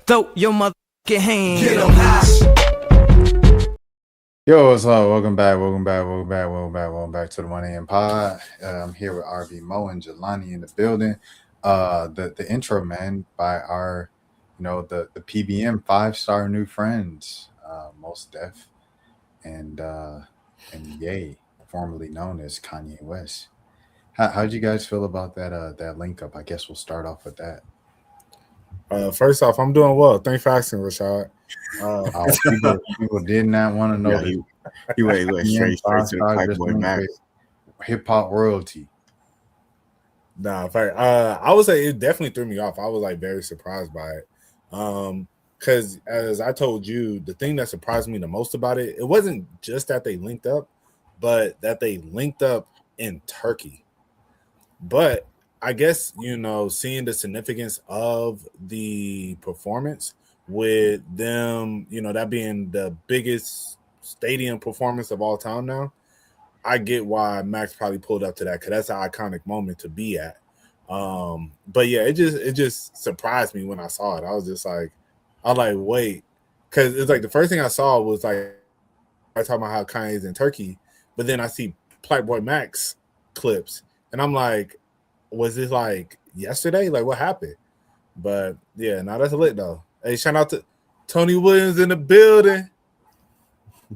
Throw your motherfucking hands. Get 'em high. Yo, what's up? Welcome back to the 1 AM pod. I'm here with RV Mo and Jelani in the building. The intro, man, by our, the PBM 5-star new friends, Mos Def and Ye, formerly known as Kanye West. How'd you guys feel about that link up? I guess we'll start off with that. First off, I'm doing well. Thanks for asking, Rashad. People did not want to know. Yeah, he went straight to the Playboy Max. Hip hop royalty. Nah, I would say it definitely threw me off. I was like very surprised by it. Because as I told you, the thing that surprised me the most about it, it wasn't just that they linked up, but that they linked up in Turkey. But I guess, seeing the significance of the performance with them, that being the biggest stadium performance of all time now, I get why Max probably pulled up to that, because that's an iconic moment to be at. But yeah, it just surprised me when I saw it. I was like, wait, because it's like the first thing I saw was like I talking about how Kanye's in Turkey, but then I see Playboy Max clips, and I'm like, was this like yesterday? Like, what happened? But yeah, now that's lit though. Hey, shout out to Tony Williams in the building.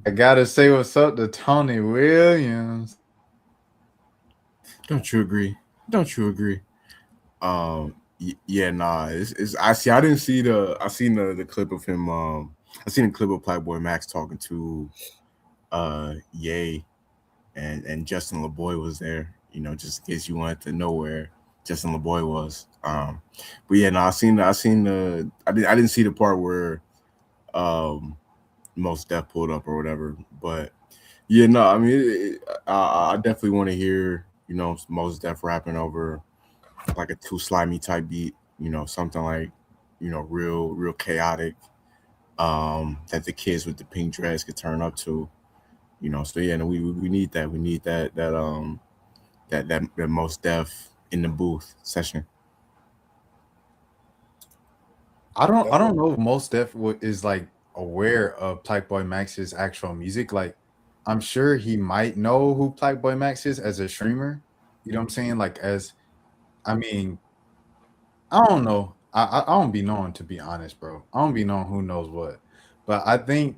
I gotta say what's up to Tony Williams. Don't you agree? Yeah, nah. It's I didn't see I seen the clip of him. I seen a clip of Playboy Max talking to Ye, and Justin LaBoy was there. Just in case you wanted to know where Justin LaBoy was. But yeah, no, I didn't see the part where Mos Def pulled up or whatever. But yeah, no, I mean, I definitely want to hear Mos Def rapping over like a Too Slimy type beat. Something like real chaotic. That the kids with the pink dress could turn up to. So yeah, no, we need that. We need that Mos Def in the booth session. I don't know if Mos Def is like aware of Playboy Max's actual music. Like, I'm sure he might know who Playboy Max is as a streamer. You know what I'm saying? Like, I don't know. I don't be knowing, to be honest, bro. I don't be knowing who knows what. But I think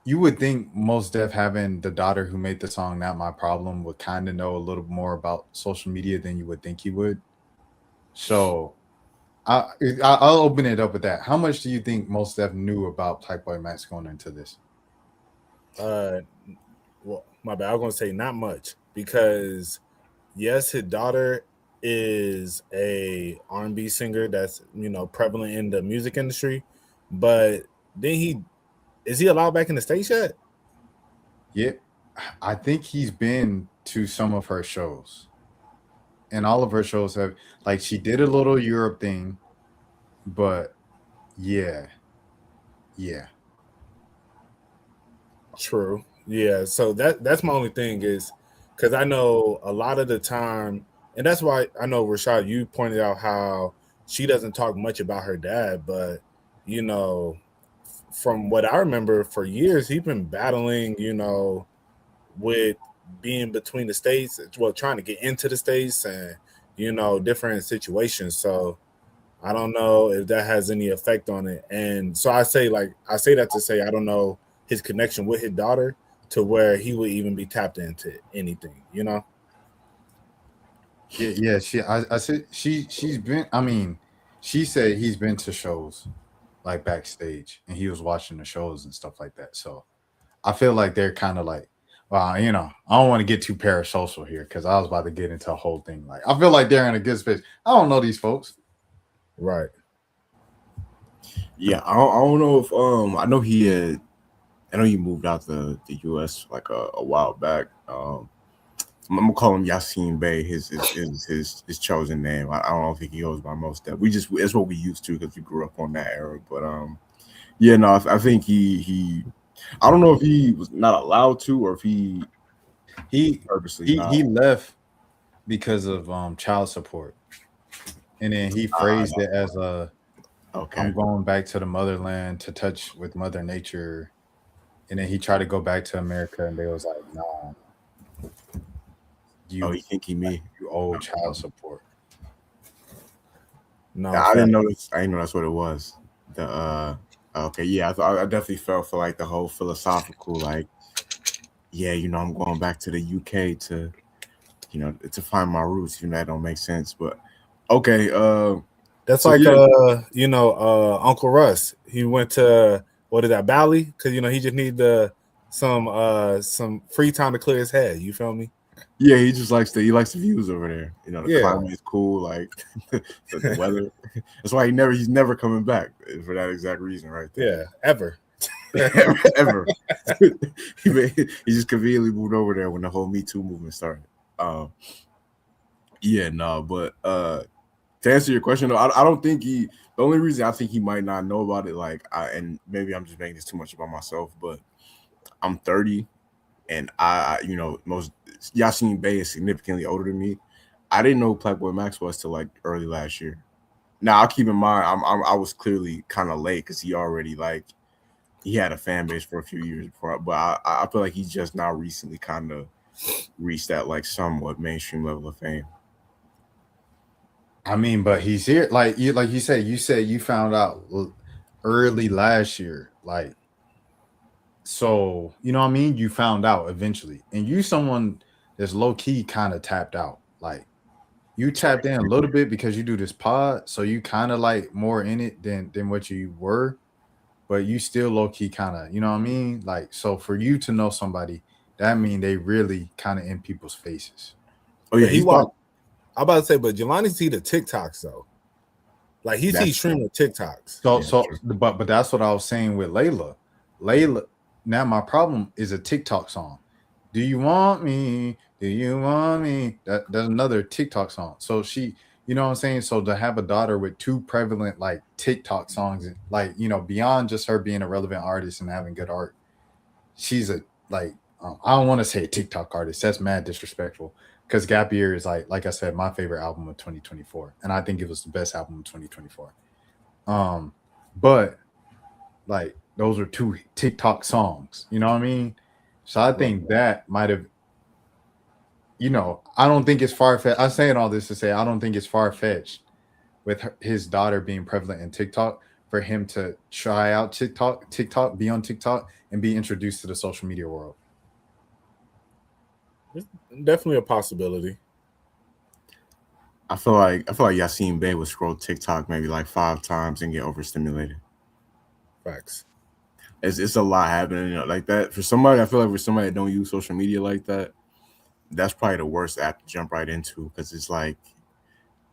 you would think Mos Def, having the daughter who made the song "Not My Problem," would kind of know a little more about social media than you would think he would. So I'll open it up with that. How much do you think Mos Def knew about Playboy Max going into this? Well, my bad. I was gonna say not much, because yes, his daughter is a R&B singer that's prevalent in the music industry, but then is he allowed back in the States yet? Yeah, I think he's been to some of her shows, and all of her shows have, like, she did a little Europe thing, but yeah. True. Yeah. So that's my only thing, is because I know a lot of the time, and that's why I know, Rashad, you pointed out how she doesn't talk much about her dad, but from what I remember, for years he's been battling, with being between the states, well, trying to get into the states, and different situations. So I don't know if that has any effect on it. And so I say that to say I don't know his connection with his daughter to where he would even be tapped into anything. Yeah. I said she's been. I mean, she said he's been to shows, like backstage, and he was watching the shows and stuff like that. So I feel like they're kind of like, well, I don't want to get too parasocial here, because I was about to get into a whole thing. Like, I feel like they're in a good space. I don't know these folks. Right. Yeah, I don't know if I know he moved out to the US like a while back. I'm gonna call him Yasin Bey, his chosen name. I don't think he goes by Mos Def. It's what we used to, because we grew up on that era. But yeah, no, I think he I don't know if he was not allowed to, or if he purposely he left because of child support, and then he phrased it as a Okay. I'm going back to the motherland to touch with Mother Nature. And then he tried to go back to America, and they was like, "Nah, Oh, you you think he me? you owe child support." No, I didn't notice. I didn't know that's what it was. The okay, yeah, I definitely felt for like the whole philosophical, like, yeah, I'm going back to the UK to, to find my roots. That don't make sense, but okay. that's So like yeah, Uncle Russ. He went to what is that, Bali? Because he just need some free time to clear his head. You feel me? yeah, he just likes the views over there. The Yeah. climate is cool, like the weather. That's why he's never coming back for that exact reason, right there. Yeah, ever. Ever. He just conveniently moved over there when the whole Me Too movement started. Yeah, no, but to answer your question, though, I don't think the only reason I think he might not know about it, and maybe I'm just making this too much about myself, but I'm 30, and most Yasin Bey is significantly older than me. I didn't know who Playboi Max was till like early last year. Now, I'll keep in mind, I was clearly kind of late because he already he had a fan base for a few years before, but I feel like he's just now recently kind of reached that like somewhat mainstream level of fame. I mean, but he's here. Like you said you found out early last year. Like, so you know what I mean? You found out eventually. And you someone that's low key kind of tapped out. Like you tapped in a little bit because you do this pod, so you kind of like more in it than what you were, but you still low key kind of, you know what I mean? Like, so for you to know somebody, that mean they really kind of in people's faces. Oh yeah, But he walked. I'm about to say, but Jelani see the TikToks though. Like he sees streaming TikToks. But that's what I was saying with Layla. Now my problem is a TikTok song. Do you want me? Do you want me? That's another TikTok song. So she, you know what I'm saying? So to have a daughter with two prevalent like TikTok songs, like, beyond just her being a relevant artist and having good art, she's a like I don't want to say a TikTok artist. That's mad disrespectful. Because Gap Year is like I said, my favorite album of 2024, and I think it was the best album of 2024. But like those are two TikTok songs, you know what I mean? So I think that might have, I don't think it's far fetched. I'm saying all this to say I don't think it's far fetched with his daughter being prevalent in TikTok for him to try out TikTok, be on TikTok, and be introduced to the social media world. Definitely a possibility. I feel like Yasin Bey would scroll TikTok maybe like 5 times and get overstimulated. Facts. It's a lot happening, like that. For somebody, I feel like for somebody that don't use social media like that, that's probably the worst app to jump right into because it's like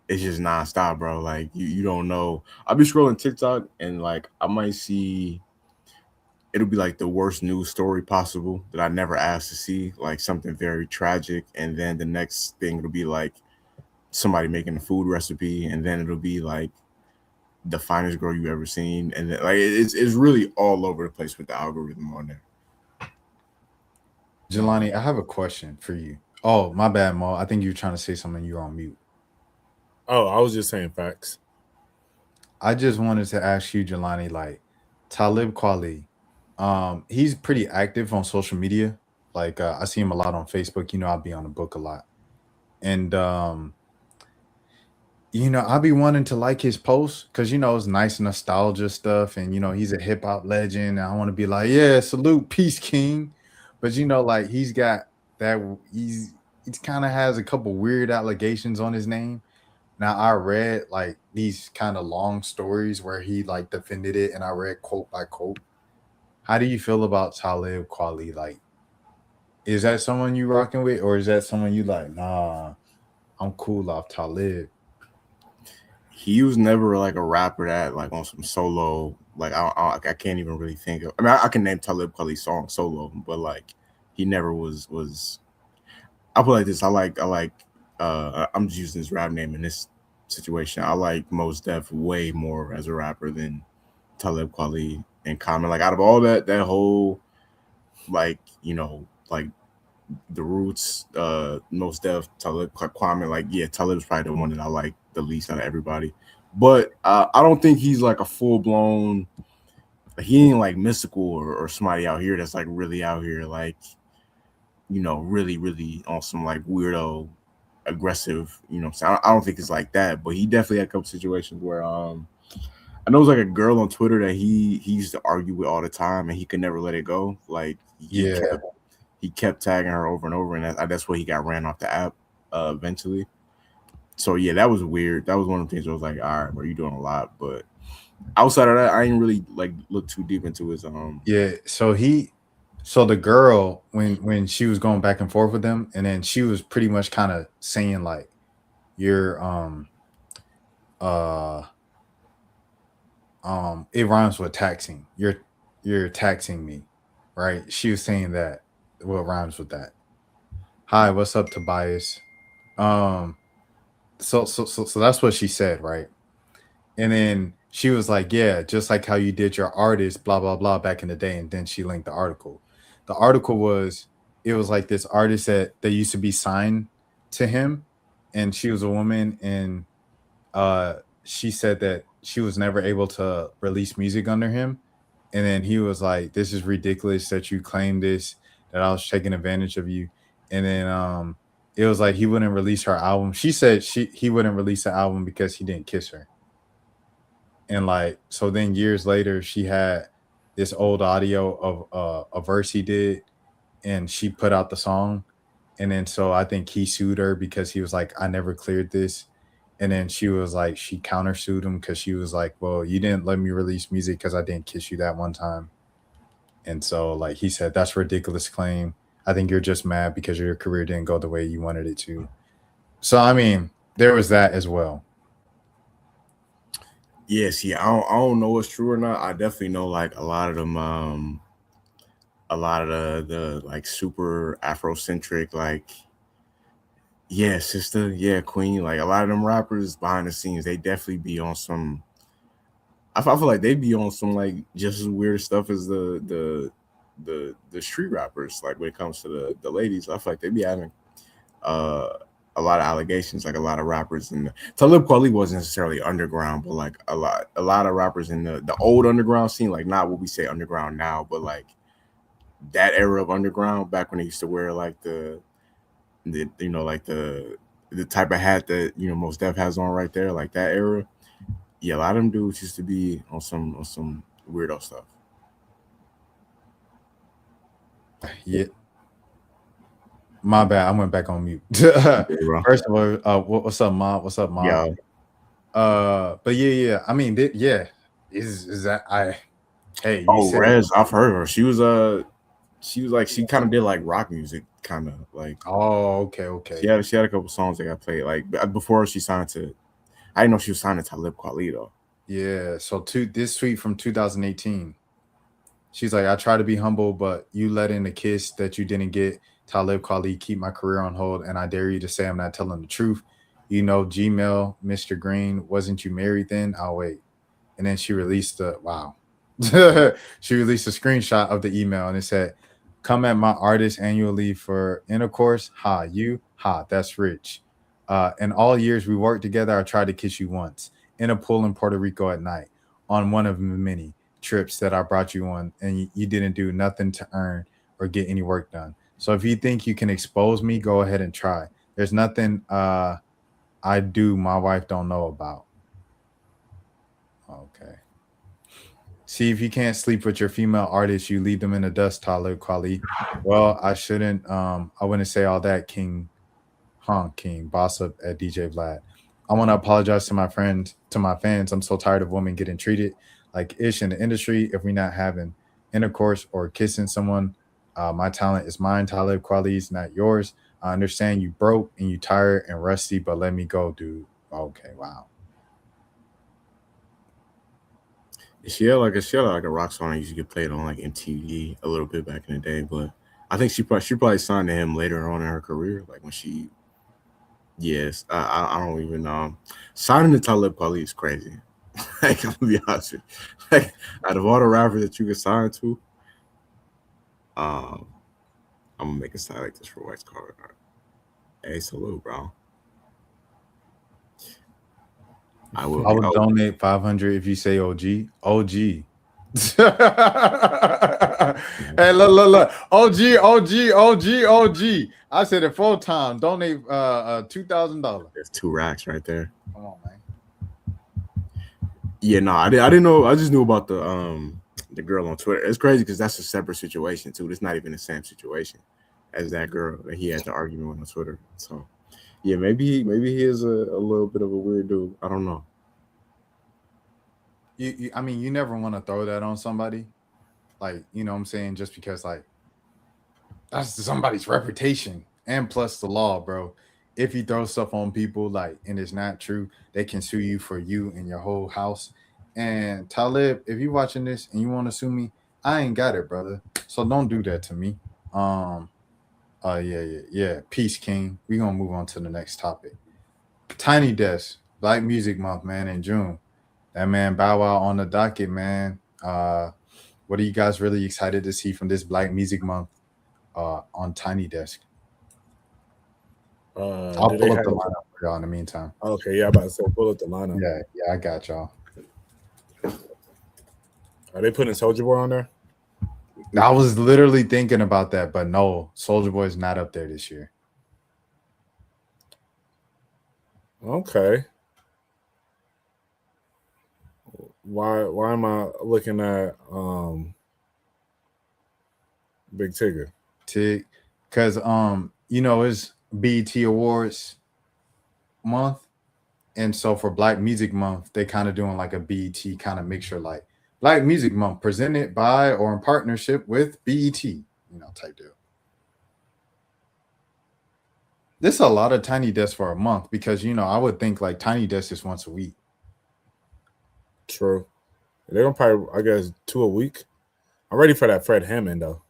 it's just nonstop, bro. Like you don't know. I'll be scrolling TikTok and like I might see it'll be like the worst news story possible that I never asked to see, like something very tragic, and then the next thing it'll be like somebody making a food recipe, and then it'll be like the finest girl you ever seen, and then, like it's really all over the place with the algorithm on there. Jelani, I have a question for you. Oh, my bad, Mo. I think you were trying to say something. You're on mute. Oh, I was just saying facts. I just wanted to ask you, Jelani, like Talib Kweli, he's pretty active on social media. Like I see him a lot on Facebook. I'll be on the book a lot. And I'll be wanting to like his posts because it's nice nostalgia stuff, and he's a hip hop legend. And I want to be like, yeah, salute, peace, king. But like he's got that he kind of has a couple weird allegations on his name. Now I read like these kind of long stories where he like defended it, and I read quote by quote. How do you feel about Talib Kweli? Like, is that someone you rocking with, or is that someone you like? Nah, I'm cool off Talib. He was never like a rapper that like on some solo. Like I can't even really think of. I mean, I can name Talib Kweli song solo, but like he never was. I put like this. I like. I'm just using this rap name in this situation. I like Mos Def way more as a rapper than Talib Kweli and Common. Like out of all that whole, like like the Roots, Mos Def, Talib, Kwame. Like yeah, Talib's probably the one that I like the least out of everybody. but I don't think he's like a full blown. He ain't like Mystical or somebody out here that's like really out here, like, really, really on some like weirdo, aggressive. So I don't think it's like that, but he definitely had a couple situations where I know it was like a girl on Twitter that he used to argue with all the time, and he could never let it go. Like Yeah. he kept tagging her over and over, and that's why he got ran off the app eventually. So yeah, that was weird. That was one of the things where I was like, all right, bro, you doing a lot, but outside of that, I didn't really like look too deep into his Yeah. So the girl, when she was going back and forth with him, and then she was pretty much kind of saying like, you're uh it rhymes with taxing. You're taxing me, right? She was saying that. What rhymes with that? Hi, what's up, Tobias? Um, so that's what she said, right? And then she was like, "Yeah, just like how you did your artist, blah blah blah, back in the day." And then she linked the article. The article was, it was like this artist that used to be signed to him, and she was a woman, and she said that she was never able to release music under him, and then he was like, "This is ridiculous that you claim this, that I was taking advantage of you." And then it was like he wouldn't release her album. She said he wouldn't release the album because he didn't kiss her. And like, so then years later she had this old audio of a verse he did, and she put out the song. And then so I think he sued her because he was like, "I never cleared this." And then she was like, she countersued him because she was like, "Well, you didn't let me release music because I didn't kiss you that one time." And so like he said, "That's a ridiculous claim. I think you're just mad because your career didn't go the way you wanted it to." So I mean, there was that as well. Yes, yeah. I don't know what's true or not. I definitely know like a lot of them, a lot of the like super Afrocentric, like, yeah, sister, yeah, queen. Like a lot of them rappers behind the scenes, they definitely be on some. I feel like they be on some like just as weird stuff as the street rappers. Like when it comes to the ladies, I feel like they be having uh a lot of allegations, like a lot of rappers. And Talib Kweli wasn't necessarily underground, but like a lot of rappers in the old underground scene, like not what we say underground now, but like that era of underground back when they used to wear like the like the type of hat that Most Def has on right there, like that era. Yeah, a lot of them dudes used to be on some weirdo stuff. Yeah, my bad. I went back on mute. Yeah, bro. First of all, what's up, mom? What's up, mom? Yeah. But yeah. I mean, yeah. Is that I? Hey, you Oh, said Rez, I've heard her. She was like she kind of did like rock music, kind of like oh, okay, she okay. had she had a couple songs that got played like before she signed to. I didn't know she was signed to Talib Kweli though. Yeah. So this tweet from 2018. She's like, "I try to be humble, but you let in a kiss that you didn't get. Talib Kweli, keep my career on hold, and I dare you to say I'm not telling the truth. You know, Gmail, Mr. Green, wasn't you married then? I'll wait." And then she released the wow. She released a screenshot of the email, and it said, "Come at my artist annually for intercourse. Ha, you. Ha, that's rich. In all years we worked together, I tried to kiss you once in a pool in Puerto Rico at night on one of many trips that I brought you on, and you didn't do nothing to earn or get any work done. So if you think you can expose me, go ahead and try. There's nothing I do my wife don't know about." Okay. "See, if you can't sleep with your female artists, you leave them in the dust, Talib Kweli." Well, I wouldn't say all that, King, boss up at DJ Vlad. "I want to apologize to my friends, to my fans. I'm so tired of women getting treated like ish in the industry. If we're not having intercourse or kissing someone, my talent is mine. Talib Kweli is not yours. I understand you broke and you tired and rusty, but let me go, dude." Okay, wow. She had like a rock song that used to get played on like MTV a little bit back in the day, but I think she probably signed to him later on in her career, like when she. Yes, I don't even know. Signing to Talib Kweli is crazy. Like, I'm gonna be honest with you. Like, out of all the rappers that you can sign to, um, I'm gonna make a sign like this for White's Card. Hey, salute, bro. I will. I would Oh, donate 500 if you say OG. OG. Hey, look. OG. I said it 4 times. Donate $2,000. there's 2 racks right there. Come on, man. Yeah, no, I didn't know. I just knew about the girl on Twitter. It's crazy because that's a separate situation too. It's not even the same situation as that girl that he had the argument with on Twitter. So yeah, maybe he is a little bit of a weird dude. I don't know. I mean, you never want to throw that on somebody. Like, you know what I'm saying? Just because, like, that's somebody's reputation. And plus the law, bro. If you throw stuff on people, like, and it's not true, they can sue you for you and your whole house. And Talib, if you watching this and you want to sue me, I ain't got it, brother. So don't do that to me. Yeah. Peace, King. We gonna move on to the next topic. Tiny Desk, Black Music Month, man, in June. That man Bow Wow on the docket, man. What are you guys really excited to see from this Black Music Month on Tiny Desk? I'll Do pull they up the have- lineup for y'all in the meantime. Okay, yeah, I'm about to say pull up the lineup. Yeah, I got y'all. Are they putting Soldier Boy on there? I was literally thinking about that, but no, Soldier Boy is not up there this year. Okay. Why am I looking at Big Tigger? Because it's BET Awards month, and so for Black Music Month, they kind of doing like a BET kind of mixture, like Black Music Month presented by or in partnership with BET, type deal. This is a lot of Tiny Desk for a month because I would think like Tiny Desk is once a week. True. They're gonna probably, I guess, 2 a week. I'm ready for that Fred Hammond though.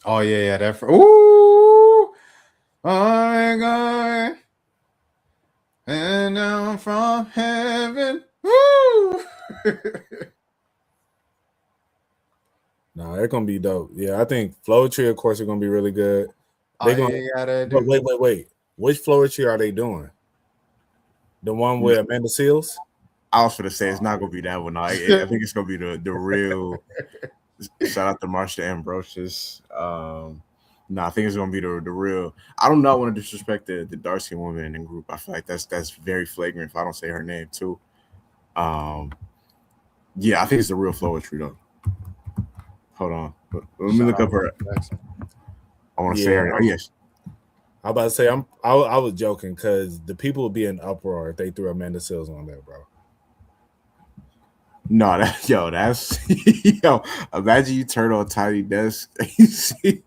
Oh yeah, that. Ooh, I'm going and down from heaven. Woo! Nah, they're gonna be dope. Yeah, I think Floetry, of course, are gonna be really good. They gonna but wait. Which Floetry are they doing? The one with Amanda Seals? I was going to say it's not going to be that one. I think it's going to be the real. Shout out to Marsha Ambrosius. I think it's going to be the real. I don't know. I want to disrespect the Darcy woman in the group. I feel like that's very flagrant if I don't say her name too. Yeah, I think it's the real Floetry though. Hold on, let me look up her. I want to say her. Oh, yes. I'm about to say I was joking because the people would be in uproar if they threw Amanda Seals on there, bro. No, that's imagine you turn on Tiny Desk and you see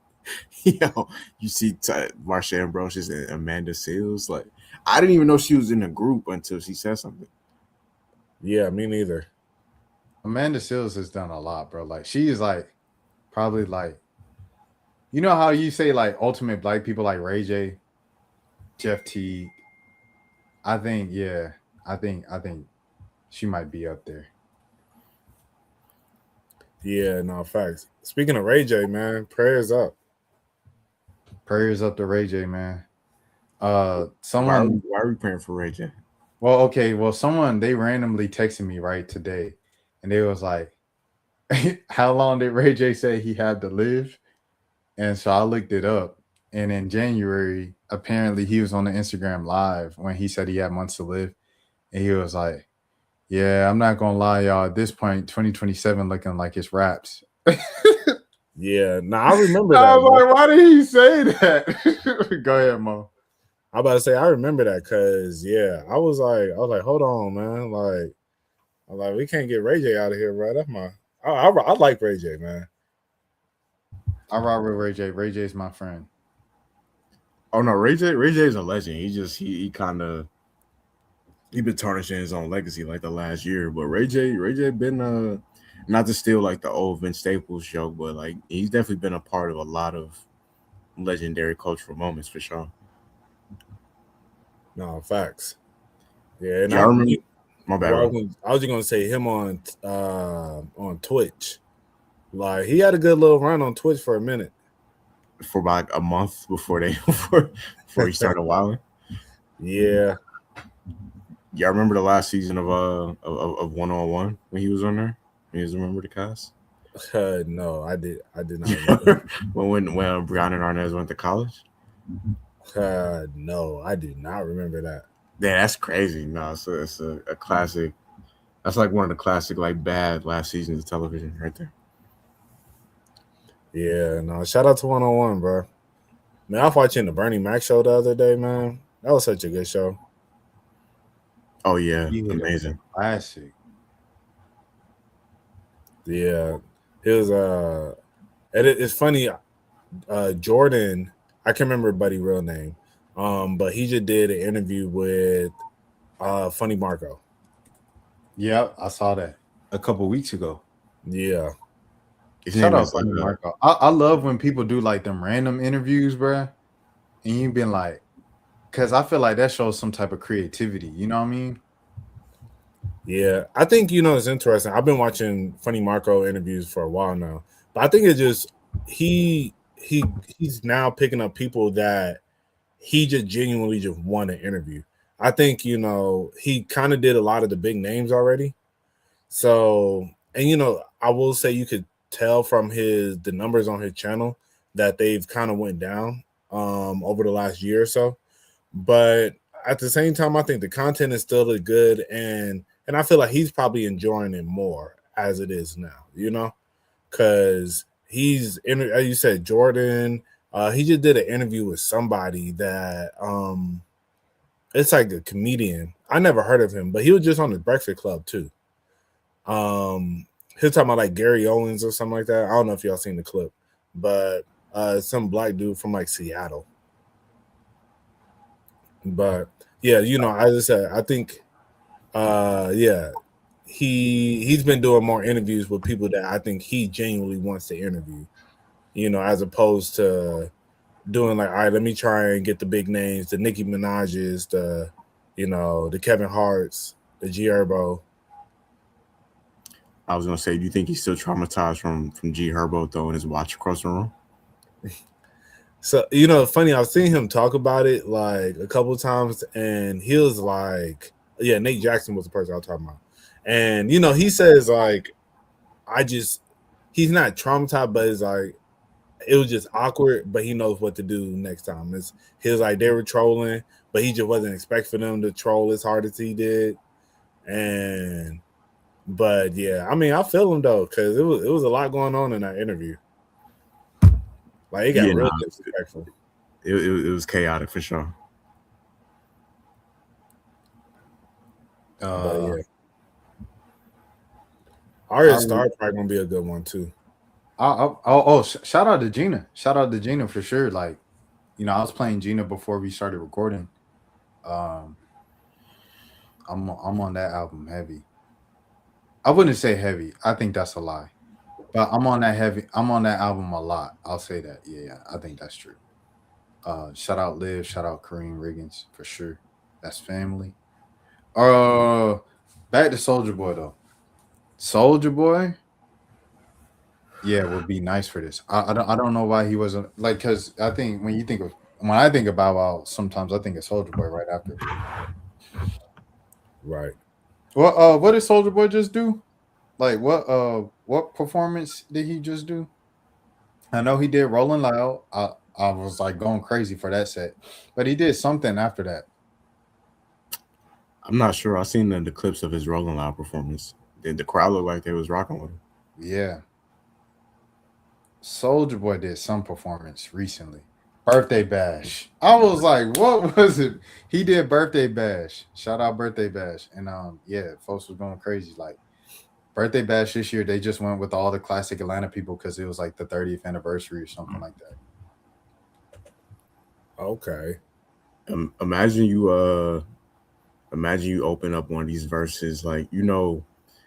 Marsha Ambrosius and Amanda Seals. Like, I didn't even know she was in a group until she said something. Yeah, me neither. Amanda Seals has done a lot, bro. Like, she is like probably like, you know how you say like ultimate Black people like Ray J, Jeff T. I think she might be up there. Yeah, no, facts. Speaking of Ray J, man, prayers up. Prayers up to Ray J, man. Why are we praying for Ray J? Well, okay. Well, they randomly texted me right today, and they was like, how long did Ray J say he had to live? And so I looked it up. And in January, apparently he was on the Instagram live when he said he had months to live. And he was like, yeah, I'm not going to lie, y'all. At this point, 2027 looking like it's raps. Yeah, I remember that. I was like, why did he say that? Go ahead, Mo. I'm about to say, I remember that because, yeah, I was like, hold on, man. I'm like, we can't get Ray J out of here, bro. That's I like Ray J, man. I rock with Ray J. Ray J's my friend. Oh no, Ray J is a legend. He been tarnishing his own legacy like the last year. But Ray J been not to steal like the old Vince Staples joke, but like he's definitely been a part of a lot of legendary cultural moments for sure. No, facts. Yeah, and I remember. My bad. I was just gonna say him on Twitch. Like he had a good little run on Twitch for a minute. For about a month before he started wilding. Yeah. Y'all remember the last season of 1-on-1 when he was on there? You guys remember the cast? No, I did not remember. when Brianna and Arnez went to college? No, I did not remember that. Yeah, that's crazy. No, it's a classic. That's like one of the classic like bad last seasons of television right there. Yeah, no. Shout out to 101, bro. Man, I was watching the Bernie Mac show the other day, man. That was such a good show. Oh yeah, He was amazing. a classic. Yeah, it was. And it's funny. Jordan, I can't remember Buddy's real name, but he just did an interview with Funny Marco. Yep, I saw that a couple weeks ago. Yeah, His Shout name out is Funny Marco. I love when people do like them random interviews, bruh. And you've been like, because I feel like that shows some type of creativity. You know what I mean? yeah. I think it's interesting. I've been watching Funny Marco interviews for a while now, but I think it's just he's now picking up people that he just genuinely just want to interview. I think he kind of did a lot of the big names already. So, and I will say you could tell from the numbers on his channel that they've kind of went down over the last year or so. But at the same time, I think the content is still good, and I feel like he's probably enjoying it more as it is now, because he's as you said, Jordan. He just did an interview with somebody that it's like a comedian. I never heard of him, but he was just on the Breakfast Club too. He was talking about like Gary Owens or something like that. I don't know if y'all seen the clip, but some black dude from like Seattle. But yeah, as I said, I think yeah, he's been doing more interviews with people that I think he genuinely wants to interview, as opposed to doing like, all right, let me try and get the big names, the Nicki Minaj's, the Kevin Hart's, the G Herbo. I was gonna say, do you think he's still traumatized from G Herbo throwing his watch across the room? So funny, I've seen him talk about it like a couple of times, and he was like, yeah, Nate Jackson was the person I was talking about. And he says like, he's not traumatized, but it's like it was just awkward, but he knows what to do next time. He was like, they were trolling, but he just wasn't expecting them to troll as hard as he did. But yeah, I mean, I feel him though, because it was a lot going on in that interview. Like it got real disrespectful. It was chaotic for sure. Yeah. Arya Starr probably gonna be a good one too. Shout out to Gina. Shout out to Gina for sure. Like, I was playing Gina before we started recording. I'm on that album heavy. I wouldn't say heavy. I think that's a lie. But I'm on that album a lot. I'll say that. Yeah, I think that's true. Shout out Liv, shout out Kareem Riggins for sure. That's family. Back to Soldier Boy though. Soldier Boy, yeah, would be nice for this. I don't know why he wasn't like, because I think when I think of Bow Wow, sometimes I think of Soldier Boy right after. Right. Well, what did Soldier Boy just do? Like what performance did he just do? I know he did Rolling Loud. I was like going crazy for that set, but he did something after that. I'm not sure. I seen the clips of his Rolling Loud performance. The crowd looked like they was rocking with him. Yeah. Soldier Boy did some performance recently. Birthday Bash. I was like, what was it? He did Birthday Bash. Shout out Birthday Bash. And yeah, folks was going crazy. Like Birthday Bash this year, they just went with all the classic Atlanta people because it was like the 30th anniversary or something like that. Okay. Imagine you open up one of these verses, like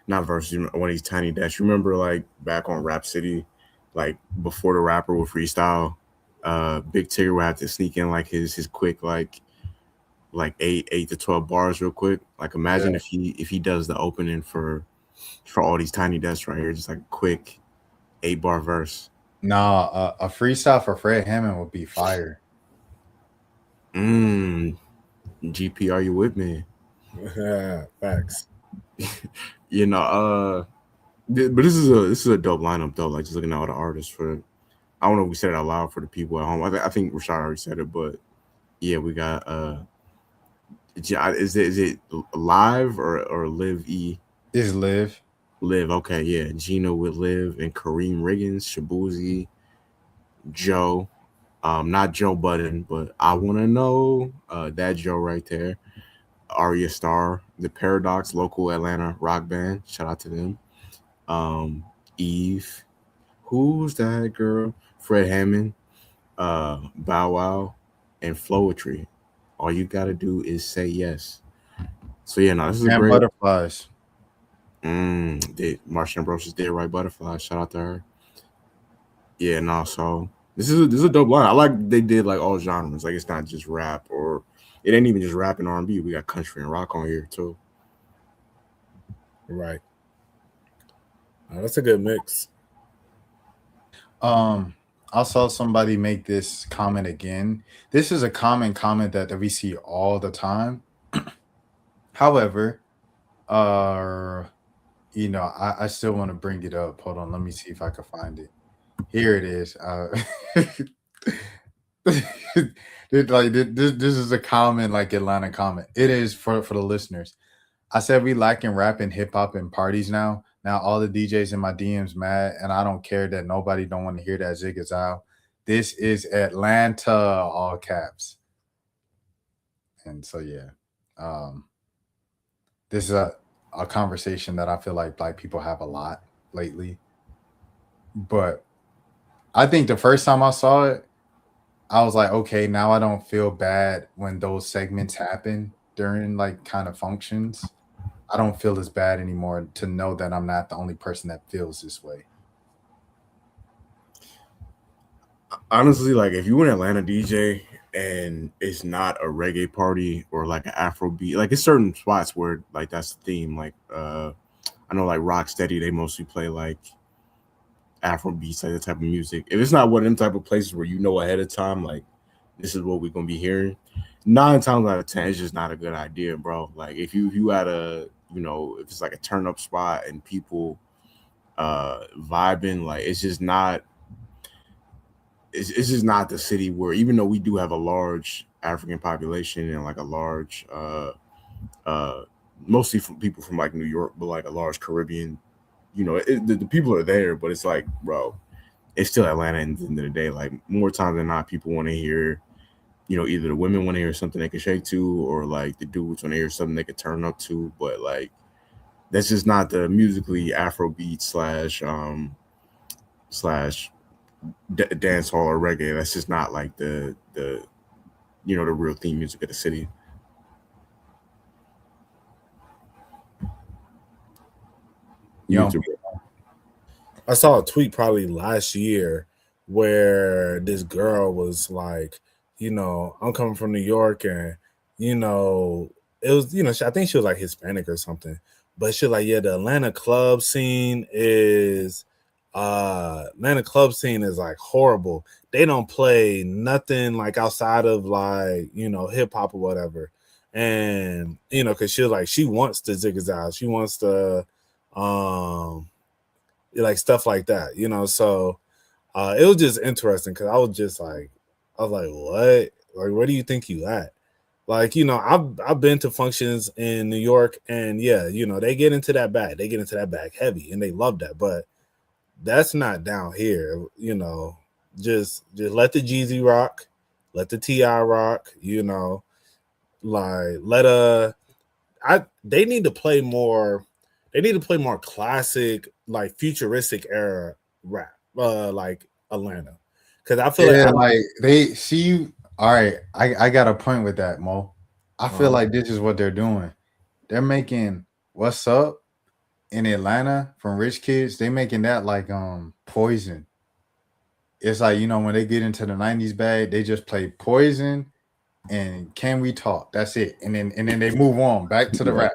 not verses, one of these Tiny Desk. You remember like back on Rap City, like before the rapper would freestyle, Big Tigger would have to sneak in like his quick like 8 to 12 bars real quick. Like imagine if he does the opening for all these Tiny Desks right here, just like a quick 8-bar verse. Nah, a freestyle for Fred Hammond would be fire. GP, are you with me? Yeah, facts. You know, but this is a dope lineup though. Like just looking at all the artists for. I don't know if we said it out loud for the people at home. I think Rashad already said it, but yeah, we got is it live or live e Is live. live? Okay, yeah, Gino with live and Kareem Riggins, Shabuzi, Joe, not Joe Budden, but I want to know that Joe right there. Arya Star, the Paradox, local Atlanta rock band. Shout out to them. Um, Eve, who's that girl? Fred Hammond, Bow Wow, and Flowetry. All you gotta do is say yes. So yeah, no, this is a And great. butterflies. Did Martian Ambrosius did right butterfly. Shout out to her. Yeah, no, so this is a dope line. I like they did like all genres. Like it's not just rap or it ain't even just rap and R&B. We got country and rock on here too. Right. That's a good mix. I saw somebody make this comment again. This is a common comment that we see all the time. However, uh, I still want to bring it up. Hold on, let me see if I can find it. Here it is. This is a common like Atlanta comment. It is for the listeners. I said we lacking rap and hip hop in parties now. Now all the DJs in my DMs mad, and I don't care that nobody don't want to hear that Zig Zagazao. This is Atlanta, all caps. And so yeah, um, this is a conversation that I feel like black people have a lot lately. But I think the first time I saw it, I was like, okay, now I don't feel bad when those segments happen during like kind of functions. I don't feel as bad anymore to know that I'm not the only person that feels this way. Honestly, like if you an Atlanta DJ and it's not a reggae party or like an Afro beat, like it's certain spots where like that's the theme. Like I know like Rocksteady, they mostly play like Afro beats, like that type of music. If it's not one of them type of places where you know ahead of time, like this is what we're gonna be hearing, 9 times out of 10, it's just not a good idea, bro. Like if you at a if it's like a turn up spot and people vibing, like it's just not the city where even though we do have a large African population and like a large uh mostly from people from like New York, but like a large Caribbean, the people are there, but it's like, bro, it's still Atlanta at the end of the day. Like more times than not, people want to hear, either the women want to hear something they can shake to, or like the dudes want to hear something they can turn up to. But like that's just not the musically Afrobeat slash dance hall or reggae. That's just not like the real theme music of the city. Yo, YouTube. I saw a tweet probably last year where this girl was like, I'm coming from New York, and it was, I think she was like Hispanic or something, but she was like, yeah, the Atlanta club scene is like horrible. They don't play nothing like outside of like hip hop or whatever, and because she was like she wants the zigzag, she wants the like stuff like that, so it was just interesting because I was like, what? Like, where do you think you at? Like, I've been to functions in New York, and yeah, they get into that bag. They get into that bag heavy, and they love that. But that's not down here. Just let the Jeezy rock, let the T.I. rock. Like they need to play more. They need to play more classic, like futuristic era rap, like Atlanta, because I feel yeah, like like they see you. All right, I got a point with that, Mo. I feel like this is what they're doing. They're making "What's Up" in Atlanta from Rich Kids. They making that like Poison. It's like when they get into the '90s bag, they just play Poison and Can We Talk. That's it, and then they move on back to the rap.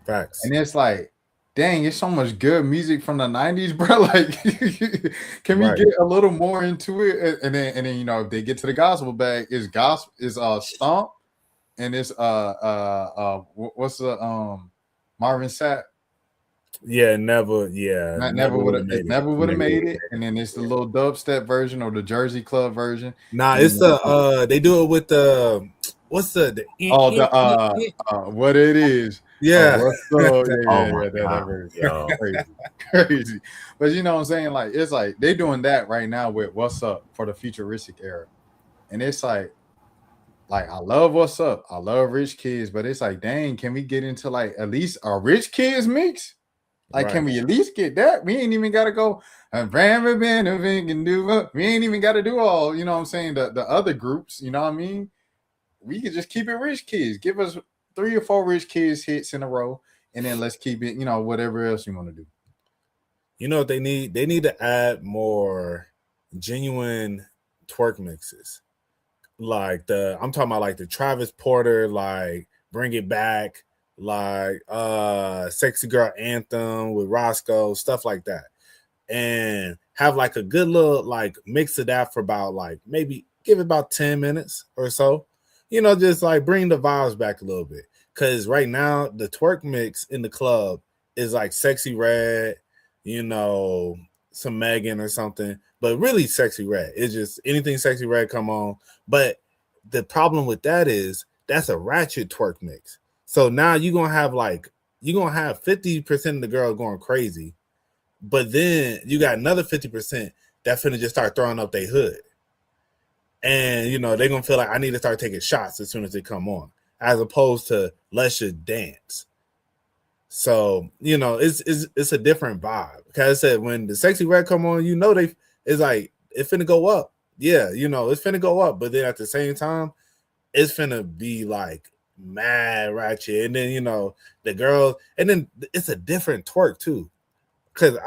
facts. And it's like, dang, it's so much good music from the '90s, bro. Like, can we Right. get a little more into it? And then if they get to the gospel bag, is Stomp and it's what's the Marvin Sapp. Yeah, never. Yeah, Never would have. made It never would have made it. And then it's the little dubstep version or the Jersey Club version. Nah, And it's then, the they do it with the what's the oh the what it is. yeah. What's up? Oh Yeah, my that God, version. yo. Crazy. But you know what I'm saying? Like it's like they doing that right now with What's Up for the futuristic era. And it's like I love What's Up. I love Rich Kids, but it's like, dang, can we get into like at least a Rich Kids mix? Like, Right. can we at least get that? We ain't even got to go. We ain't even got to do all, you know what I'm saying? The other groups, you know what I mean? We could just keep it Rich Kids. Give us 3 or 4 Rich Kids hits in a row, and then let's keep it, whatever else you want to do. You know what they need? They need to add more genuine twerk mixes. Like I'm talking about like the Travis Porter, like Bring It Back, like Sexy Girl Anthem with Roscoe, stuff like that. And have like a good little like mix of that for about like maybe give it about 10 minutes or so. Just like bring the vibes back a little bit. Cause right now the twerk mix in the club is like Sexy Red, some Megan or something, but really Sexy Red. It's just anything Sexy Red come on. But the problem with that is that's a ratchet twerk mix. So now you're gonna have 50% of the girls going crazy, but then you got another 50% that finna just start throwing up their hood. And they're gonna feel like I need to start taking shots as soon as they come on, as opposed to let's just dance. So it's a different vibe. Because I said when the Sexy Red come on, it's like it's finna go up. Yeah, it's finna go up, but then at the same time, it's finna be like mad ratchet. And then the girls, and then it's a different twerk too. Cause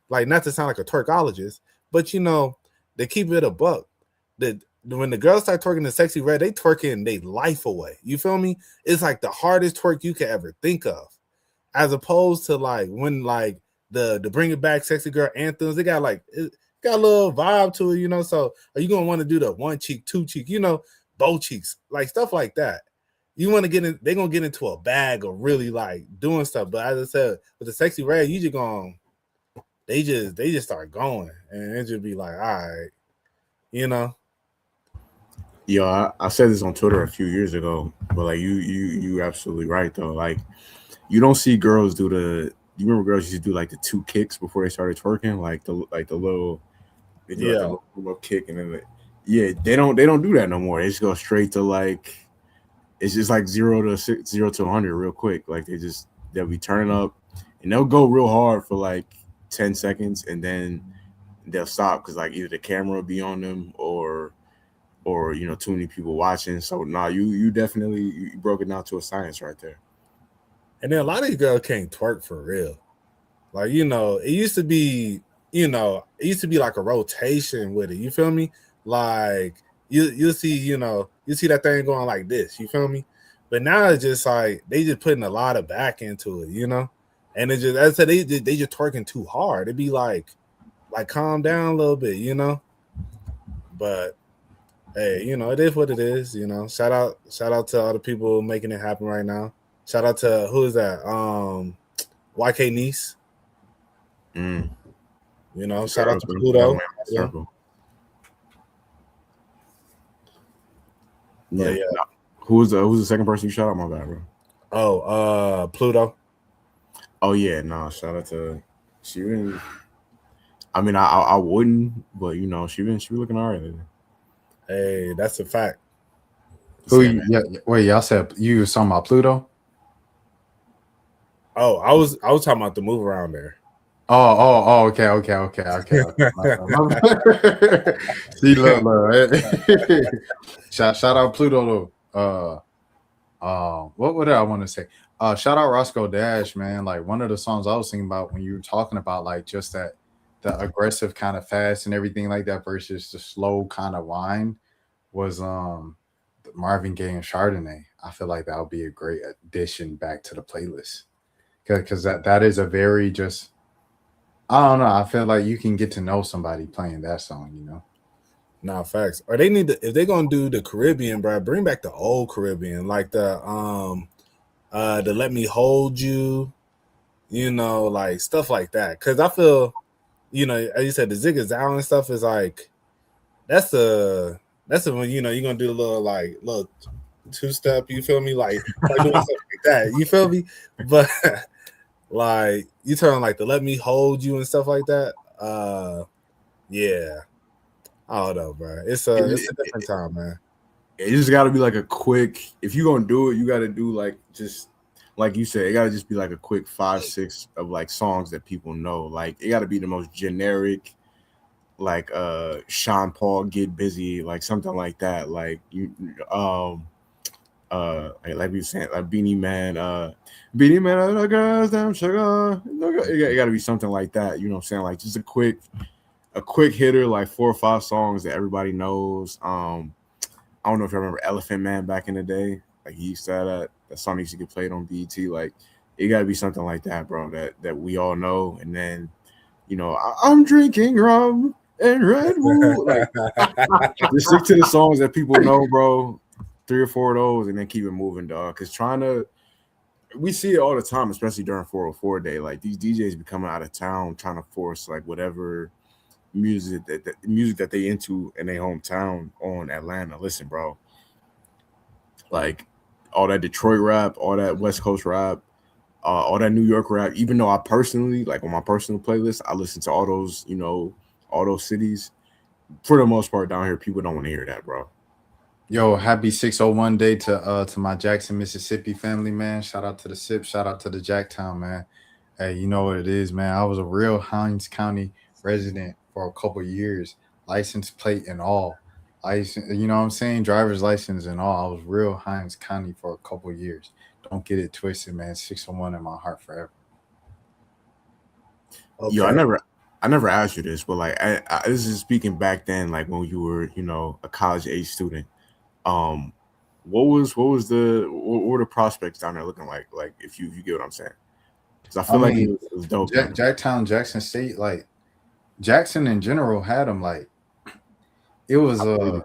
like not to sound like a twerkologist, but they keep it a buck. When the girls start twerking the Sexy Red, they twerking their life away. You feel me? It's like the hardest twerk you could ever think of. As opposed to like when like the Bring It Back Sexy Girl anthems, they got like it got a little vibe to it, So are you gonna want to do the one cheek, two cheek, both cheeks, like stuff like that? You want to get in, they're gonna get into a bag of really like doing stuff. But as I said, with the Sexy Red, you just gonna they just start going and it just be like, all right, Yo, I said this on Twitter a few years ago, but like you absolutely right though. Like you don't see girls do you remember girls used to do like the 2 kicks before they started twerking, like the little they do like the little kick and then they don't do that no more. They just go straight to like it's just like 0 to 100 real quick. Like they'll be turning up and they'll go real hard for like 10 seconds and then they'll stop because like either the camera will be on them or too many people watching. So you definitely you broke it down to a science right there. And then a lot of these girls can't twerk for real. Like, it used to be, like a rotation with it. You feel me? Like you see, you see that thing going like this. You feel me? But now it's just like they just putting a lot of back into it, And it just, as I said, they just twerking too hard. It'd be like calm down a little bit, But hey, it is what it is, Shout out to all the people making it happen right now. Shout out to who is that? YK Nice. Shout out to Pluto. Yeah. Who's the second person you shout out? My bad, bro. Oh, Pluto. Oh yeah, shout out to she been. I mean, I wouldn't, but she been looking all right lately. Hey, that's a fact. Wait, y'all said you was talking about Pluto? Oh, I was talking about the move around there. Oh, okay. See, look. Shout out Pluto though. What would I want to say? Shout out Roscoe Dash, man. Like one of the songs I was thinking about when you were talking about like just that the aggressive kind of fast and everything like that versus the slow kind of whine was Marvin Gaye and Chardonnay. I feel like that would be a great addition back to the playlist because that is a very just I don't know. I feel like you can get to know somebody playing that song, Nah, facts. Or they need to, if they're gonna do the Caribbean, bro, bring back the old Caribbean, like the Let Me Hold You, like stuff like that. Cause I feel, as you said, the Zig Zag and stuff is like that's the when you're gonna do a little two step, you feel me? Like doing stuff like that. You feel me? But like you turn like the Let Me Hold You and stuff like that. Yeah. I don't know, bro. It's a different time, man. It just got to be like a quick. If you're gonna do it, you got to do like just like you said. It got to just be like a quick 5-6 of like songs that people know. Like it got to be the most generic, like Sean Paul Get Busy, like something like that. Like you, like we were saying, like Beanie Man, the girls, damn sugar. It got to be something like that. You know what I'm saying? Like just a quick hitter, like 4 or 5 songs that everybody knows. I don't know if you remember Elephant Man back in the day. Like he used to have that song used to get played on BET. Like it got to be something like that, bro. That we all know. And then, I'm drinking rum and Red Bull. Like, just stick to the songs that people know, bro. 3 or 4 of those, and then keep it moving, dog. Because we see it all the time, especially during 404 day. Like these DJs be coming out of town trying to force like whatever music that they into in their hometown on Atlanta. Listen, bro, like all that Detroit rap, all that West Coast rap, all that New York rap. Even though I personally, like on my personal playlist, I listen to all those, all those cities. For the most part, down here, people don't want to hear that, bro. Yo, happy 601 day to my Jackson, Mississippi family, man. Shout out to the SIP, shout out to the Jacktown, man. Hey, you know what it is, man. I was a real Hinds County resident for a couple years, license plate and all. License, you know what I'm saying? Driver's license and all. I was real Hinds County for a couple years. Don't get it twisted, man. 601 in my heart forever. Okay. Yo, I never asked you this, but like this is speaking back then, like when you were, a college age student. What were the prospects down there looking like? Like if you get what I'm saying? Because I feel like it was dope. Jacktown, Jackson State, like Jackson in general had them like it was who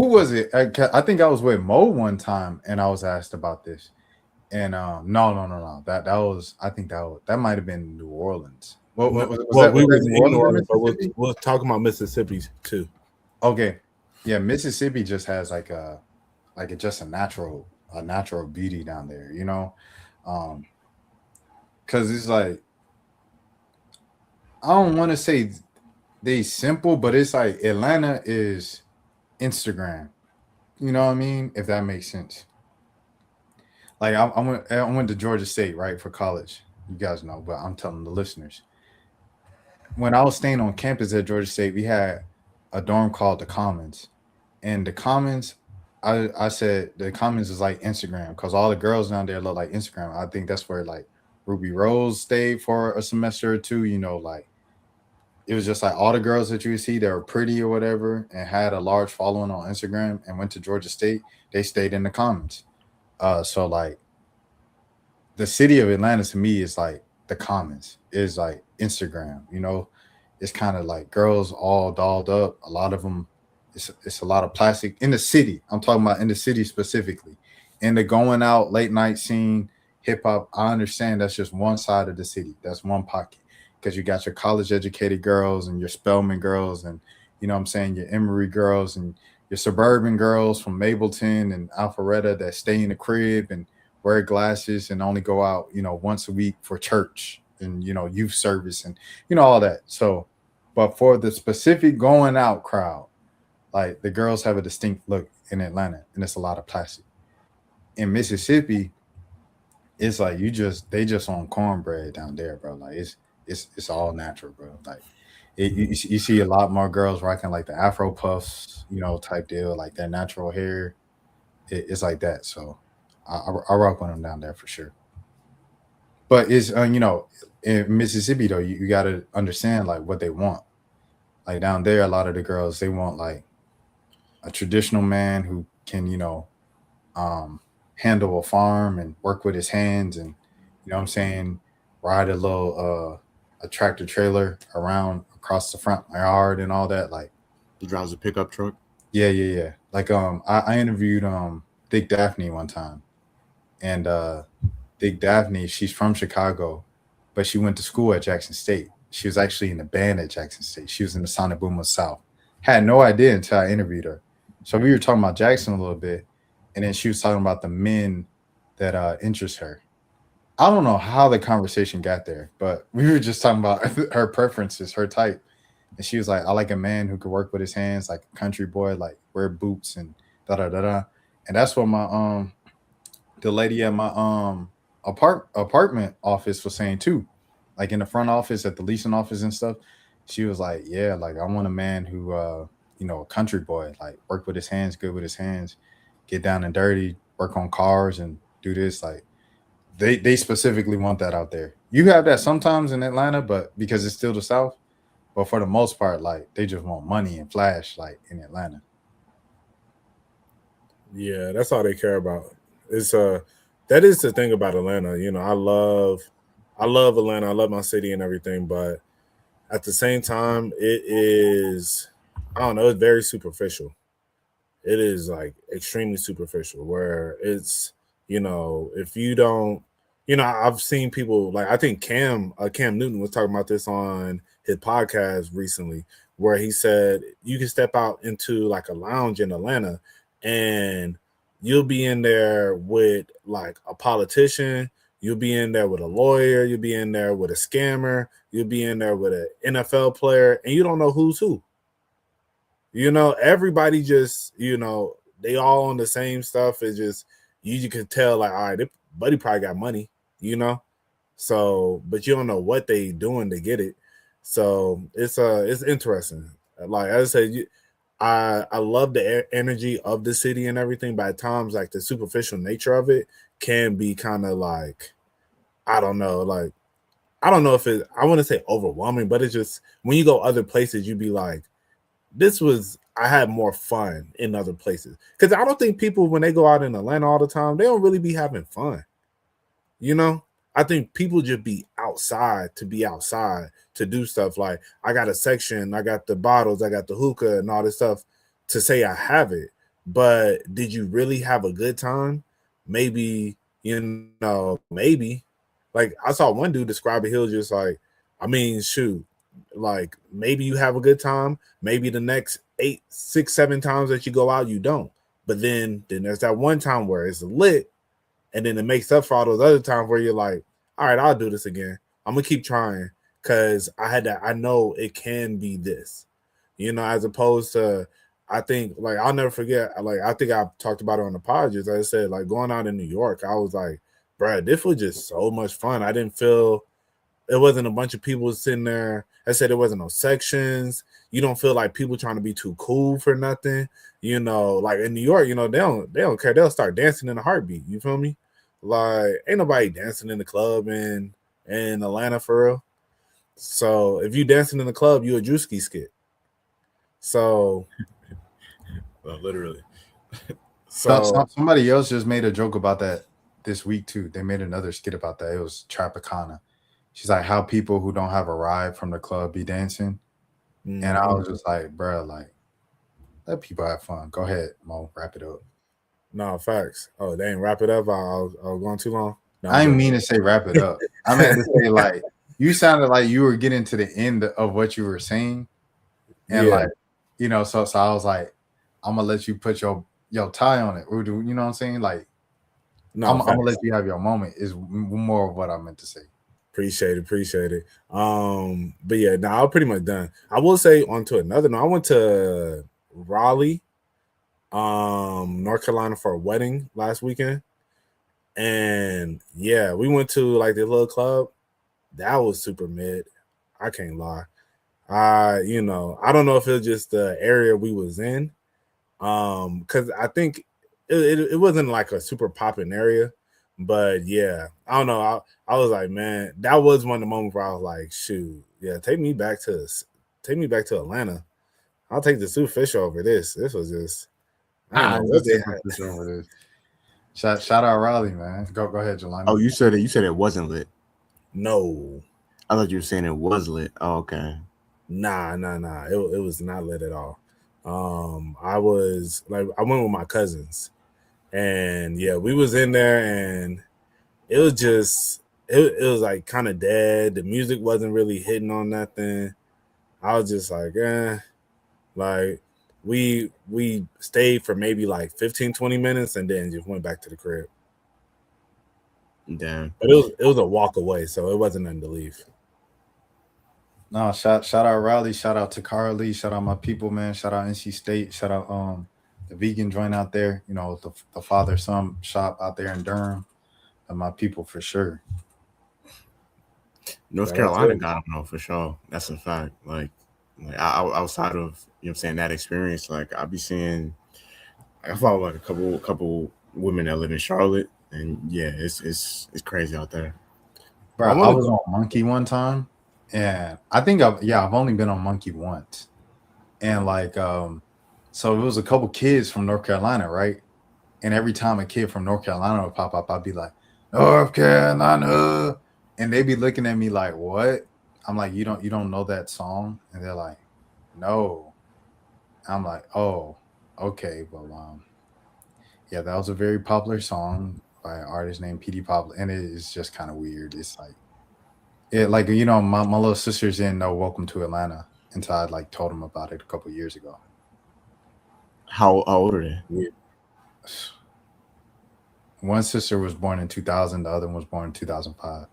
was it? I think I was with Mo one time and I was asked about this. And no. That was I think that might have been New Orleans. We were in New Orleans, but we'll talk about Mississippi too. Okay. Yeah, Mississippi just has just a natural beauty down there, because it's like I don't want to say they simple, but it's like Atlanta is Instagram, you know what I mean? If that makes sense. Like I went to Georgia State, right, for college. You guys know, but I'm telling the listeners. When I was staying on campus at Georgia State, we had a dorm called the Commons. And the Commons, I said the Commons is like Instagram because all the girls down there look like Instagram. I think that's where like Ruby Rose stayed for a semester or two. Like it was just like all the girls that you would see that were pretty or whatever and had a large following on Instagram and went to Georgia State. They stayed in the Commons. So like the city of Atlanta to me is like the Commons is like Instagram. It's kind of like girls all dolled up. A lot of them. It's a lot of plastic in the city. I'm talking about in the city specifically. And the going out late night scene, hip hop, I understand that's just one side of the city. That's one pocket. Because you got your college educated girls and your Spelman girls and your Emory girls and your suburban girls from Mableton and Alpharetta that stay in the crib and wear glasses and only go out, once a week for church and youth service and all that. So, but for the specific going out crowd, like the girls have a distinct look in Atlanta, and it's a lot of plastic. In Mississippi, it's like they just on cornbread down there, bro. Like it's all natural, bro. Like you see a lot more girls rocking like the Afro puffs, type deal, like their natural hair. It's like that. So I rock with them down there for sure. But it's in Mississippi though, you got to understand like what they want. Like down there, a lot of the girls they want like a traditional man who can, handle a farm and work with his hands and, ride a a tractor trailer around across the front of my yard and all that. Like, He drives a pickup truck. yeah. Like, I interviewed Dick Daphne one time, and Dick Daphne, she's from Chicago, but she went to school at Jackson State. She was actually in the band at Jackson State. She was in the Sonic Boom of South. Had no idea until I interviewed her. So we were talking about Jackson a little bit, and then she was talking about the men that interest her. I don't know how the conversation got there, but we were just talking about her preferences, her type. And she was like, I like a man who could work with his hands, like a country boy, like wear boots and da da da da. And that's what my the lady at my apartment office was saying too. Like in the front office at the leasing office and stuff. She was like, yeah, like I want a man who a country boy, like work with his hands, good with his hands, get down and dirty, work on cars and do this. Like they specifically want that out there. You have that sometimes in Atlanta, but because it's still the South. But for the most part, like they just want money and flash, like in Atlanta. Yeah, that's all they care about. It's that is the thing about Atlanta. You know, I love Atlanta. I love my city and everything, but at the same time, it is, I don't know, it's very superficial. It is like extremely superficial where it's, if you don't, I've seen people like, I think Cam Newton was talking about this on his podcast recently, where he said you can step out into like a lounge in Atlanta and you'll be in there with like a politician, you'll be in there with a lawyer, you'll be in there with a scammer, you'll be in there with an NFL player, and you don't know who's who. Everybody just, they all on the same stuff. It's just, you can tell like, all right, this buddy probably got money, So, but you don't know what they doing to get it. So it's interesting. Like as I said, I love the energy of the city and everything, but at times like the superficial nature of it can be kind of like, I don't know if I want to say overwhelming, but it's just when you go other places, you be like, I had more fun in other places. Because I don't think people, when they go out in Atlanta all the time, they don't really be having fun. I think people just be outside to be outside to do stuff. Like I got a section, I got the bottles, I got the hookah and all this stuff to say I have it. But did you really have a good time? Maybe, maybe. Like I saw one dude describe it. He was just like, I mean, shoot, like maybe you have a good time. Maybe the next 8, 6, 7 times that you go out, you don't. But then there's that one time where it's lit. And then it makes up for all those other times where you're like, all right, I'll do this again. I'm gonna keep trying because I know it can be this, as opposed to, I think like I'll never forget. Like I think I talked about it on the pod. Just I said like going out in New York, I was like, bro, this was just so much fun. I didn't feel it wasn't a bunch of people sitting there. I said there wasn't no sections. You don't feel like people trying to be too cool for nothing. Like in New York, they don't care. They'll start dancing in a heartbeat. You feel me? Like ain't nobody dancing in the club in Atlanta for real. So if you dancing in the club, you a Drewski skit. So Well, literally. So somebody else just made a joke about that this week too. They made another skit about that. It was Tropicana. She's like, how people who don't have a ride from the club be dancing. Mm-hmm. And I was just like, bro, like, let people have fun. Go ahead, Mo, wrap it up. No, facts. Oh, they ain't wrap it up. I was going too long. No, I didn't mean to say wrap it up. I meant to say like you sounded like you were getting to the end of what you were saying, and like so I was like, I'm gonna let you put your tie on it. You know what I'm saying? Like, no, I'm gonna let you have your moment. Is more of what I meant to say. Appreciate it. But yeah, now I'm pretty much done. I will say on to another note. I went to Raleigh, North Carolina for a wedding last weekend. And yeah, we went to like the little club. That was super mid. I can't lie. I don't know if it was just the area we was in. Because I think it wasn't like a super popping area. But yeah, I don't know. I was like, man, that was one of the moments where I was like, shoot, yeah, take me back to Atlanta. I'll take the superficial over this. This was just Shout out Raleigh, man. Go ahead, Jelani. Oh, you said it wasn't lit. No. I thought you were saying it was lit. Oh, okay. Nah. It was not lit at all. I was like, I went with my cousins, and yeah, we was in there, and it was just it was like kind of dead. The music wasn't really hitting on nothing. I was just like, like we stayed for maybe like 15, 20 minutes and then just went back to the crib. Damn. But it was a walk away, so it wasn't nothing to leave. No, shout out Raleigh, shout out to Carly, shout out my people, man. Shout out NC State, shout out the vegan joint out there, you know, the father son shop out there in Durham, and my people for sure. North Yeah, Carolina that's it. got them though for sure. That's a fact. Like outside of that experience, like I be seeing, I follow like a couple women that live in Charlotte, and yeah, it's crazy out there. Bro, I I want to was go. on Monkey one time, and I think I've only been on Monkey once, and like so it was a couple kids from North Carolina, right? And every time a kid from North Carolina would pop up, I'd be like, North Carolina, and they'd be looking at me like, what? I'm like, you don't know that song? And they're like, no. I'm like, oh, okay, well, yeah, that was a very popular song by an artist named PD Pop, and it is just kind of weird. It's like it, like my little sisters didn't know "Welcome to Atlanta" until I like told them about it a couple years ago. How old are they? One sister was born in 2000, the other one was born in 2005.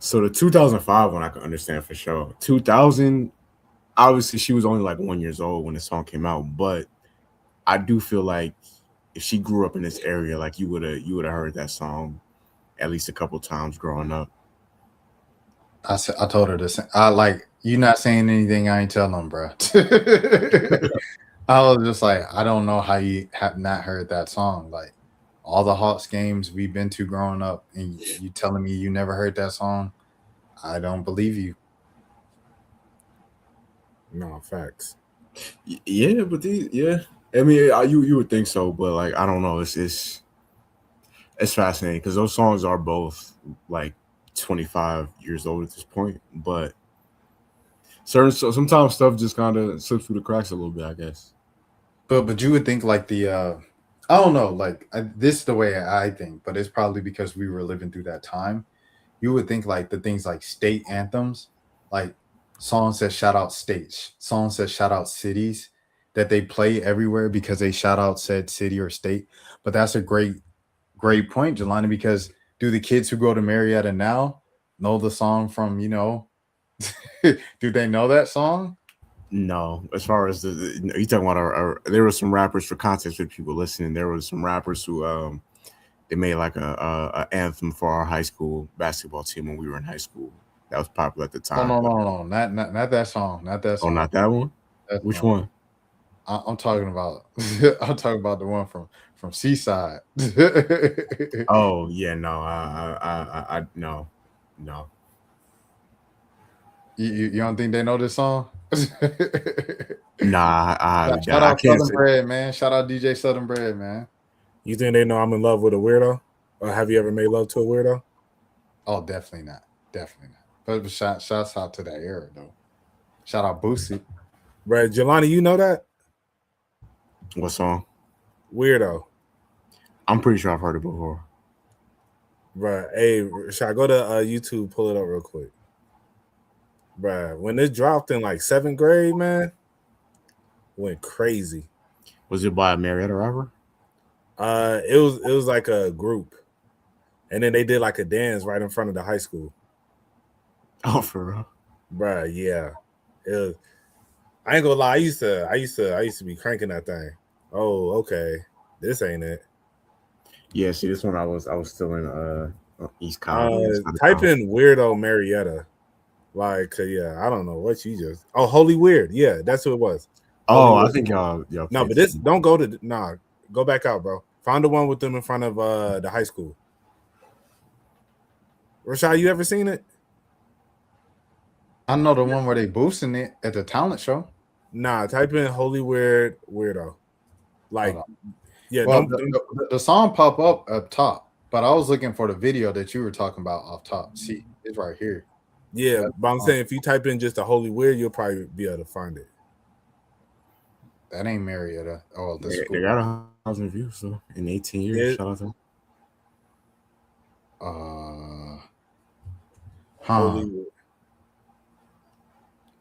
So the 2005 one I can understand for sure. 2000, obviously she was only like 1 years old when the song came out, but I do feel like if she grew up in this area, like you would have heard that song at least a couple times growing up. I told her this. I like you not saying anything. I ain't telling them, bro. I was just like, I don't know how you have not heard that song. Like all the Hawks games we've been to growing up, and you telling me you never heard that song? I don't believe you. No facts. Yeah, but yeah, I mean, you would think so, but like I don't know. It's fascinating because those songs are both like 25 years old at this point, but so sometimes stuff just kind of slips through the cracks a little bit, I guess. But you would think like the I don't know, like this is the way I think, but it's probably because we were living through that time. You would think like the things like state anthems, like songs that shout out states, songs that shout out cities, that they play everywhere because they shout out said city or state. But that's a great point, Jelani, because do the kids who go to Marietta now know the song from, do they know that song? No, as far as you talking about there were some rappers for context with people listening. There were some rappers who they made like a anthem for our high school basketball team when we were in high school. That was popular at the Oh time. no, But, no, no, not that song. Not that oh, song. not that one. That Which song. one? I'm talking about I'm talking about the one from Seaside. Oh yeah, no, I no. You don't think they know this song? Nah, Shout I out can't Southern say. Bread, man. Shout out DJ Southern Bread, man. You think they know I'm in love with a weirdo? Or have you ever made love to a weirdo? Oh, definitely not. Definitely not. But shouts out to that era though. Shout out Boosie. Right, Jelani, you know that? What song? Weirdo. I'm pretty sure I've heard it before. Right. Hey, should I go to YouTube, pull it up real quick? Bruh, when it dropped in like 7th grade, man, went crazy. Was it by a Marietta rapper? It was like a group, and then they did like a dance right in front of the high school. Oh, for real? Bruh, yeah. It was, I ain't gonna lie, I used to be cranking that thing. Oh, okay. This ain't it. Yeah. See, this one I was still in East College. Type in weirdo Marietta. Like, yeah, I don't know what you just. Oh, Holy Weird. Yeah, that's who it was. Oh, Holy I Weird. think y'all. No, but this don't go to go back out, bro. Find the one with them in front of the high school. Rashad, you ever seen it? I know the one where they boosting it at the talent show. Nah, type in Holy Weird Weirdo. Like, yeah, Well, don't the song pop up top, but I was looking for the video that you were talking about off top. See, it's right here. Yeah, That's but I'm saying if you type in just a Holy Weird, you'll probably be able to find it. that ain't Marietta. Oh, the They school. got 1,000 views so in 18 years. Yeah. Shout out to them. Holy Huh. Weird.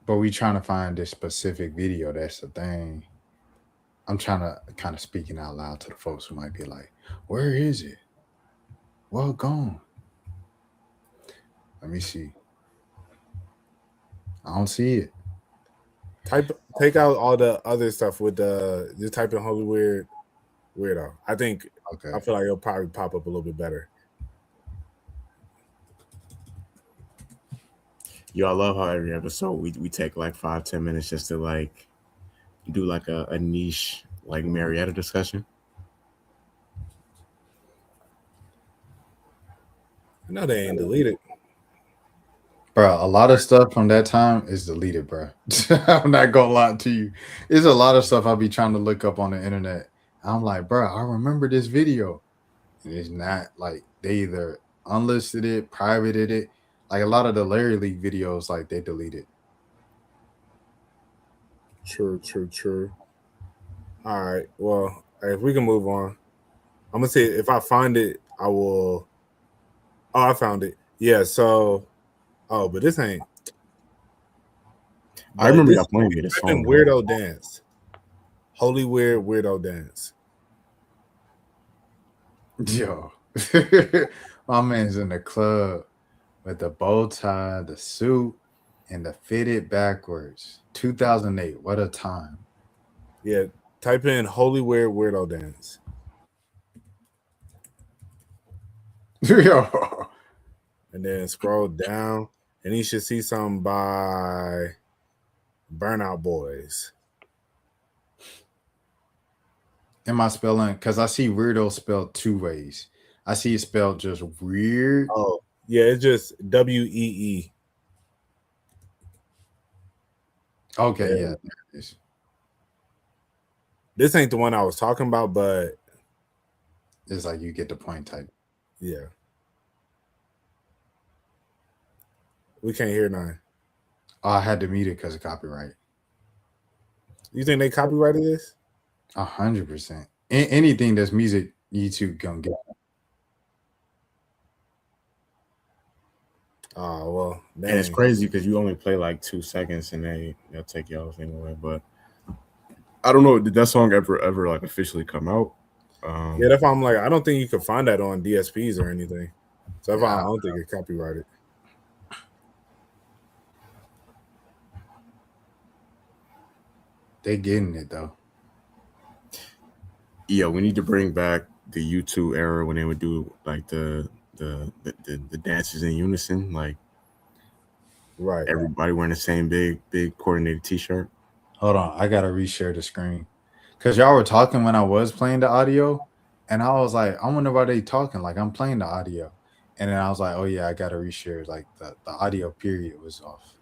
But we trying to find this specific video. That's the thing. I'm trying to kind of speaking out loud to the folks who might be like, "Where is it? Well, gone." Let me see. I don't see it. Take out all the other stuff with the just type in Holy Weird Weirdo. I think Okay. I feel like it'll probably pop up a little bit better. Yo, I love how every episode we take like 5-10 minutes just to like do like a niche like Marietta discussion. No, they ain't deleted. Bro, a lot of stuff from that time is deleted, bro. I'm not gonna lie to you. There's a lot of stuff I'll be trying to look up on the internet. I'm like, bro, I remember this video. And it's not like they either unlisted it, privated it. Like a lot of the Larry League videos, like they deleted. True. All right. Well, if we can move on, I'm gonna say if I find it, I will. Oh, I found it. Yeah. So, but this ain't. I remember this y'all playing me this type in song. Weirdo Dance. Holy Weird Weirdo Dance. Yo. My man's in the club with the bow tie, the suit, and the fitted backwards. 2008. What a time. Yeah. Type in Holy Weird Weirdo Dance. Yo. And then scroll down, and you should see something by Burnout Boys. Am I spelling? Because I see weirdo spelled two ways. I see it spelled just weird. Oh, yeah, it's just WEE. Okay, Yeah. yeah. There it is. This ain't the one I was talking about, but It's like you get the point type. yeah. We can't hear none. Oh, I had to mute it because of copyright. You think they copyrighted this? 100%. Anything that's music, YouTube gonna get. Oh well, And it's dang. crazy because you only play like 2 seconds and they'll take y'all thing away. But I don't know, did that song ever like officially come out? Yeah, that's why I'm like, I don't think you can find that on DSPs or anything. So that's why I don't think it's copyrighted. They getting it though. Yeah, we need to bring back the YouTube era when they would do like the dances in unison, like Right. everybody wearing the same big coordinated t-shirt. Hold on, I gotta reshare the screen because y'all were talking when I was playing the audio, and I was like, I wonder why they talking. Like I'm playing the audio, and then I was like, oh yeah, I gotta reshare. Like the audio period was off.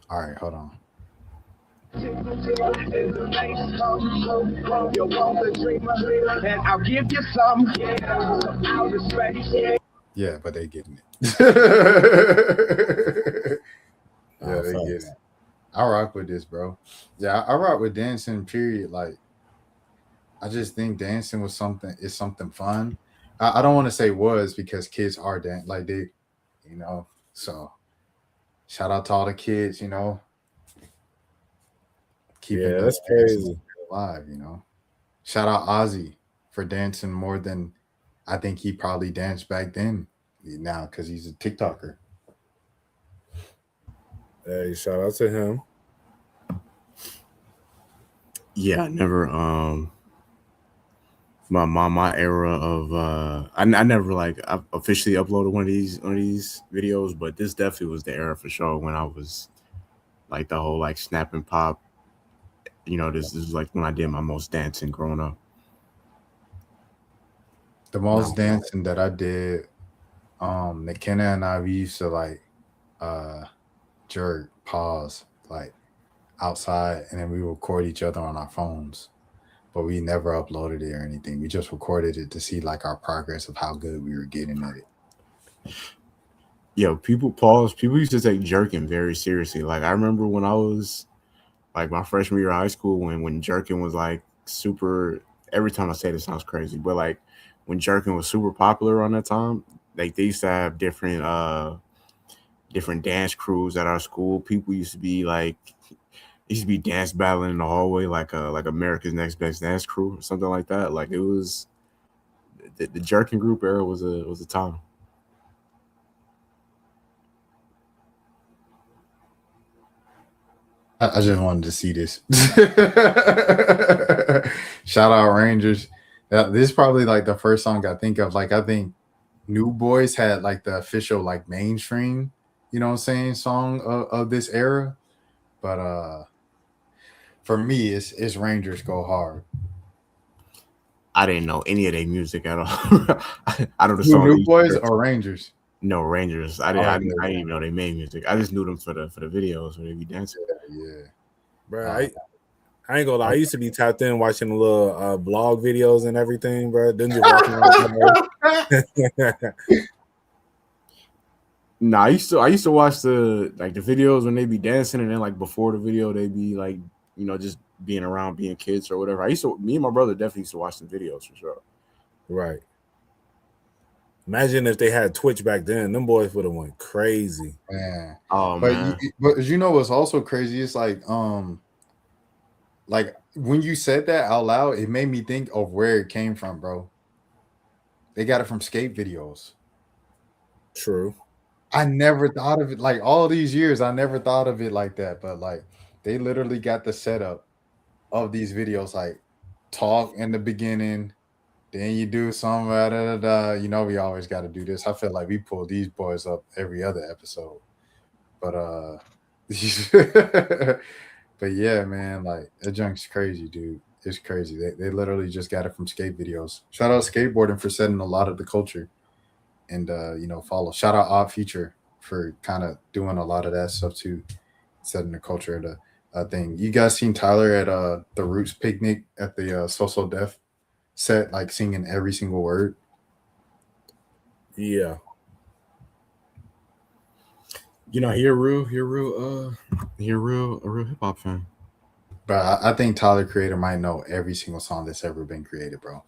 All right, hold on. And I'll give you some. I'll respect you. Yeah, but they getting it. Yeah, they get it. I rock with this, bro. Yeah, I rock with dancing. Period. Like, I just think dancing was something fun. I don't want to say was because kids are like they, you know. So, shout out to all the kids, you know. Yeah, that's crazy. Alive, you know. Shout out Ozzy for dancing more than I think he probably danced back then. Now because he's a TikToker. Hey, shout out to him. Yeah, I never my era of I never like I officially uploaded one of these videos, but this definitely was the era for sure when I was like the whole like snap and pop. You know, this is like when I did my most dancing growing up. The most dancing that I did, McKenna and I, we used to like jerk, pause, like outside, and then we record each other on our phones. But we never uploaded it or anything. We just recorded it to see like our progress of how good we were getting at it. Yo, people pause. People used to take jerking very seriously. Like I remember when I was like my freshman year of high school when jerking was like super. Every time I say this sounds crazy, but like when jerking was super popular on that time, like they used to have different dance crews at our school. People used to be like used to be dance battling in the hallway like America's Next Best Dance Crew or something like that. Like it was the jerking group era was a time. I just wanted to see this. Shout out Rangers. This is probably like the first song I think of. Like I think New Boys had like the official like mainstream, you know what I'm saying, song of this era. But for me, it's Rangers Go Hard. I didn't know any of their music at all. I know the Who, song. New Boys or Rangers? No Rangers. Oh, I didn't even know they made music. I just knew them for the videos where they be dancing. Yeah. Bro, I ain't gonna lie. I used to be tapped in watching the little blog videos and everything, bro. Then just walking around. Nah, I used to watch the videos when they be dancing, and then like before the video they be like, you know, just being around being kids or whatever. Me and my brother definitely used to watch the videos for sure. Right. Imagine if they had Twitch back then, them boys would have went crazy. Man. Oh But man. but you know what's also crazy? It's like when you said that out loud, it made me think of where it came from, bro. They got it from skate videos. True. I never thought of it like all these years. I never thought of it like that, but like they literally got the setup of these videos, like talk in the beginning, then you do some da, da, da. You know, we always got to do this. I feel like we pull these boys up every other episode, but but yeah, man, like that junk's crazy, dude. It's crazy. They literally just got it from skate videos. Shout out skateboarding for setting a lot of the culture, and you know, follow. Shout out Odd Future for kind of doing a lot of that stuff too, setting the culture of the thing. You guys seen Tyler at the Roots picnic at the So So Def set, like singing every single word? Yeah. You know, he a real hip hop fan. But I think Tyler Creator might know every single song that's ever been created, bro.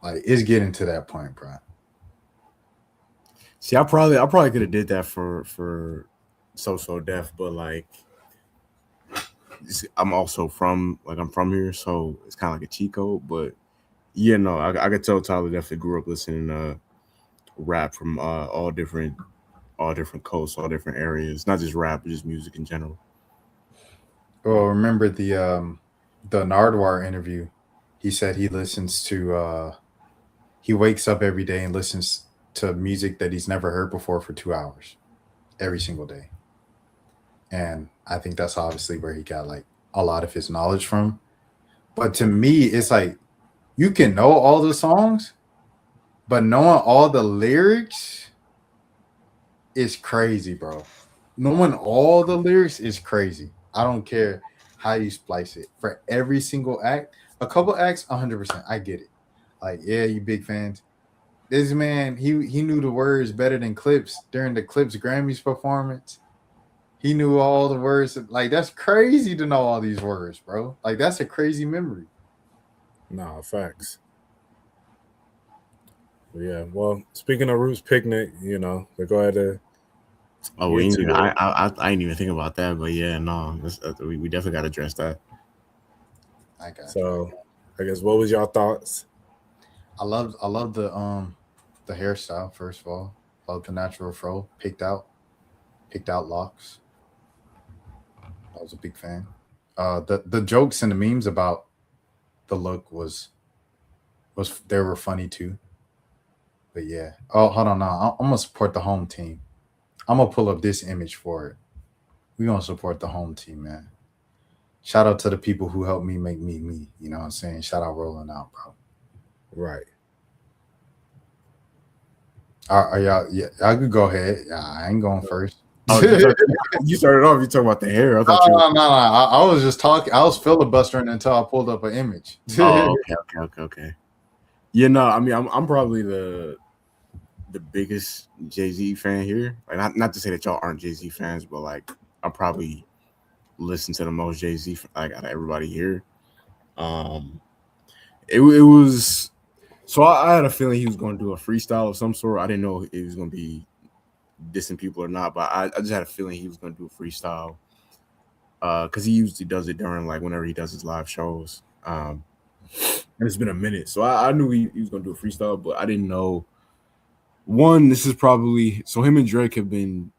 Like it's getting to that point, bro. See, I probably could have did that for So Def, but like I'm also from here, so it's kind of like a cheat code. But yeah, no, I could tell Tyler definitely grew up listening to rap from all different coasts, all different areas, not just rap, but just music in general. Well, remember the Nardwar interview? He said he listens to he wakes up every day and listens to music that he's never heard before for 2 hours every single day. And I think that's obviously where he got like a lot of his knowledge from. But to me, it's like you can know all the songs, but knowing all the lyrics is crazy, bro. Knowing all the lyrics is crazy. I don't care how you splice it. For every single act, a couple acts, 100%. I get it. Like, yeah, you big fans. This man, he knew the words better than Clips during the Clips Grammys performance. He knew all the words. Like, that's crazy to know all these words, bro. Like, that's a crazy memory. Nah, facts. But yeah, well, speaking of Roots Picnic, you know, they go ahead to. Oh, I didn't even think about that, but yeah, no, we definitely got to address that. I got so, I guess what was y'all thoughts? I love the hairstyle. First of all, love the natural fro, picked out locks. I was a big fan. The jokes and the memes about the look was they were funny too. But yeah. Oh, hold on now. I'm gonna support the home team. I'm gonna pull up this image for it. We're gonna support the home team, man. Shout out to the people who helped me make me me. You know what I'm saying? Shout out Rolling Out, bro. Right. Are y'all? Yeah, I could go ahead. I ain't going first. Oh, you started off. You talking about the hair? I thought no. I was just talking. I was filibustering until I pulled up an image. Oh, okay. You know, I mean, I'm probably the the biggest Jay-Z fan here. Like not to say that y'all aren't Jay-Z fans, but like I probably listen to the most Jay-Z like out of everybody here. It was so I had a feeling he was going to do a freestyle of some sort. I didn't know if he was going to be dissing people or not, but I just had a feeling he was going to do a freestyle because he usually does it during like whenever he does his live shows. And it's been a minute, so I knew he was going to do a freestyle, but I didn't know. One, this is probably so him and Drake they've been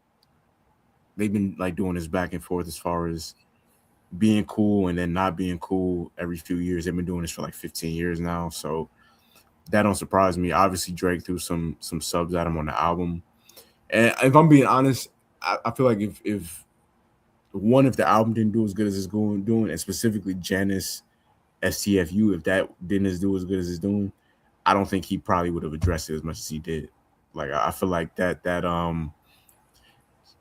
like doing this back and forth as far as being cool and then not being cool every few years. They've been doing this for like 15 years now, so that don't surprise me. Obviously, Drake threw some subs at him on the album, and if I'm being honest, I feel like if the album didn't do as good as it's doing, and specifically Janice STFU, if that didn't do as good as it's doing, I don't think he probably would have addressed it as much as he did. Like I feel like that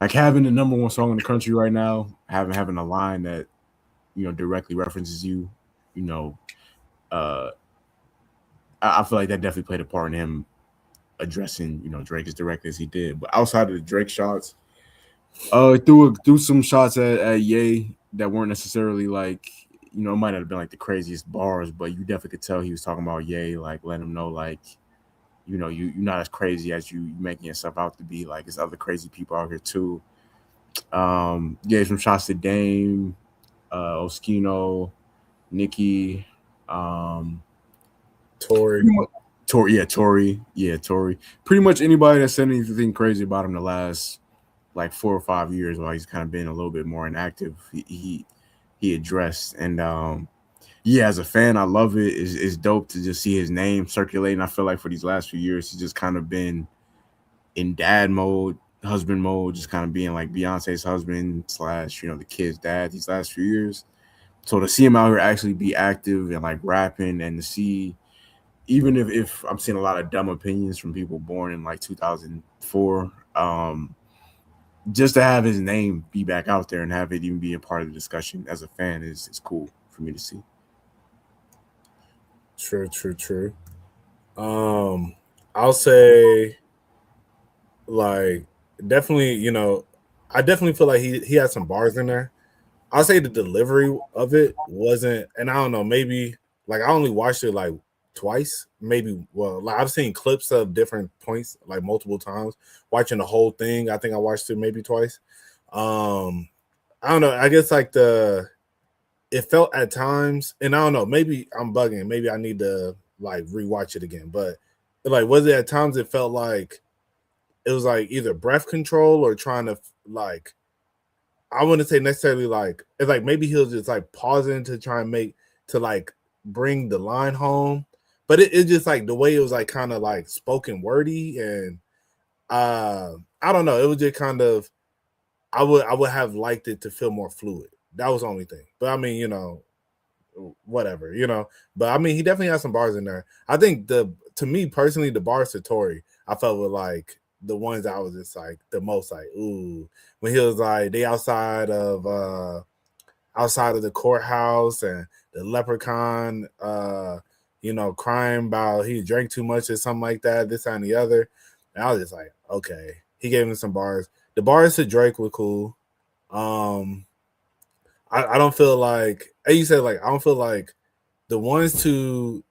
like having the number one song in the country right now, having a line that directly references you, I feel like that definitely played a part in him addressing Drake as directly as he did. But outside of the Drake shots, threw some shots at Ye that weren't necessarily like it might not have been like the craziest bars, but you definitely could tell he was talking about Ye, like letting him know like you're not as crazy as you making yourself out to be. Like there's other crazy people out here too. Gave some shots to Dame, Oskino, Nicki, Tory. Tory. Pretty much anybody that said anything crazy about him the last like 4 or 5 years while he's kind of been a little bit more inactive, he addressed. And as a fan, I love it. It's dope to just see his name circulating. I feel like for these last few years, he's just kind of been in dad mode, husband mode, just kind of being like Beyonce's husband / the kid's dad these last few years. So to see him out here actually be active and like rapping, and to see, even if I'm seeing a lot of dumb opinions from people born in like 2004, just to have his name be back out there and have it even be a part of the discussion as a fan is cool for me to see. True. I'll say, like, definitely, I definitely feel like he had some bars in there. I'll say the delivery of it wasn't, and I don't know, maybe like I only watched it like twice, maybe. Well, like I've seen clips of different points like multiple times. Watching the whole thing, I think I watched it maybe twice. I don't know. I guess like it felt at times, and I don't know, maybe I'm bugging. Maybe I need to like rewatch it again. But like, was it at times it felt like it was like either breath control or trying to like, I wouldn't say necessarily like, it's like maybe he was just like pausing to try and like bring the line home. But it's just like the way it was like kind of like spoken wordy, and I don't know. It was just kind of, I would have liked it to feel more fluid. That was the only thing. But I mean, whatever, But I mean, he definitely has some bars in there. I think to me personally, the bars to Tory, I felt were like the ones that I was just like the most like, ooh, when he was like, they outside of the courthouse and the leprechaun, crying about he drank too much or something like that, this and the other. And I was just like, okay. He gave him some bars. The bars to Drake were cool. I don't feel like, as you said, like, I don't feel like the ones to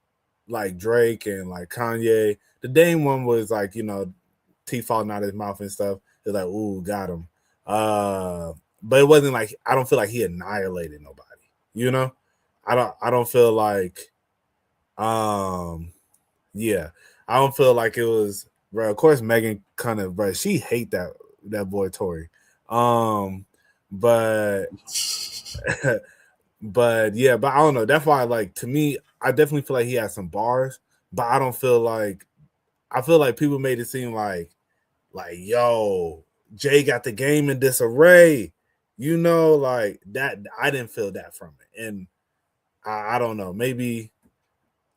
like Drake and like Kanye, the Dame one was like, teeth falling out of his mouth and stuff. It's like, ooh, got him. But it wasn't like, I don't feel like he annihilated nobody, I don't feel like, I don't feel like it was, bro. Of course, Megan kind of, bro, she hate that boy Tory. But but I don't know. That's why, like, to me, I definitely feel like he had some bars, but I don't feel like, I feel like people made it seem like, yo, Jay got the game in disarray, like that. I didn't feel that from it, and I don't know. Maybe,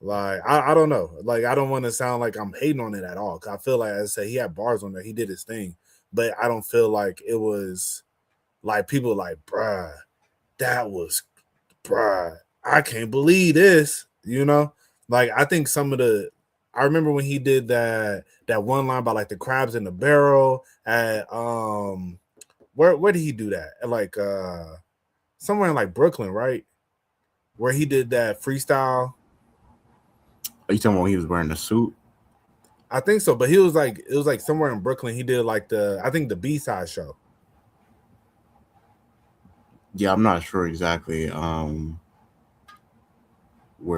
like, I don't know. Like, I don't want to sound like I'm hating on it at all, because I feel like, as I said, he had bars on there. He did his thing, but I don't feel like it was like people like, bruh, I can't believe this, Like, I think I remember when he did that one line about like the crabs in the barrel at where did he do that? At like somewhere in like Brooklyn, right? Where he did that freestyle. Are you talking about when he was wearing a suit? I think so, but it was like somewhere in Brooklyn. He did like the B-side show. Yeah, I'm not sure exactly. Where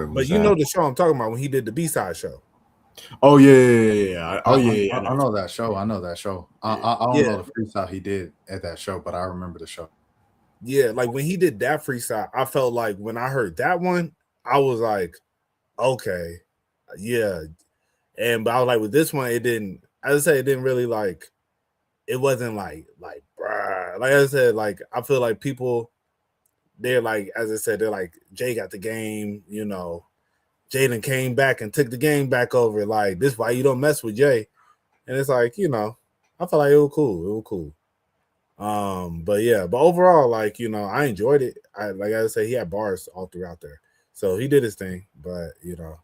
was But you that? know the show I'm talking about when he did the B-side show. Oh yeah. Oh yeah. I know that show. I know that show. I don't know the freestyle he did at that show, but I remember the show. Yeah, like when he did that freestyle, I felt like when I heard that one, I was like, okay, yeah. But I was like, with this one, it didn't. I would say it didn't really like. It wasn't like bruh. Like I said, like I feel like people, they're like, as I said, they're like Jay got the game. You know, Jaden came back and took the game back over. Like this, why you don't mess with Jay? And it's like, you know, I felt like it was cool. It was cool. But yeah, but overall, like, you know, I enjoyed it. Like I said, he had bars all throughout there, so he did his thing. But you know,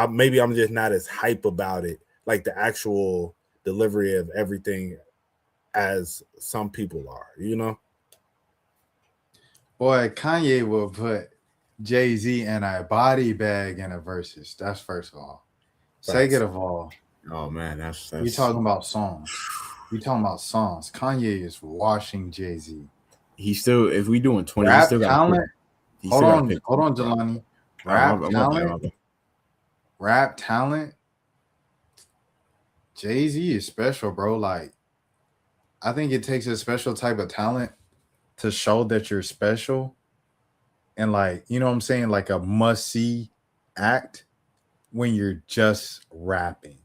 maybe I'm just not as hype about it, like the actual delivery of everything, as some people are. You know, Boy, Kanye will put Jay-Z in a body bag in a versus. That's first of all. Second of all, oh man, that's we talking about songs. We talking about songs. Kanye is washing Jay-Z. He still, if we doing 20, Rap he still got talent. Hold on, Jelani. Rap talent. Jay-Z is special, bro. Like, I think it takes a special type of talent to show that you're special, and like, you know what I'm saying, like a must-see act when you're just rapping.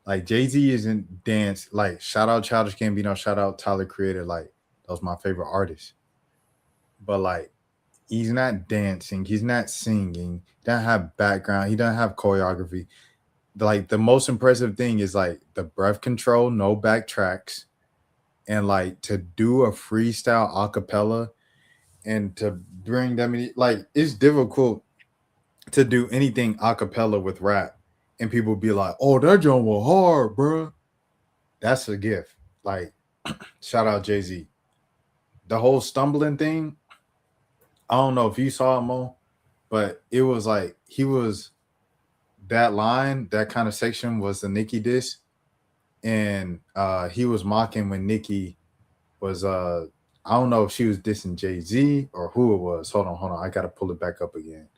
Like Jay-Z isn't dance. Like, shout out Childish Gambino, shout out Tyler Creator. Like, those my favorite artists. But like, he's not dancing, he's not singing, he doesn't have background, he doesn't have choreography. Like, the most impressive thing is like the breath control, no backtracks, and like to do a freestyle acapella and to bring them in, like, it's difficult to do anything acapella with rap and people be like, oh, that joint was hard, bro. That's a gift. Like, shout out Jay-Z. The whole stumbling thing, I don't know if you saw it, Mo, but it was like that line, that kind of section was the Nicki diss, and he was mocking when Nicki was I don't know if she was dissing Jay-Z or who it was. Hold on, I gotta pull it back up again.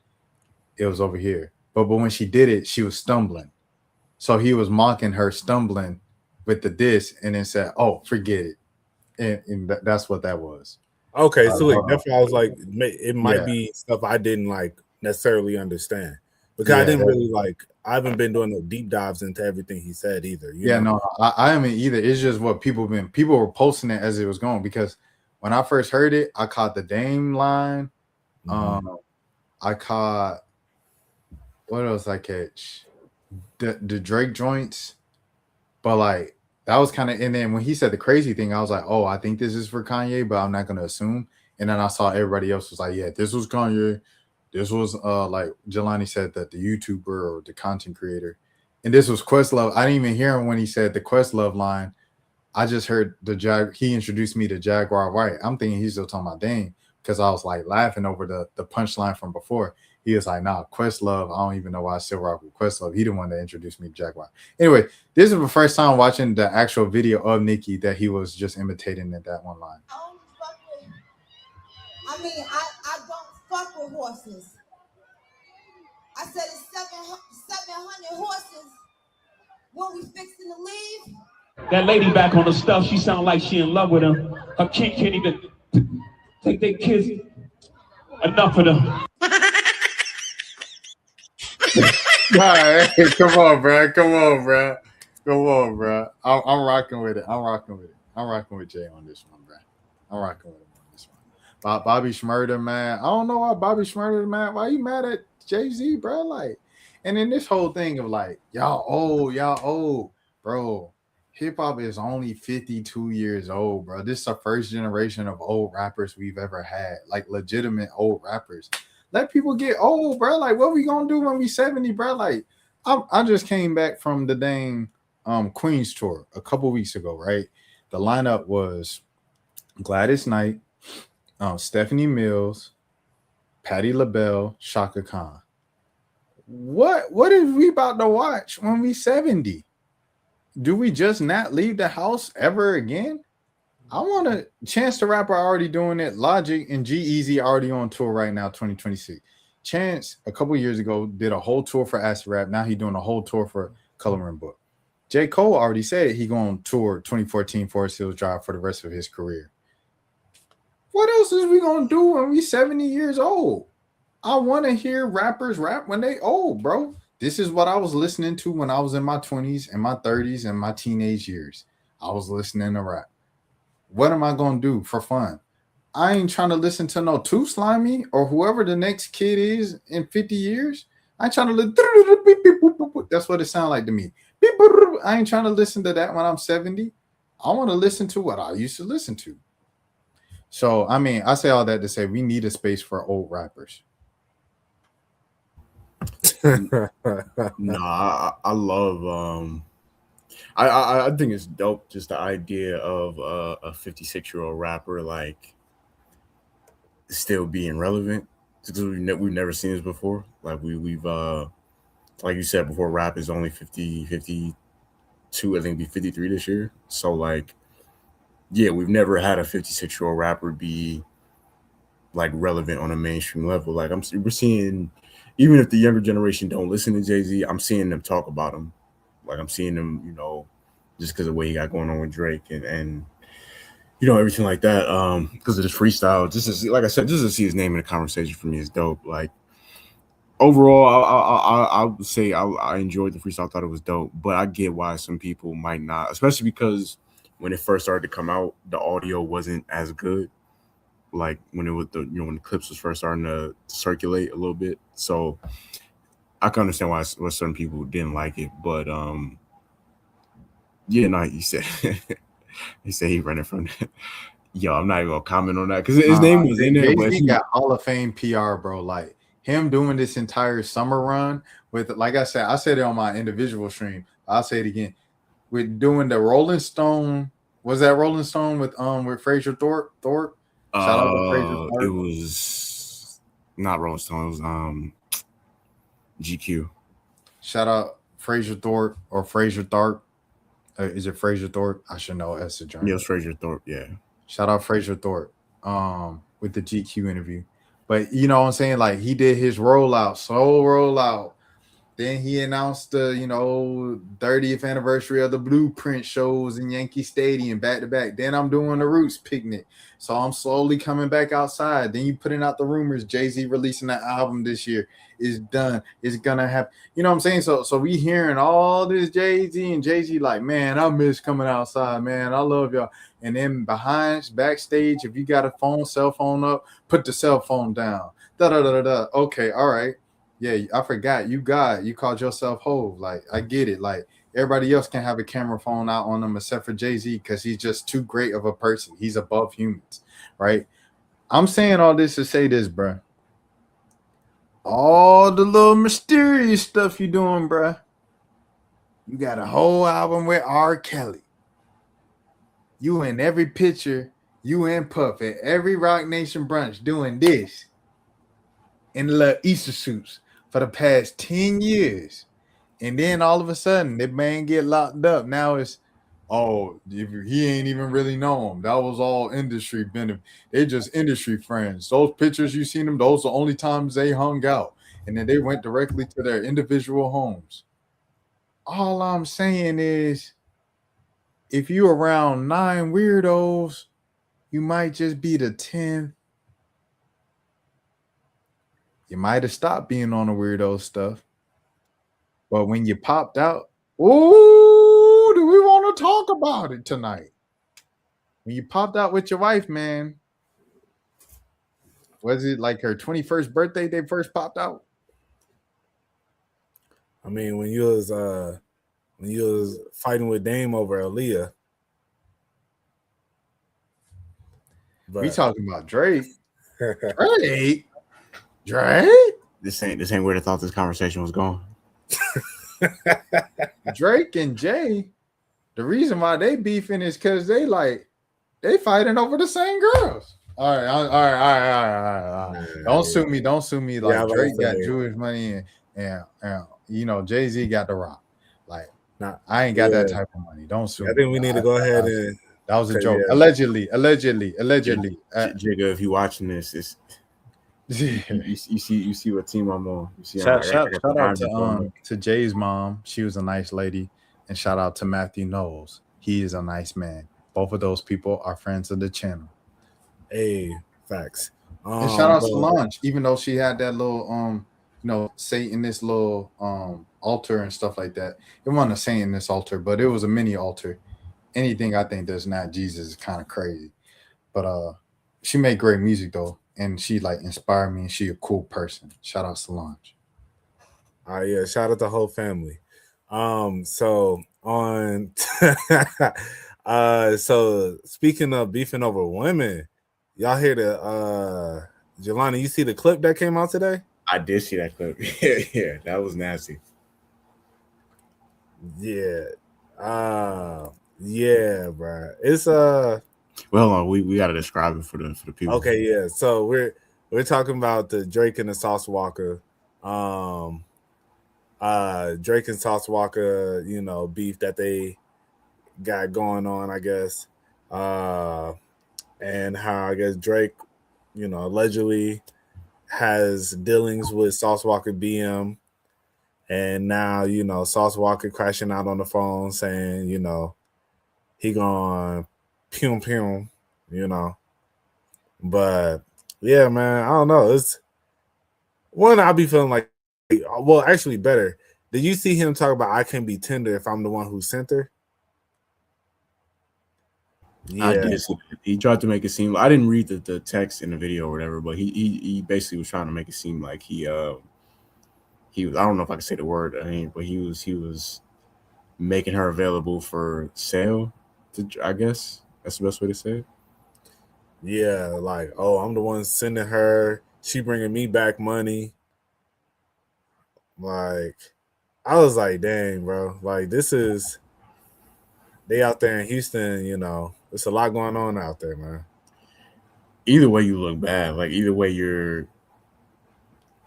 It was over here, but when she did it, she was stumbling, so he was mocking her stumbling with the diss, and then said, "Oh, forget it," and that's what that was. okay, so like that's why I was like, it might be stuff I didn't like necessarily understand, because I didn't really like. I haven't been doing no deep dives into everything he said either. You know? No, I haven't either. It's just what people were posting it as it was going, because when I first heard it, I caught the Dame line. I caught, what else I catch? The Drake joints, but like that was kind of. And then when he said the crazy thing, I was like, oh, I think this is for Kanye, but I'm not gonna assume. And then I saw everybody else was like, yeah, this was Kanye. This was like Jelani said, that the YouTuber or the content creator, and this was Questlove. I didn't even hear him when he said the Questlove line. I just heard he introduced me to Jaguar White. I'm thinking he's still talking about Dame, because I was like laughing over the punchline from before. He was like, nah, Questlove. I don't even know why I still rock with Questlove. He the one that introduced me to Jaguar. Anyway, this is the first time watching the actual video of Nicki that he was just imitating at that one line. I mean, I don't fuck with horses. I said it's 700 horses when we fixing to leave. That lady back on the stuff, she sound like she in love with him. Her kid can't even take their kids. Enough of them. All right, come on, bro. I'm rocking with it. I'm rocking with Jay on this one, bro. I'm rocking with him on this one. Bobby Shmurda, man. I don't know why Bobby Shmurda, man. Why you mad at Jay-Z, bro? Like, and then this whole thing of like, y'all old, bro. Hip hop is only 52 years old, bro. This is the first generation of old rappers we've ever had, like legitimate old rappers. Let people get old, bro. Like, what we gonna do when we 70, bro? Like, I just came back from the dang Queens tour a couple weeks ago, right? The lineup was Gladys Knight, Stephanie Mills, Patti LaBelle, Shaka Khan. What is we about to watch when we 70? Do we just not leave the house ever again? I want a Chance the Rapper already doing it. Logic and G-Eazy already on tour right now, 2026. Chance a couple years ago did a whole tour for Acid Rap. Now he's doing a whole tour for Coloring Book. J. Cole already said he going to tour 2014 Forest Hills Drive for the rest of his career. What else is we going to do when we 70 years old? I want to hear rappers rap when they old, bro. This is what I was listening to when I was in my 20s and my 30s and my teenage years. I was listening to rap. What am I going to do for fun? I ain't trying to listen to no Too Slimy or whoever the next kid is in 50 years. I ain't trying to listen. That's what it sounds like to me. I ain't trying to listen to that when I'm 70. I want to listen to what I used to listen to. So, I mean, I say all that to say we need a space for old rappers. No, I love I think it's dope just the idea of a 56-year-old rapper like still being relevant because we've never seen this before. Like we've like you said before, rap is only 52, I think it'll be 53 this year. So like yeah, we've never had a 56-year-old rapper be like relevant on a mainstream level. Like we're seeing, even if the younger generation don't listen to Jay-Z, I'm seeing them talk about him. Like I'm seeing them, you know, just because of what he got going on with Drake and you know, everything like that. Because of this freestyle, just to see, like I said, just to see his name in the conversation for me is dope. Like overall, I would say I enjoyed the freestyle. I thought it was dope, but I get why some people might not, especially because when it first started to come out, the audio wasn't as good. Like when it was when the clips was first starting to circulate a little bit. So I can understand why certain people didn't like it, but yeah, no, he said he running from that. Yo, I'm not even gonna comment on that because his name was in there. Jay-Z got Hall of Fame PR, bro. Like him doing this entire summer run with, like I said it on my individual stream. I'll say it again. With doing the Rolling Stone, was that Rolling Stone with Fraser Thorpe? Shout out to Fraser Thorpe. It was not Rolling Stone. It was GQ. Shout out Fraser Thorpe or Fraser Thorpe. Is it Fraser Thorpe? I should know. That's the journal. Yeah, it's Fraser Thorpe. Yeah. Shout out Fraser Thorpe. With the GQ interview. But you know what I'm saying? Like he did his rollout. Then he announced the 30th anniversary of the Blueprint shows in Yankee Stadium back to back. Then I'm doing the Roots picnic. So I'm slowly coming back outside. Then you putting out the rumors Jay-Z releasing that album this year is done. It's gonna happen. You know what I'm saying? So we hearing all this Jay-Z and Jay-Z like, man, I miss coming outside, man. I love y'all. And then backstage, if you got a cell phone up, put the cell phone down. Okay, all right. Yeah, I forgot. You called yourself Hove. Like, I get it. Like, everybody else can have a camera phone out on them except for Jay-Z because he's just too great of a person. He's above humans, right? I'm saying all this to say this, bro. All the little mysterious stuff you doing, bro. You got a whole album with R. Kelly. You in every picture, you and Puff at every Rock Nation brunch doing this in the little Easter suits for the past 10 years. And then all of a sudden, that man get locked up. Now it's, he ain't even really know him. That was all industry benefit. They just industry friends. Those pictures you seen them, those are the only times they hung out. And then they went directly to their individual homes. All I'm saying is, if you around 9 weirdos, you might just be the 10th. You might have stopped being on the weirdo stuff. But when you popped out, do we want to talk about it tonight? When you popped out with your wife, man, was it like her 21st birthday they first popped out? I mean, when you was fighting with Dame over Aaliyah. But We talking about Drake. Drake? This ain't where I thought this conversation was going. Drake and Jay, the reason why they beefing is because they fighting over the same girls. All right. Don't sue me. Don't sue me. Like Drake got Jewish money and Jay-Z got the Rock. Like, I ain't got that type of money. Don't sue me. I think we need to go ahead and. That was a joke. Yeah. Allegedly. Jigga, if you watching this, it's you see what team I'm on. You see, shout out to Jay's mom. She was a nice lady, and shout out to Matthew Knowles. He is a nice man. Both of those people are friends of the channel. Hey, facts. And shout out Solange, even though she had that little Satanist little altar and stuff like that. It wasn't a Satanist altar, but it was a mini altar. Anything I think that's not Jesus is kind of crazy. But she made great music though, and she inspired me, and she a cool person. Shout out Solange. Yeah, shout out the whole family. So on so speaking of beefing over women, y'all hear the Jelani, you see the clip that came out today? I did see that clip. Yeah, that was nasty. Yeah. Yeah, bro. It's well, we gotta describe it for the people. Okay, yeah. So we're talking about the Drake and the Sauce Walka. Drake and Sauce Walka, beef that they got going on, I guess. And how I guess Drake, allegedly has dealings with Sauce Walka BM. And now, Sauce Walka crashing out on the phone saying, he gone pew, But yeah, man, I don't know. It's one, I'll be feeling like, well, actually better. Did you see him talk about I can be tender if I'm the one who sent her? Yeah. I did see that. He tried to make it seem, I didn't read the text in the video or whatever, but he basically was trying to make it seem like he was, I don't know if I can say the word, but he was making her available for sale. I guess that's the best way to say it. Yeah, like, oh, I'm the one sending her. She bringing me back money. Like, I was like, dang, bro. Like, they out there in Houston, there's a lot going on out there, man. Either way, you look bad. Like, either way,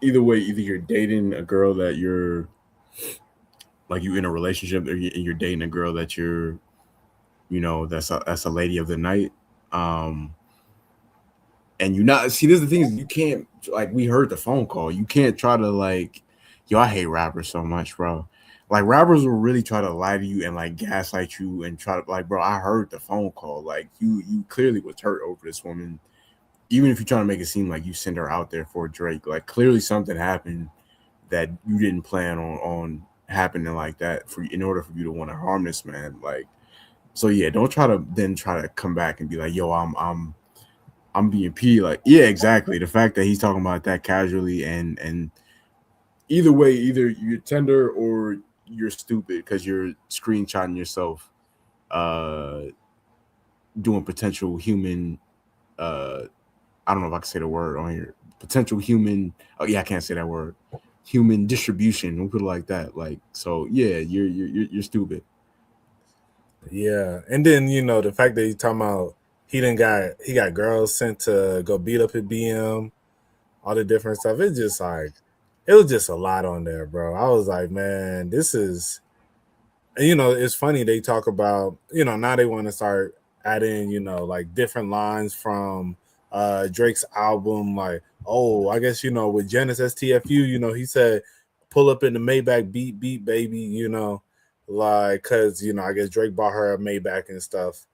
either you're dating a girl that you're, like, you in a relationship, or you're dating a girl that you're, that's a lady of the night. And you not see, this is the thing is you can't, like, we heard the phone call. You can't try to I hate rappers so much, bro. Like, rappers will really try to lie to you and gaslight you and try to bro, I heard the phone call. Like, you clearly was hurt over this woman. Even if you're trying to make it seem like you send her out there for Drake, like, clearly something happened that you didn't plan on happening like that in order for you to want to harm this man. Like, so yeah, don't try to come back and be like, yo, I'm being P. Like, yeah, exactly. The fact that he's talking about that casually and either way, either you're tender or you're stupid because you're screenshotting yourself doing potential human I don't know if I can say the word on here. Potential human. Oh yeah, I can't say that word. Human distribution. We'll put it like that. Like, so yeah, you're stupid. Yeah, and then the fact that he's talking about he got girls sent to go beat up his BM, all the different stuff. It's just like it was just a lot on there, bro. I was like, man, this is, it's funny they talk about, now they want to start adding, like different lines from Drake's album, like, oh, I guess with Genesis STFU, he said pull up in the Maybach, beat baby, like, cause I guess Drake bought her a Maybach and stuff,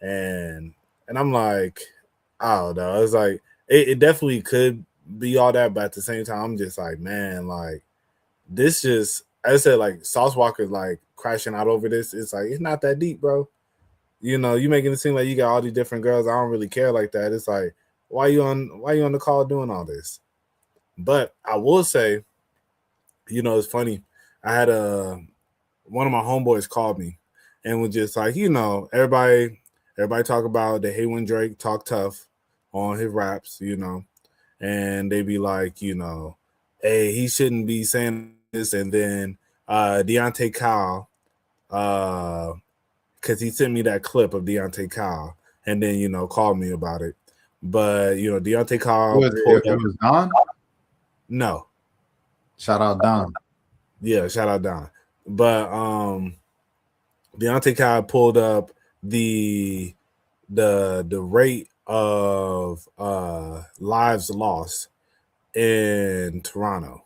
and I'm like, I don't know, it's like it definitely could be all that, but at the same time I'm just like, man, like, this just, as I said, like, Sauce Walker like crashing out over this, it's like, it's not that deep, bro. You making it seem like you got all these different girls. I don't really care like that. It's like, why you on the call doing all this? But I will say, it's funny. I had one of my homeboys called me and was just like, everybody talk about they hate when Drake talk tough on his raps, and they be like, hey, he shouldn't be saying this, and then Deontay Kyle, because he sent me that clip of Deontay Kyle, and then called me about it. But Deontay Kyle It was Don. No, Shout out Don. yeah, shout out Don. But Deontay Kyle pulled up the rate of lives lost in Toronto,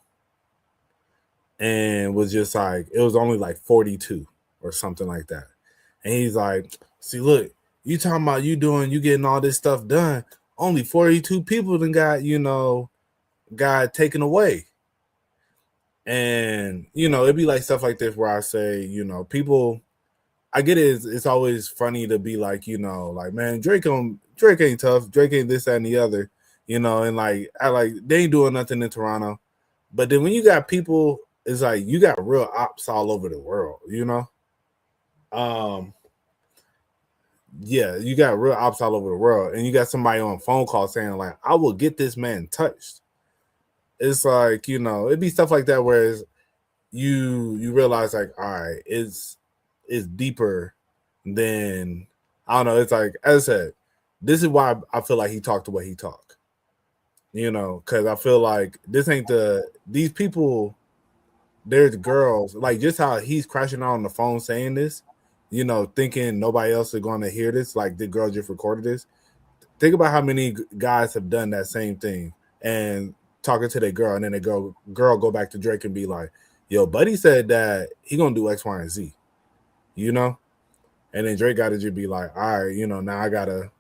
and was just like, it was only like 42 or something like that. And he's like, see, look, you talking about you getting all this stuff done. Only 42 people then got taken away. And it'd be like stuff like this where I say, people, I get it. It's always funny to be like, like, man, Drake ain't tough. Drake ain't this, that, and the other, and like, they ain't doing nothing in Toronto. But then when you got people, it's like you got real ops all over the world, Yeah, you got real ops all over the world, and you got somebody on a phone call saying like, I will get this man touched. It's like, it'd be stuff like that where you realize like, all right, it's deeper than, I don't know. It's like, as I said, this is why I feel like he talked the way he talked, because I feel like this ain't these people, there's girls, like just how he's crashing out on the phone saying this, thinking nobody else is going to hear this, like the girl just recorded this. Think about how many guys have done that same thing and talking to their girl, and then the girl go back to Drake and be like, yo, buddy said that he gonna do X, Y, and Z, and then Drake got to just be like, all right, now I gotta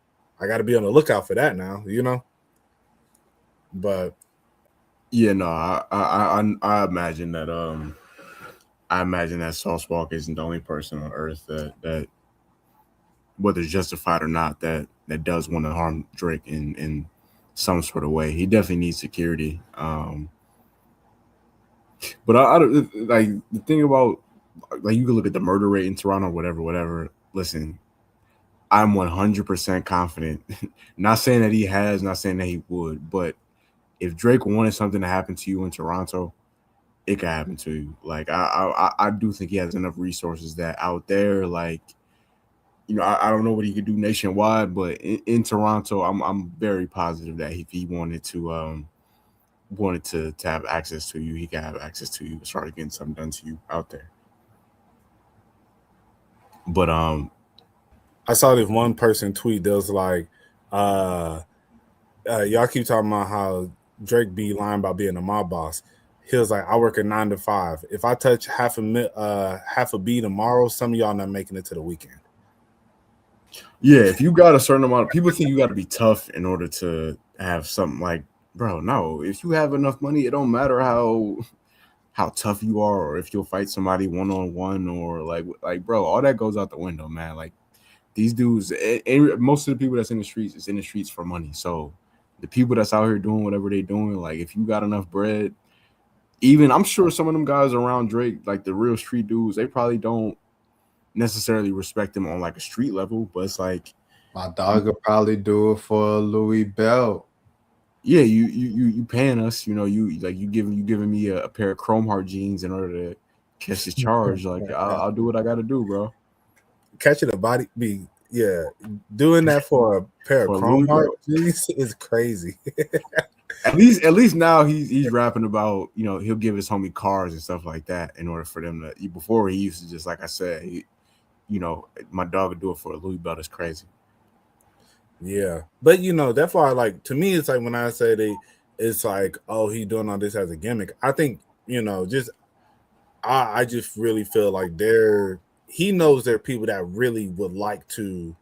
be on the lookout for that now, but Yeah, no, I imagine that Sauce Walk isn't the only person on earth that whether it's justified or not, that does want to harm Drake in some sort of way. He definitely needs security. But I don't, like, the thing about, like, you can look at the murder rate in Toronto, whatever. Listen, I'm 100% confident. Not saying that he has, not saying that he would, but if Drake wanted something to happen to you in Toronto, it could happen to you. Like, I do think he has enough resources that out there, like, I don't know what he could do nationwide, but in Toronto, I'm very positive that if he wanted to have access to you, he can have access to you as far as getting something done to you out there. But I saw this one person tweet that was like, y'all keep talking about how Drake be lying about being a mob boss. He was like, I work at 9 to 5. If I touch half a B tomorrow, some of y'all not making it to the weekend. Yeah, if you got a certain amount of people think you got to be tough in order to have something, like, bro, no. If you have enough money, it don't matter how tough you are, or if you'll fight somebody one-on-one, or like bro, all that goes out the window, man. Like, these dudes, most of the people that's in the streets is in the streets for money. So the people that's out here doing whatever they're doing, like, if you got enough bread, even I'm sure some of them guys around Drake, like the real street dudes, they probably don't necessarily respect him on like a street level, but it's like, my dog would probably do it for Louis Bell. Yeah, you paying us, you giving me a pair of Chrome Heart jeans in order to catch this charge. Like, I'll do what I got to do, bro. Catching a body, doing that for a pair of Chrome Heart jeans is crazy. At least now he's rapping about, he'll give his homie cars and stuff like that in order for them to. Before, he used to just, like I said, my dog would do it for a Louis Bell. That's crazy. Yeah, but that's why, like, to me, it's like when I say it's like, oh, he doing all this as a gimmick. I think I just really feel like he knows there are people that really would like to,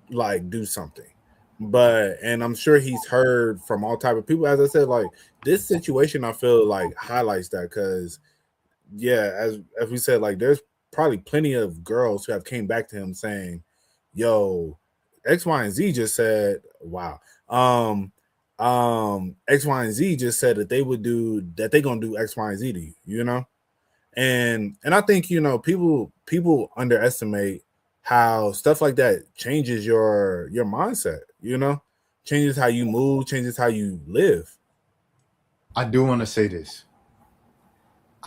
like, do something, and I'm sure he's heard from all type of people. As I said, like, this situation, I feel like highlights that, because as we said, like, there's probably plenty of girls who have came back to him saying, yo, X, Y, and Z just said, wow. X, Y, and Z just said that they're gonna do X, Y, and Z to you, and I think people underestimate how stuff like that changes your mindset, changes how you move, changes how you live. I do want to say this.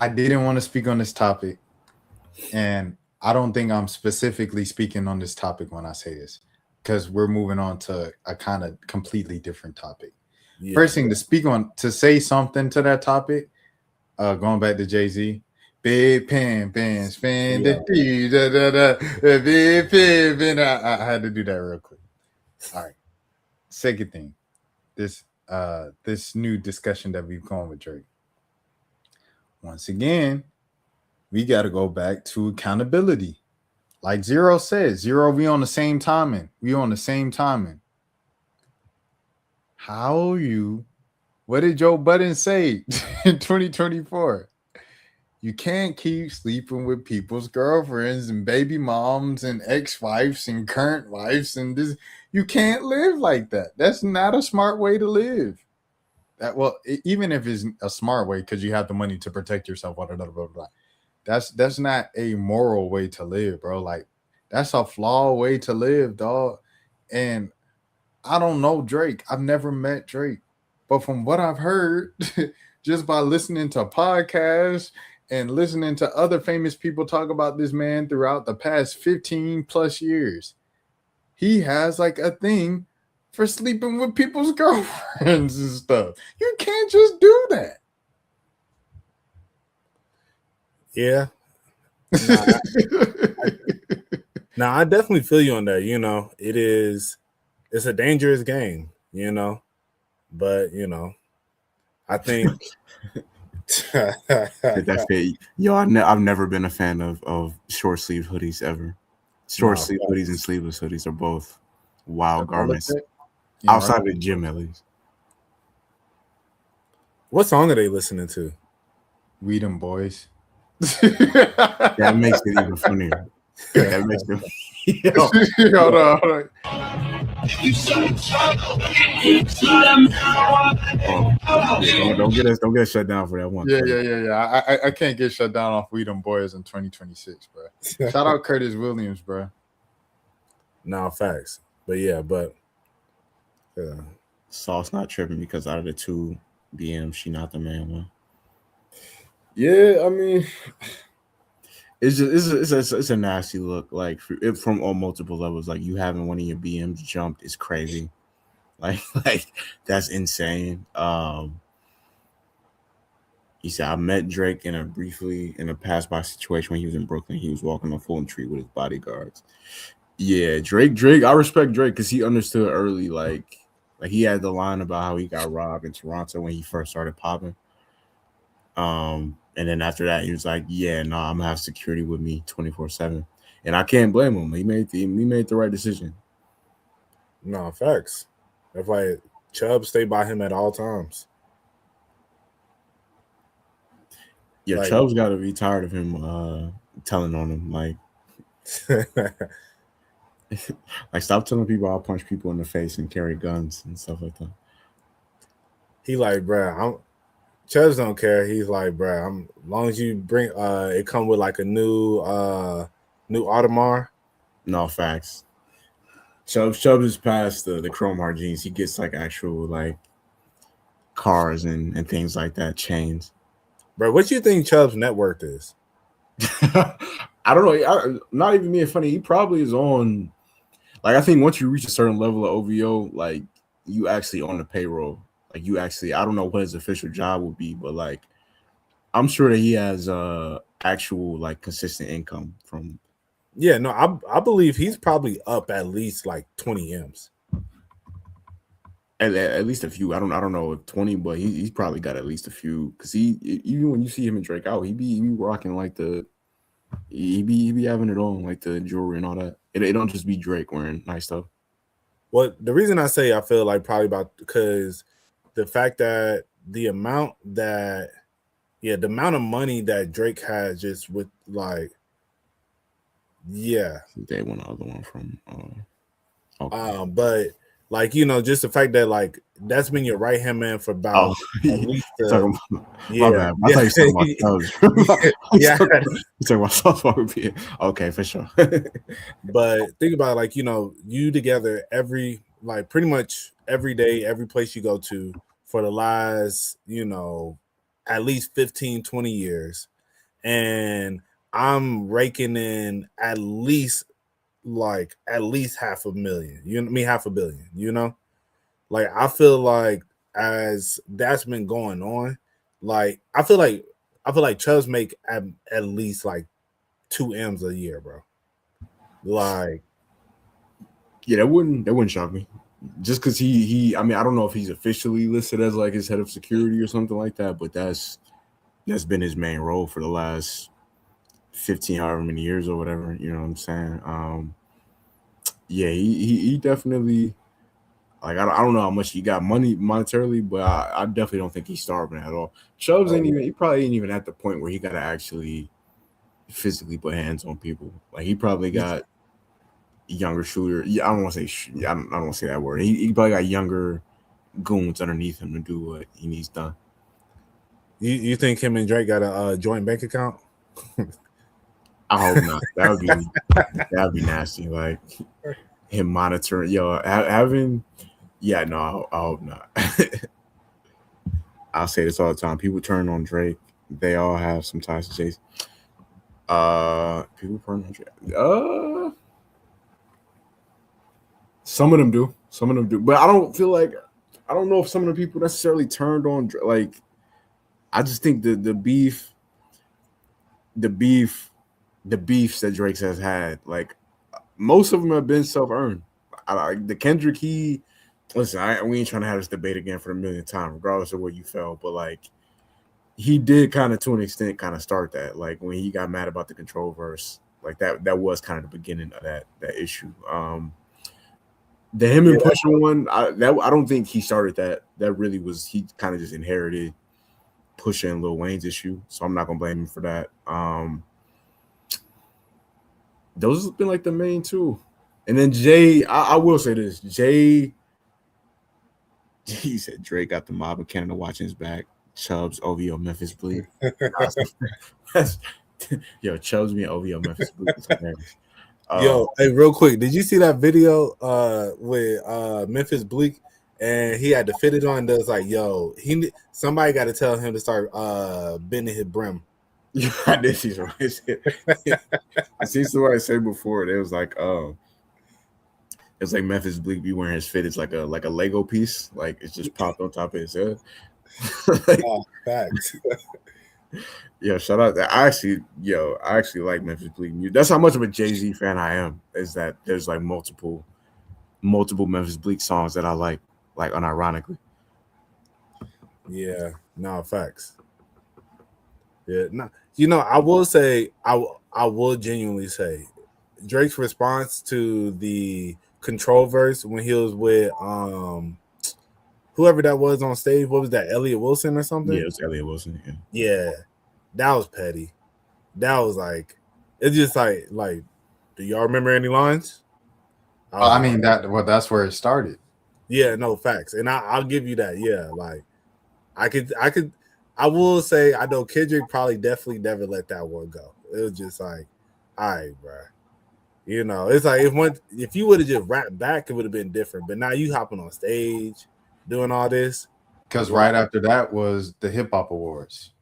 I didn't want to speak on this topic, and I don't think I'm specifically speaking on this topic when I say this, because we're moving on to a kind of completely different topic. Yeah. First thing to speak on, to say something to that topic, going back to Jay-Z, big pen, spin the D, big pen. I had to do that real quick. All right. Second thing, this new discussion that we've gone with Drake. Once again, we got to go back to accountability. Like Zero said, Zero, we on the same timing. What did Joe Budden say in 2024? You can't keep sleeping with people's girlfriends and baby moms and ex-wives and current wives and this. You can't live like that. That's not a smart way to live. Even if it's a smart way, because you have the money to protect yourself, blah, blah, blah, blah, blah. That's not a moral way to live, bro. Like, that's a flawed way to live, dog. And I don't know Drake. I've never met Drake. But from what I've heard, just by listening to podcasts and listening to other famous people talk about this man throughout the past 15 plus years, he has like a thing for sleeping with people's girlfriends and stuff. You can't just do that. Yeah. Nah, I definitely feel you on that. You know, it's a dangerous game, you know, but you know, I think That's it. Yo, I've never been a fan of short sleeve hoodies ever. Short sleeve hoodies and sleeveless hoodies are both wild garments. Outside of the gym, at least. What song are they listening to? We Them Boys. That makes it even funnier. That makes it. Hold on. Don't get us shut down for that one. Yeah. I can't get shut down off We Them Boys in 2026, bro. Shout out Curtis Williams, bro. No, facts. But yeah. Sauce not tripping because out of the two BMs, she not the main one. Yeah, I mean, it's a nasty look. Like from on multiple levels. Like you having one of your BMs jumped is crazy. Like that's insane. He said I met Drake briefly in a pass-by situation when he was in Brooklyn. He was walking on Fulton Street with his bodyguards. Yeah, Drake. I respect Drake because he understood early. Like he had the line about how he got robbed in Toronto when he first started popping. And then after that, he was like, "Yeah, no, I'm gonna have security with me 24/7," and I can't blame him. He made the right decision. No, facts. That's why Chubb stay by him at all times. Yeah, Like, Chubb's got to be tired of him telling on him. Like, like stop telling people I'll punch people in the face and carry guns and stuff like that. He like, bruh, Chubbs don't care. He's like, bruh, as long as you bring it come with like a new Audemars. No, facts. Chubbs is past the chrome heart jeans. He gets like actual like cars and things like that, chains. Bro, what do you think Chubb's net worth is? I don't know. Not even being funny. He probably is on. Like I think once you reach a certain level of OVO, like you actually on the payroll. Like you actually, I don't know what his official job would be, but like I'm sure that he has actual like consistent income from. Yeah, no, I believe he's probably up at least like 20 M's. At least a few. I don't know if 20, but he's probably got at least a few. Because even when you see him and Drake out, he be rocking like he be having it on like the jewelry and all that. It don't just be Drake wearing nice stuff. Well, the reason I say I feel like probably because the fact that the amount of money that Drake has just with like, yeah. They want the other one from. Okay. But like just the fact that like that's been your right hand man for about at least. My bad. I thought you were talking about yeah. You talking about softball. Okay, for sure. But think about it, like you together pretty much every day, every place you go to for the last at least 15, 20 years. And I'm raking in at least half a million. You know what I mean? Half a billion, you know? Like I feel like as that's been going on, like I feel like Chubbs make at least like 2 M's a year, bro. Like Yeah, that wouldn't shock me. Just because he I mean, I don't know if he's officially listed as like his head of security or something like that, but that's been his main role for the last 15 however many years or whatever. You know what I'm saying? Yeah, he definitely like I don't know how much he got money monetarily, but I definitely don't think he's starving at all. Chubbs he probably ain't even at the point where he gotta actually physically put hands on people. Like he probably got younger shooter. Yeah, I don't want to say. I don't want to say that word. He probably got younger goons underneath him to do what he needs done. you think him and Drake got a joint bank account? I hope not. That'd be nasty. Like him monitoring, having. Yeah, no, I hope not. I'll say this all the time. People turn on Drake. They all have some ties to Jay-Z. People turn on Drake. Some of them do. But I don't know if some of the people necessarily turned on. Like, I just think the beefs that Drake has had, like, most of them have been self-earned. Like the Kendrick, we ain't trying to have this debate again for the millionth time, regardless of where you fell. But like, he did kind of, to an extent, kind of start that. Like when he got mad about the control verse, like that was kind of the beginning of that issue. The him and Pusha one, I don't think he started that. That really was, he kind of just inherited Pusha and Lil Wayne's issue. So I'm not gonna blame him for that. Those have been like the main two. And then Jay, I will say this. Jay said Drake got the mob in Canada watching his back. Chubbs, OVO, Memphis Bleak. Yo, Chubbs being OVO, Memphis Bleak. Yo, hey, real quick, did you see that video with Memphis Bleak? And he had to fit it on. That was like, yo, somebody got to tell him to start bending his brim. Yeah, I did see somebody say. I seen somebody say before. It was like, it's like Memphis Bleak be wearing his fit. It's like a Lego piece. Like it's just popped on top of his head. Facts. Yeah, shout out. I actually like Memphis Bleak music. That's how much of a Jay-Z fan I am. Is that there's like multiple Memphis Bleak songs that I like unironically. Yeah, no facts. Yeah, no. You know, I will say, I will genuinely say, Drake's response to the control verse when he was with whoever that was on stage. What was that, Elliott Wilson or something? Yeah, it was Elliott Wilson. Yeah, that was petty. That was like, it's just like, do y'all remember any lines? I mean that's where it started. Yeah, no facts, and I'll give you that. Yeah, like I will say I know Kendrick probably definitely never let that one go. It was just like, all right, bro. You know, it's like if you would have just rapped back, it would have been different. But now you hopping on stage, doing all this. Because right after that was the Hip Hop Awards.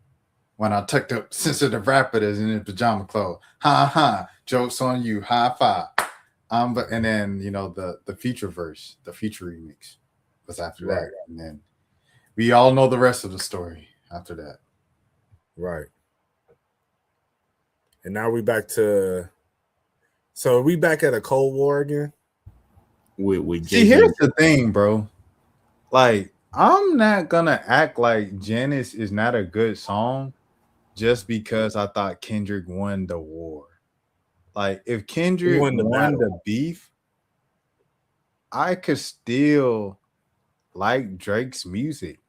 When I took the sensitive rappers in his pajama clothes. Ha ha. Jokes on you. High five. And then, you know, the feature verse, the feature remix was after that. And then we all know the rest of the story after that. Right. And now we back to, so are we back at a Cold War again? See, here's the thing, bro. Like, I'm not gonna act like Janice is not a good song just because I thought Kendrick won the war. Like, if Kendrick won the beef, I could still like Drake's music.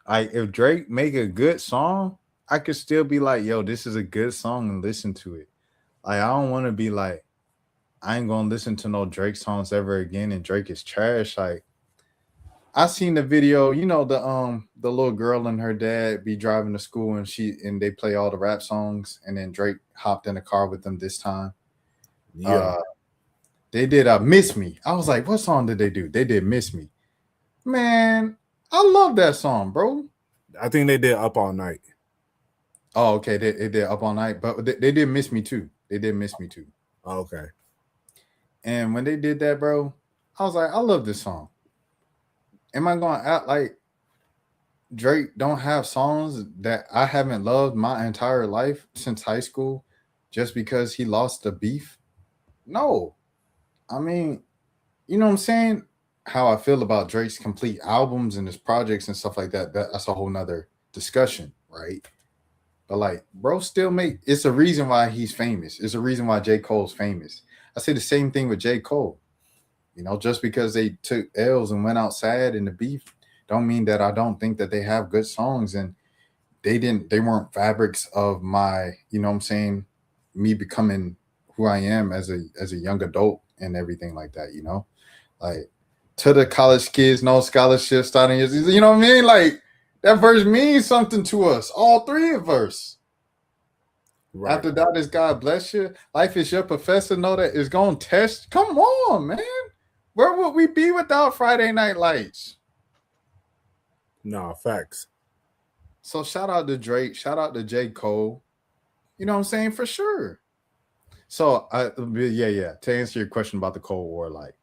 Like, if Drake make a good song, I could still be like, yo, this is a good song and listen to it. Like, I don't want to be like, I ain't gonna listen to no Drake songs ever again and Drake is trash. Like, I seen the video, you know, the little girl and her dad be driving to school and they play all the rap songs, and then Drake hopped in the car with them this time. Yeah. They did Miss Me. I was like, what song did they do? They did Miss Me. Man, I love that song, bro. I think they did Up All Night. Oh, okay. They did Up All Night, but they did Miss Me Too. They did Miss Me Too. Oh, okay. And when they did that, bro, I was like, I love this song. Am I gonna act like Drake don't have songs that I haven't loved my entire life since high school just because he lost the beef? No. I mean, you know what I'm saying? How I feel about Drake's complete albums and his projects and stuff like that, that's a whole nother discussion, right? But like, bro, still make it's a reason why he's famous. It's a reason why J. Cole's famous. I say the same thing with J. Cole. You know, just because they took L's and went out sad in the beef, don't mean that I don't think that they have good songs and they weren't fabrics of my, you know what I'm saying, me becoming who I am as a young adult and everything like that, you know? Like to the college kids, no scholarship starting years, you know what I mean? Like that verse means something to us, all three of us. Right. After that is God bless you. Life is your professor. Know that is going to test. Come on, man. Where would we be without Friday Night Lights? No, facts. So shout out to Drake. Shout out to J. Cole. You know what I'm saying? For sure. So, yeah. To answer your question about the Cold War, like,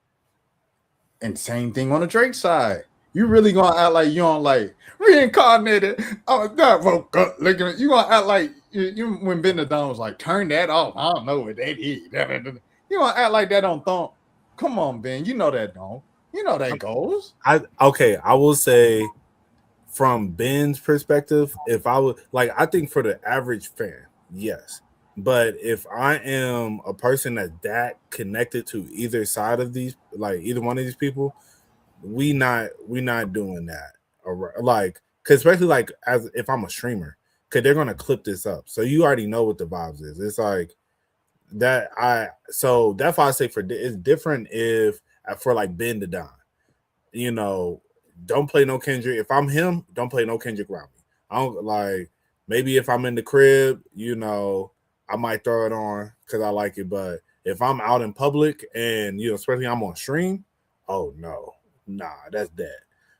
and same thing on the Drake side. You really gonna act like you don't like reincarnated? Oh, that woke up. Look at it. You gonna act like you when Ben Dunn was like, turn that off. I don't know what that is. You gonna act like that on thump? Come on, Ben. You know that don't. You know that goes. I will say from Ben's perspective, if I would like, I think for the average fan, yes. But if I am a person that's that connected to either side of these, like either one of these people, we not doing that. Or like, cause especially like as if I'm a streamer, cause they're gonna clip this up, so you already know what the vibes is. It's like that. So that's why I say for it's different if for like Ben to Don, you know, don't play no Kendrick. If I'm him, don't play no Kendrick around me. I don't like. Maybe if I'm in the crib, you know, I might throw it on because I like it. But if I'm out in public and, you know, especially I'm on stream, oh no, nah, that's dead.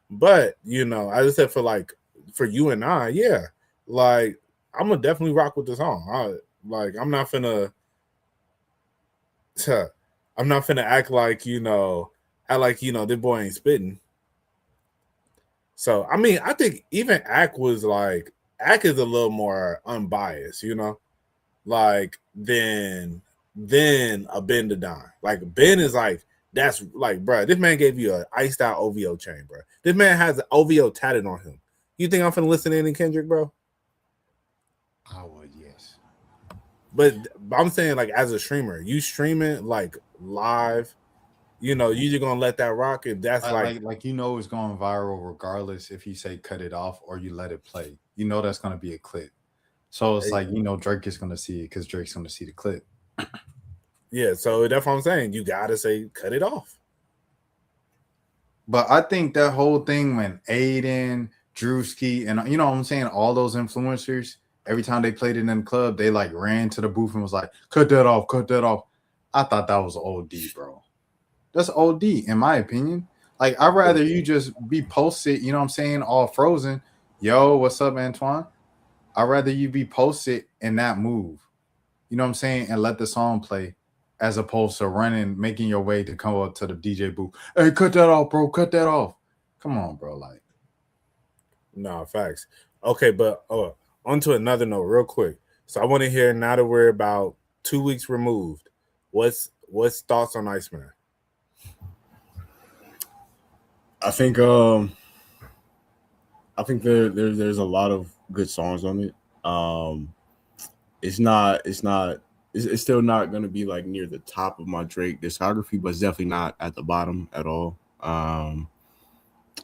But, you know, I just said for you and I, yeah, like I'm gonna definitely rock with the song. I'm not finna act like, you know, this boy ain't spitting. So I mean, I think even Ack is a little more unbiased, you know, like than a Ben to Don. Like Ben is like, that's like, bro, this man gave you an iced out OVO chain, bro. This man has an OVO tatted on him. You think I'm finna listen to any Kendrick, bro? I would, yes. But I'm saying, like, as a streamer, you streaming like live, you know, you just gonna let that rock if that's like you know it's going viral regardless if you say cut it off or you let it play. You know that's gonna be a clip. So it's like, you know, Drake is gonna see it because Drake's gonna see the clip. Yeah, so that's what I'm saying. You gotta say cut it off. But I think that whole thing when Aiden, Drewski, and you know what I'm saying, all those influencers, every time they played it in the club, they like ran to the booth and was like, cut that off, cut that off. I thought that was OD, bro. That's OD, in my opinion. Like, I'd rather you just be posted, you know what I'm saying, all frozen. Yo, what's up, Antoine? I'd rather you be posted in that move, you know what I'm saying, and let the song play as opposed to running, making your way to come up to the DJ booth. Hey, cut that off, bro. Cut that off. Come on, bro. Like, no, facts. Okay, but on to another note, real quick. So I want to hear, now that we're about 2 weeks removed, what's thoughts on Iceman? I think there's a lot of good songs on it. It's still not gonna be like near the top of my Drake discography, but it's definitely not at the bottom at all. I've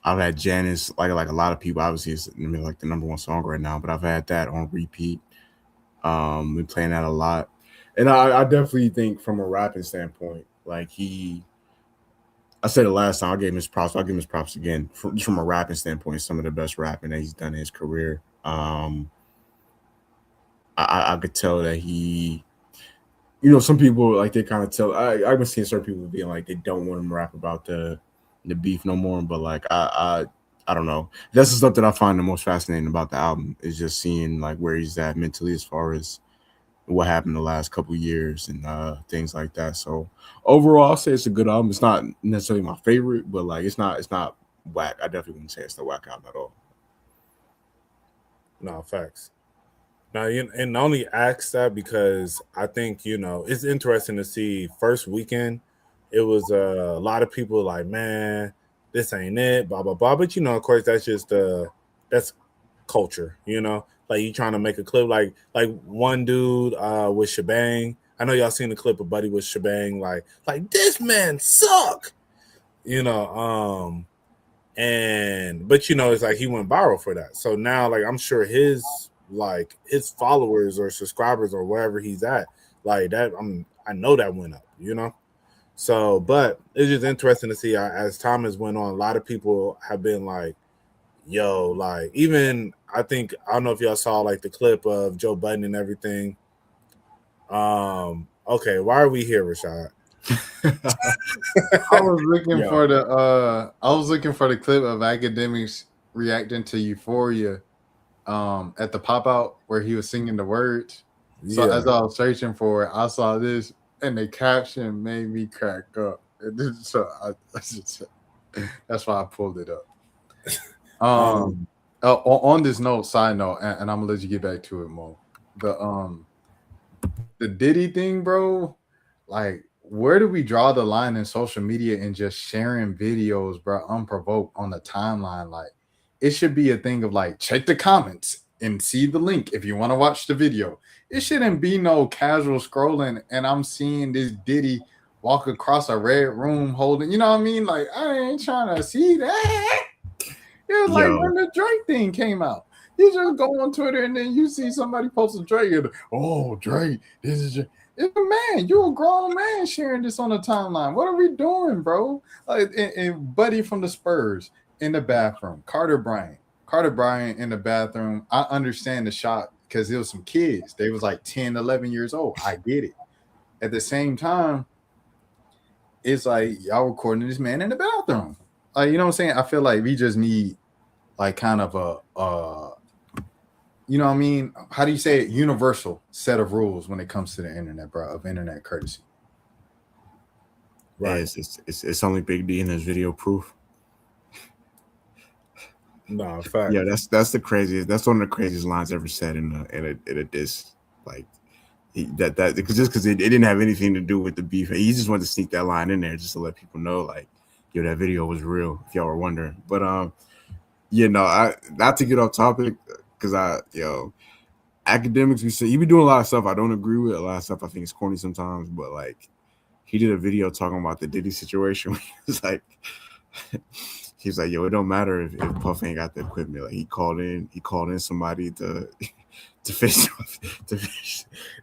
had Janice, like a lot of people, obviously it's like the number one song right now, but I've had that on repeat. Been playing that a lot. And I definitely think from a rapping standpoint, like I said it last time, I'll give him his props. I'll give him his props again. From a rapping standpoint, some of the best rapping that he's done in his career. I could tell that he, you know, some people like they kind of tell. I've been seeing certain people being like they don't want him to rap about the beef no more. But like I I don't know. That's the stuff that I find the most fascinating about the album is just seeing like where he's at mentally as far as what happened the last couple of years and things like that. So overall, I'll say it's a good album. It's not necessarily my favorite, but like it's not whack. I definitely wouldn't say it's the whack album at all. No, facts. Now, and I only asked that because I think, it's interesting to see first weekend, it was a lot of people like, man, this ain't it, blah, blah, blah. But, of course, that's just, that's culture, like you trying to make a clip like one dude with Shebang. I know y'all seen the clip of Buddy with Shebang, like this man suck, but it's like he went viral for that. So now like I'm sure his followers or subscribers or wherever he's at, like that, I know that went up, So, but it's just interesting to see as time has went on, a lot of people have been like, yo, like even I don't know if y'all saw like the clip of Joe Budden and everything. Okay, why are we here, Rashad? I was looking for the clip of Academics reacting to Euphoria at the pop out where he was singing the words. So as I was searching for it, I saw this and the caption made me crack up. So that's why I pulled it up. On this note, side note, and I'm gonna let you get back to it, Mo. The Diddy thing, bro, like where do we draw the line in social media and just sharing videos, bro, unprovoked on the timeline? Like it should be a thing of like check the comments and see the link if you want to watch the video. It shouldn't be no casual scrolling and I'm seeing this Diddy walk across a red room holding, you know what I mean? Like I ain't trying to see that. It was like when the Drake thing came out. You just go on Twitter and then you see somebody post a Drake and Drake, this is Drake. It's a man, you're a grown man sharing this on the timeline. What are we doing, bro? Like and Buddy from the Spurs in the bathroom, Carter Bryant in the bathroom. I understand the shot because it was some kids. They was like 10, 11 years old. I get it. At the same time, it's like y'all recording this man in the bathroom. Like, you know what I'm saying? I feel like we just need like kind of you know what I mean? How do you say it? Universal set of rules when it comes to the internet, bro, of internet courtesy. Right. Yeah, it's only Big D in his video proof. No, fact. Yeah, that's the craziest. That's one of the craziest lines ever said in a diss. Like because it didn't have anything to do with the beef. He just wanted to sneak that line in there just to let people know, like, yo, that video was real. If y'all were wondering, but I not to get off topic. Because Academics, we say he be doing a lot of stuff I don't agree with. A lot of stuff I think is corny sometimes, but like he did a video talking about the Diddy situation. He's like, yo, it don't matter if Puff ain't got the equipment. Like he called in somebody to fix.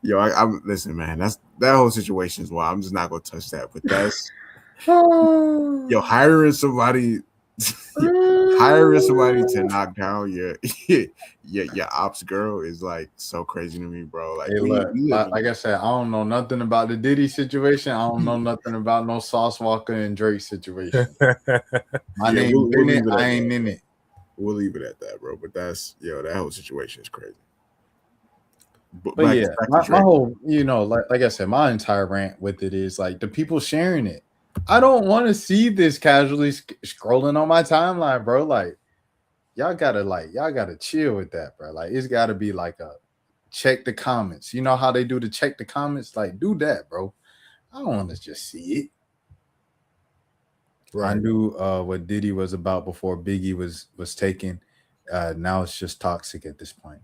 Yo, I'm listen, man. That whole situation is wild. I'm just not gonna touch that. But that's hiring somebody to knock down your ops girl is like so crazy to me, bro. Like, hey, like I said, I don't know nothing about the Diddy situation. I don't know nothing about no Sauce Walker and Drake situation. My name in it. I ain't in it. We'll leave it at that, bro. But that's that whole situation is crazy. But my whole, like I said, my entire rant with it is like the people sharing it. I don't want to see this casually scrolling on my timeline, bro. Like, y'all gotta chill with that, bro. Like, it's gotta be like a check the comments. You know how they do the check the comments? Like, do that, bro. I don't want to just see it. Right. I knew what Diddy was about before Biggie was taken. Now it's just toxic at this point.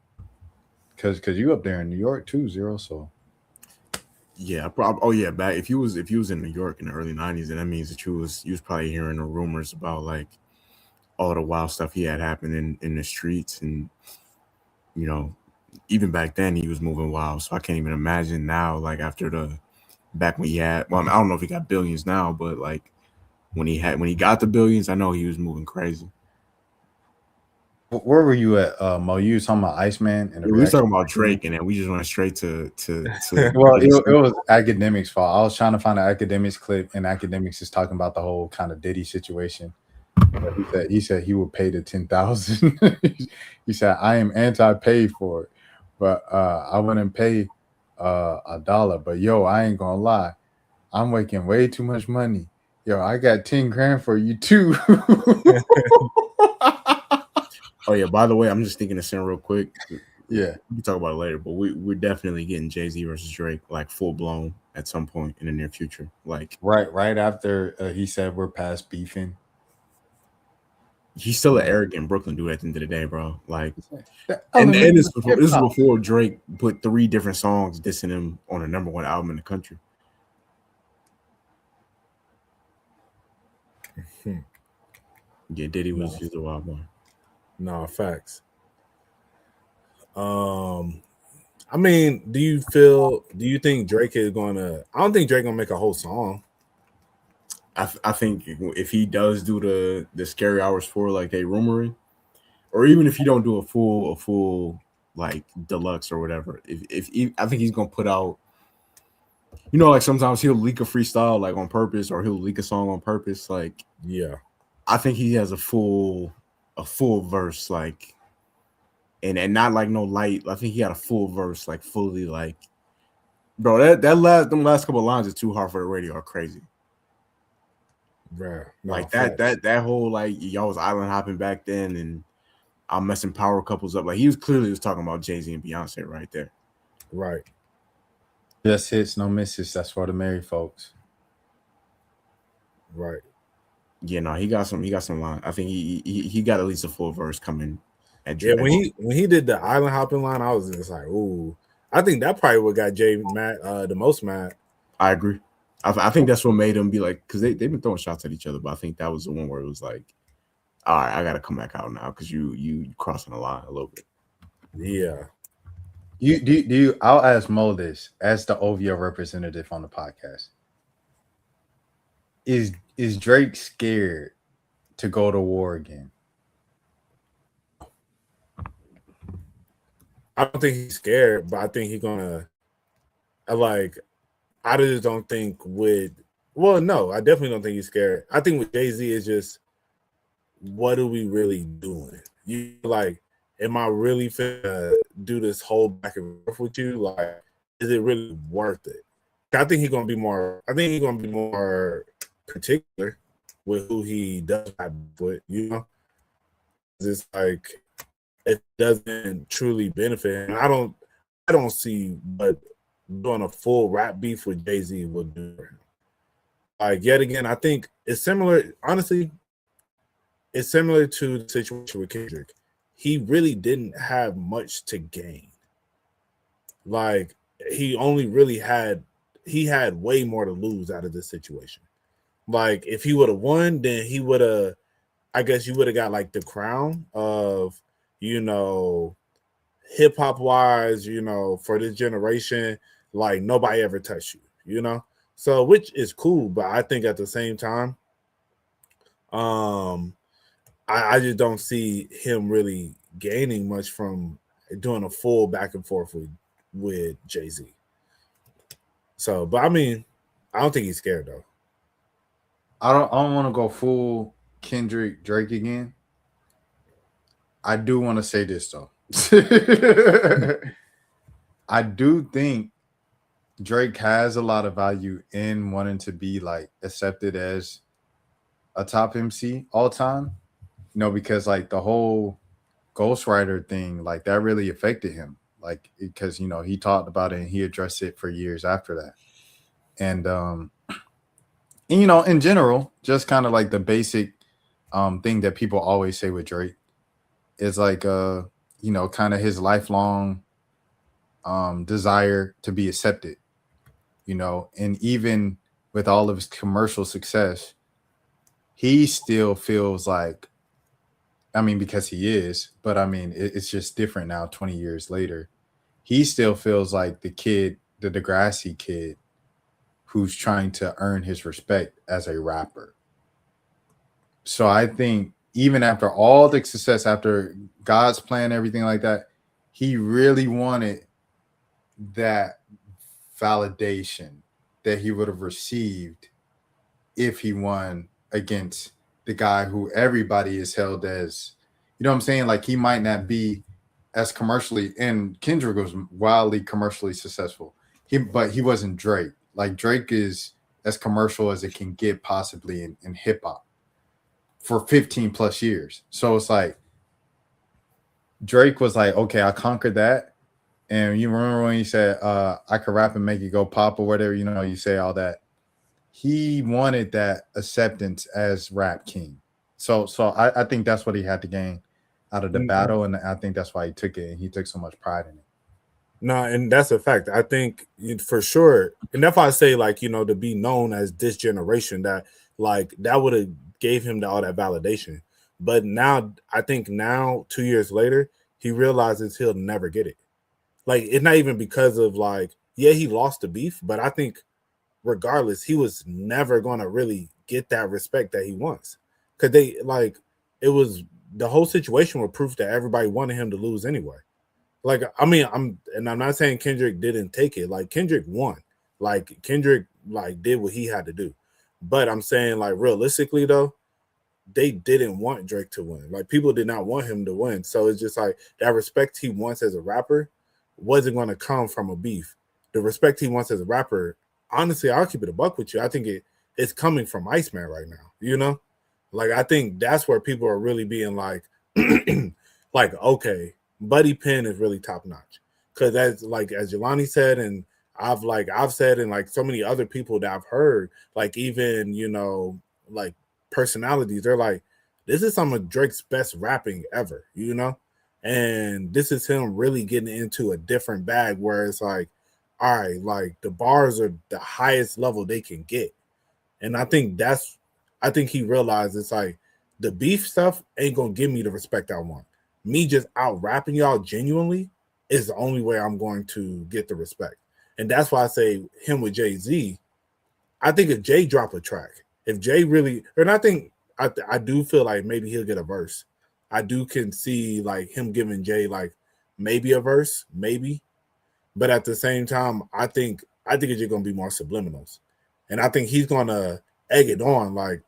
Cause you up there in New York too, Zero. So. Yeah, back if you was in New York in the early 90s, then that means that you was probably hearing the rumors about like all the wild stuff he had happened in the streets, and even back then he was moving wild. So I can't even imagine now, like back when he had, I don't know if he got billions now, but like when he got the billions, I know he was moving crazy. Where were you at, Mo? You was talking about Iceman, and we were talking about Drake, and then we just went straight to well, it was Academics' fault. I was trying to find an Academics clip, and Academics is talking about the whole kind of Diddy situation. But he said he would pay the 10,000. He said I am anti-pay for it, but I wouldn't pay $1. But yo, I ain't gonna lie, I'm making way too much money. Yo, I got 10 grand for you too. Oh yeah, by the way, I'm just thinking this in real quick. Yeah, We can talk about it later, but we're definitely getting Jay-Z versus Drake like full blown at some point in the near future. Like right after he said we're past beefing. he's still an arrogant Brooklyn dude at the end of the day, bro. Like The and element this, of this is hip-hop. before Drake put 3 different songs dissing him on a #1 album in the country. Yeah, Diddy was just a wild boy. No, facts. I mean, do you think Drake is gonna? I don't think Drake gonna make a whole song. I think if he does do the Scary Hours 4 like they rumoring, or even if he don't do a full like deluxe or whatever, I think he's gonna put out, you know, like sometimes he'll leak a freestyle like on purpose, or he'll leak a song on purpose. Like Yeah, I think he has a full verse, like and not like no light. I think he had a full verse, like fully like, bro. Them last couple of lines are too hard for the radio. Are crazy. bruh. No, Like facts. that whole like y'all was island hopping back then, and I'm messing power couples up. Like he was clearly talking about Jay-Z and Beyonce right there. Right. Just hits, no misses. That's for the married folks. Right. Yeah, no, he got some line. I think he got at least a full verse coming at Yeah, Drake. when he did the island hopping line, I was just like, ooh. I think that probably what got Jay mad, the most mad. I agree. I think that's what made him be like, because they've been throwing shots at each other, but I think that was the one where it was like, all right, I gotta come back out now because you crossing the line a little bit. Yeah. You I'll ask Mo this as the OVO representative on the podcast. Is Drake scared to go to war again? I don't think he's scared, but I think he's gonna I just don't think no, I definitely don't think he's scared. I think with Jay-Z is just, what are we really doing? You like, am I really finna do this whole back and forth with you? Like, is it really worth it? I think he's gonna be more particular with who he does have with, you know? It's like, it doesn't truly benefit him. I don't see what doing a full rap beef with Jay-Z will do for him. Like, yet again, I think it's similar. Honestly, it's similar to the situation with Kendrick. He really didn't have much to gain. Like, he had way more to lose out of this situation. Like, if he would have won, then he would have, I guess you would have got like the crown of, you know, hip hop wise, you know, for this generation, like nobody ever touched you, you know? So, which is cool, but I think at the same time, I just don't see him really gaining much from doing a full back and forth with Jay-Z. So, but I mean, I don't think he's scared though. I don't want to go full Kendrick Drake again. I do want to say this though. I do think Drake has a lot of value in wanting to be like accepted as a top MC all time. You know, because like the whole ghostwriter thing, like that really affected him. Like because you know he talked about it and he addressed it for years after that. And you know, in general, just kind of like the basic thing that people always say with Drake is like you know, kind of his lifelong desire to be accepted, you know, and even with all of his commercial success, he still feels like, I mean, because he is, but I mean, it's just different now, 20 years later. He still feels like the kid, the Degrassi kid, who's trying to earn his respect as a rapper. So I think even after all the success, after God's plan, everything like that, he really wanted that validation that he would have received if he won against the guy who everybody is held as, you know what I'm saying? Like he might not be as commercially, and Kendrick was wildly commercially successful. But he wasn't Drake. Like Drake is as commercial as it can get possibly in hip hop for 15 plus years. So it's like Drake was like, okay, I conquered that. And you remember when he said, I could rap and make it go pop or whatever, you know, you say all that. He wanted that acceptance as rap king. So I think that's what he had to gain out of the battle. And I think that's why he took it. And he took so much pride in it. No, and that's a fact. I think for sure. And that's why I say, like, you know, to be known as this generation, that like that would have gave him all that validation. But now, I think now, 2 years later, he realizes he'll never get it. Like, it's not even because of like, yeah, he lost the beef, but I think regardless, he was never going to really get that respect that he wants. Because they like, it was the whole situation was proof that everybody wanted him to lose anyway. Like, I mean, I'm not saying Kendrick didn't take it. Like, Kendrick won. Like, Kendrick like did what he had to do. But I'm saying, like, realistically though, they didn't want Drake to win. Like, people did not want him to win. So it's just like that respect he wants as a rapper wasn't going to come from a beef. The respect he wants as a rapper, honestly, I'll keep it a buck with you. I think it's coming from Iceman right now. You know, like I think that's where people are really being like, like, okay, Buddy Penn is really top notch. Because as Jelani said, and I've said, and like so many other people that I've heard, like even, you know, like personalities, they're like, this is some of Drake's best rapping ever, you know? And this is him really getting into a different bag where it's like, all right, like the bars are the highest level they can get. And I think he realized it's like the beef stuff ain't gonna give me the respect I want. Me just out rapping y'all genuinely is the only way I'm going to get the respect. And that's why I say him with Jay-Z. I think if Jay drop a track, if Jay really, and I do feel like maybe he'll get a verse. I can see like him giving Jay like maybe a verse, maybe. But at the same time, I think it's just gonna be more subliminals. And I think he's gonna egg it on, like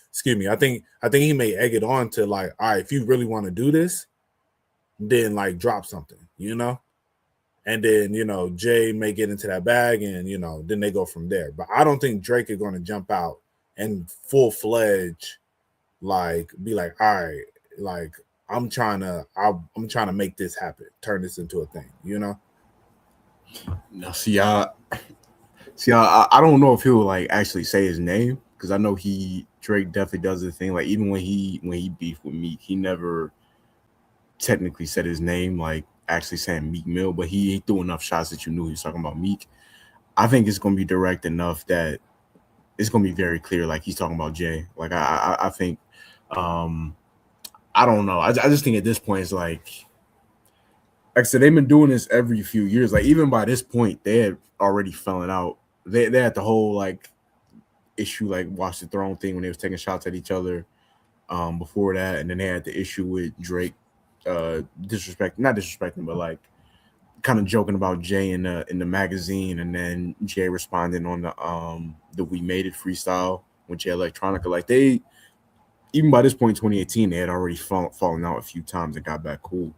excuse me. I think he may egg it on to like, all right, if you really want to do this, then like drop something, you know? And then, you know, Jay may get into that bag and, you know, then they go from there. But I don't think Drake is going to jump out and full-fledged, like, be like, all right, like, I'm trying to make this happen, turn this into a thing, you know? No, I don't know if he'll like actually say his name, because I know Drake definitely does the thing. Like even when he beefed with Meek, he never technically said his name, like actually saying Meek Mill, but he threw enough shots that you knew he was talking about Meek. I think it's gonna be direct enough that it's gonna be very clear, like he's talking about Jay. Like I think, I don't know. I just think at this point it's like I said, they've been doing this every few years. Like even by this point, they had already fallen out. They had the whole like issue, like Watch the Throne thing when they was taking shots at each other before that, and then they had the issue with Drake not disrespecting, but like kind of joking about Jay in the magazine, and then Jay responding on the We Made It freestyle with Jay Electronica. Like they, even by this point, 2018, they had already fallen out a few times and got back cool.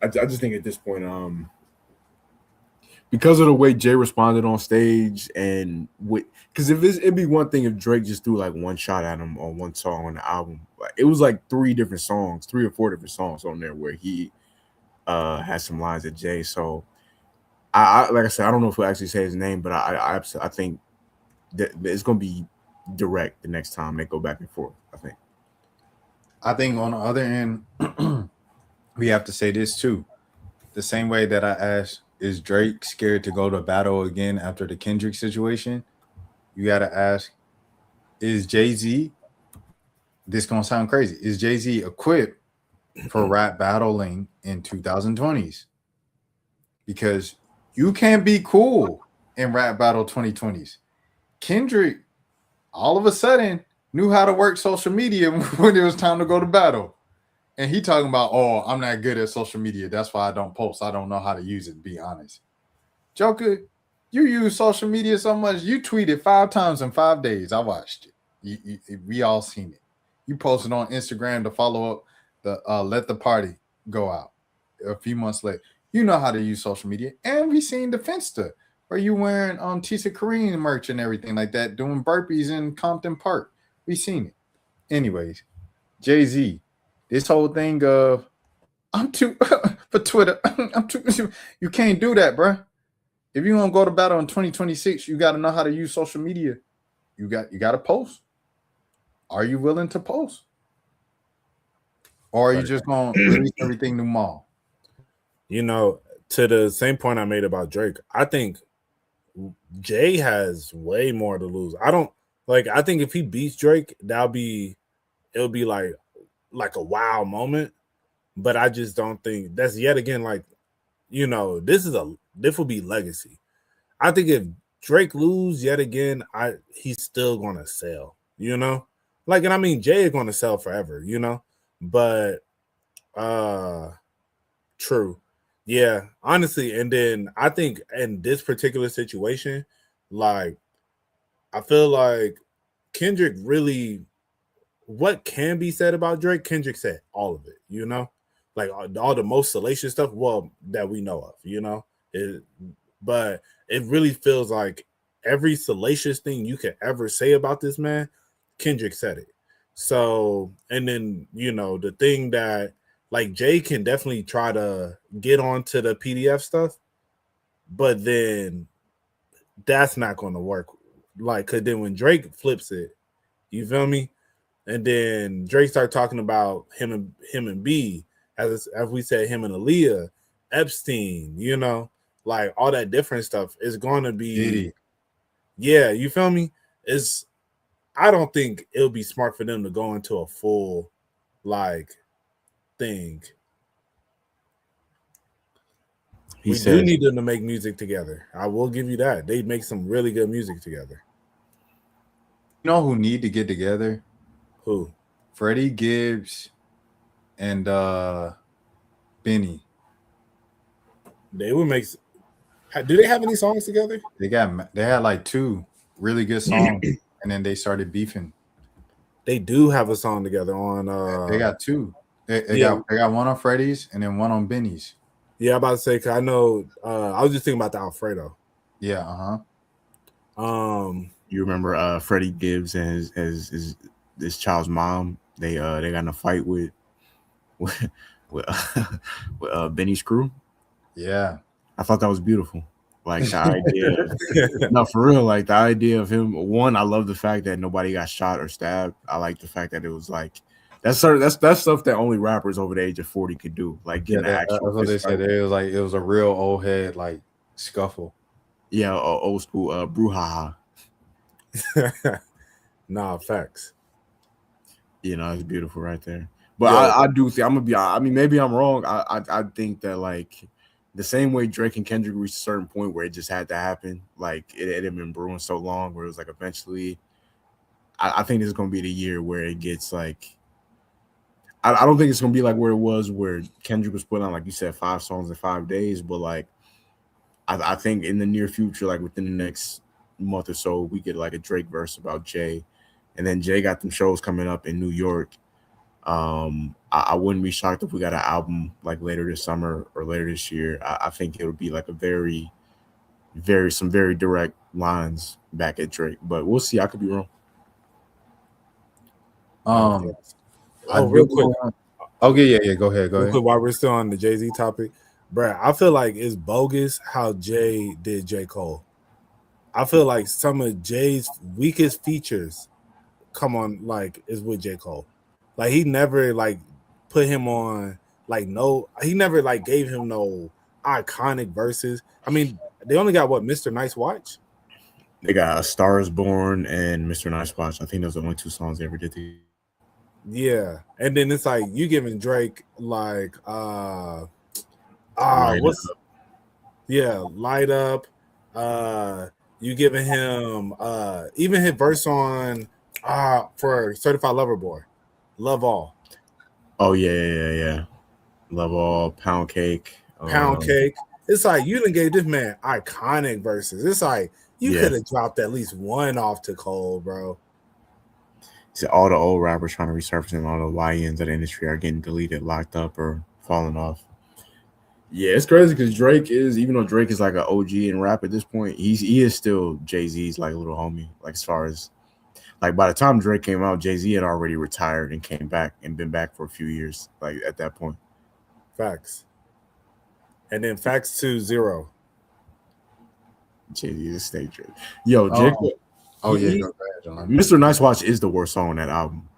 I just think at this point, because of the way Jay responded on stage, and because it'd be one thing if Drake just threw like one shot at him on one song on the album. It was like 3 or 4 different songs on there where he had some lines at Jay. So I like I said, I don't know if he'll actually say his name, but I think that it's gonna be direct the next time they go back and forth. I think on the other end, we have to say this too. The same way that I asked, is Drake scared to go to battle again after the Kendrick situation? You got to ask, is Jay-Z, this going to sound crazy, is Jay-Z equipped for rap battling in 2020s? Because you can't be cool in rap battle 2020s. Kendrick, all of a sudden, knew how to work social media when it was time to go to battle. And he talking about, oh, I'm not good at social media. That's why I don't post. I don't know how to use it, to be honest. Joker, you use social media so much. You tweeted 5 times in 5 days. I watched it. We all seen it. You posted on Instagram to follow up the Let the Party Go Out a few months later. You know how to use social media. And we seen the Finsta where you wearing Tisa Kareem merch and everything like that, doing burpees in Compton Park. We seen it. Anyways, Jay-Z, this whole thing of I'm too for Twitter. I'm too. You can't do that, bro. If you want to go to battle in 2026, you got to know how to use social media. You got to post. Are you willing to post, or are you just gonna release everything tomorrow? You know, to the same point I made about Drake, I think Jay has way more to lose. I think if he beats Drake, it'll be like a wow moment. But I just don't think that's yet again this will be legacy. I think if Drake lose yet again, he's still gonna sell, and I mean Jay is gonna sell forever, but true. Yeah, honestly, and then I think in this particular situation, I feel like Kendrick really, what can be said about Drake, Kendrick said all of it, like all the most salacious stuff, that we know of, but it really feels like every salacious thing you could ever say about this man, Kendrick said it. So, and then, the thing that, like, Jay can definitely try to get onto the PDF stuff, but then that's not going to work. Because then when Drake flips it, you feel me? And then Drake started talking about him and B, as we said, him and Aaliyah, Epstein, all that different stuff is going to be, yeah, you feel me? I don't think it'll be smart for them to go into a full, thing. We do need them to make music together. I will give you that. They make some really good music together. You know who need to get together? Who? Freddie Gibbs and Benny. They would make. Do they have any songs together? They had like 2 really good songs, and then they started beefing. They do have a song together on. They got 2. They got one on Freddie's and then one on Benny's. Yeah, I'm about to say, because I know. I was just thinking about the Alfredo. Yeah. You remember Freddie Gibbs and his child's mom? They got in a fight with Benny's crew. Yeah, I thought that was beautiful. Like the idea, no, for real. Like the idea of him. One, I love the fact that nobody got shot or stabbed. I like the fact that it was like that's stuff that only rappers over the age of 40 could do. Like getting that's what they said. It was a real old head like scuffle. Yeah, old school brouhaha. Nah, facts. It's beautiful right there. But yeah. I do think I'm gonna be. I mean, maybe I'm wrong. I think that like the same way Drake and Kendrick reached a certain point where it just had to happen. Like it had been brewing so long, where it was like eventually. I think this is gonna be the year where it gets like. I don't think it's gonna be like where it was where Kendrick was putting on, like you said, 5 songs in 5 days. But like, I think in the near future, like within the next month or so, we get like a Drake verse about Jay, and then Jay got them shows coming up in New York. I wouldn't be shocked if we got an album like later this summer or later this year. I think it would be like a very direct lines back at Drake, but we'll see. I could be wrong. Real quick. Okay, yeah. Go ahead. Real quick, while we're still on the Jay-Z topic, bruh, I feel like it's bogus how Jay did J. Cole. I feel like some of Jay's weakest features is with J. Cole. Like he never put him on he never gave him no iconic verses. I mean, they only got Mr. Nice Watch. They got A Star Is Born and Mr. Nice Watch. I think those are the only 2 songs they ever did. Yeah, and then it's like you giving Drake Light Up. You giving him even his verse on for Certified Lover Boy, Love All. Oh yeah. Love All, Pound Cake. It's like you done gave this man iconic verses. It's like you could have dropped at least one off to Cole, bro. said all the old rappers trying to resurface and all the YNs of the industry are getting deleted, locked up, or falling off. Yeah, it's crazy because Drake is, even though Drake is like an OG in rap at this point, he is still Jay-Z's like little homie. Like as far as like by the time Drake came out, Jay-Z had already retired and came back and been back for a few years. Like at that point, Facts. And then facts to zero. Jay-Z is stay Drake. Yo, Oh, Jake, oh yeah, he- go ahead, John. Mr. Nice Watch is the worst song on that album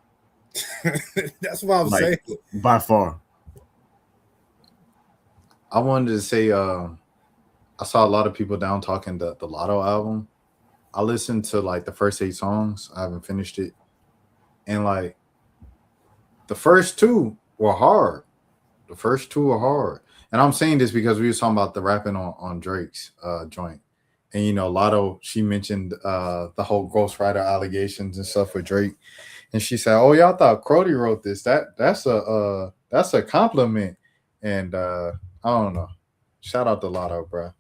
That's what I'm Like- saying. by far. I wanted to say, I saw a lot of people down talking the Lotto album. I listened to like the first 8 songs. I haven't finished it, and like the first 2 were hard. The first 2 were hard, and I'm saying this because we were talking about the rapping on Drake's joint, and you know, Lotto, she mentioned the whole ghostwriter allegations and stuff with Drake, and she said, "Oh, y'all thought Crody wrote this? That's a compliment," and I don't know. Shout out to Lotto, bro.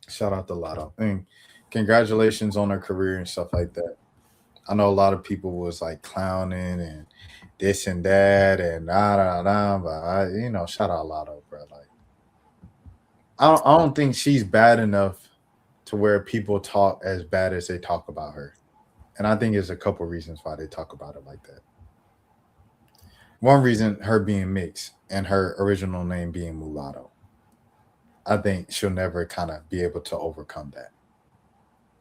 Shout out to Lotto. And congratulations on her career and stuff like that. I know a lot of people was like clowning and this and that and but shout out Lotto, bro. Like, I don't think she's bad enough to where people talk as bad as they talk about her. And I think there's a couple reasons why they talk about it like that. One reason, her being mixed and her original name being Mulatto. I think she'll never kind of be able to overcome that.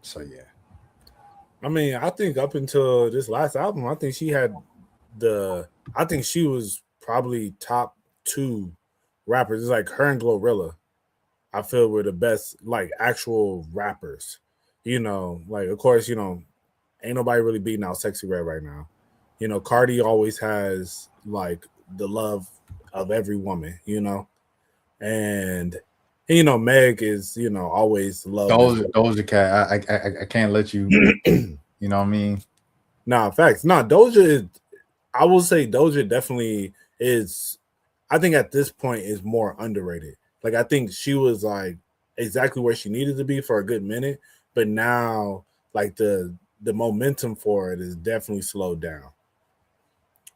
So yeah. I mean, I think up until this last album, I think she was probably top 2 rappers. It's like her and Glorilla, I feel, were the best like actual rappers. You know, like of course, you know, ain't nobody really beating out Sexy Red right now. You know, Cardi always has like the love of every woman, you know, and you know, Meg is, you know, always loved. Doja Cat, I can't let you, you know what I mean? Nah, facts. Nah, Doja, I will say Doja definitely is, I think at this point is more underrated. Like, I think she was like exactly where she needed to be for a good minute, but now like the momentum for it is definitely slowed down.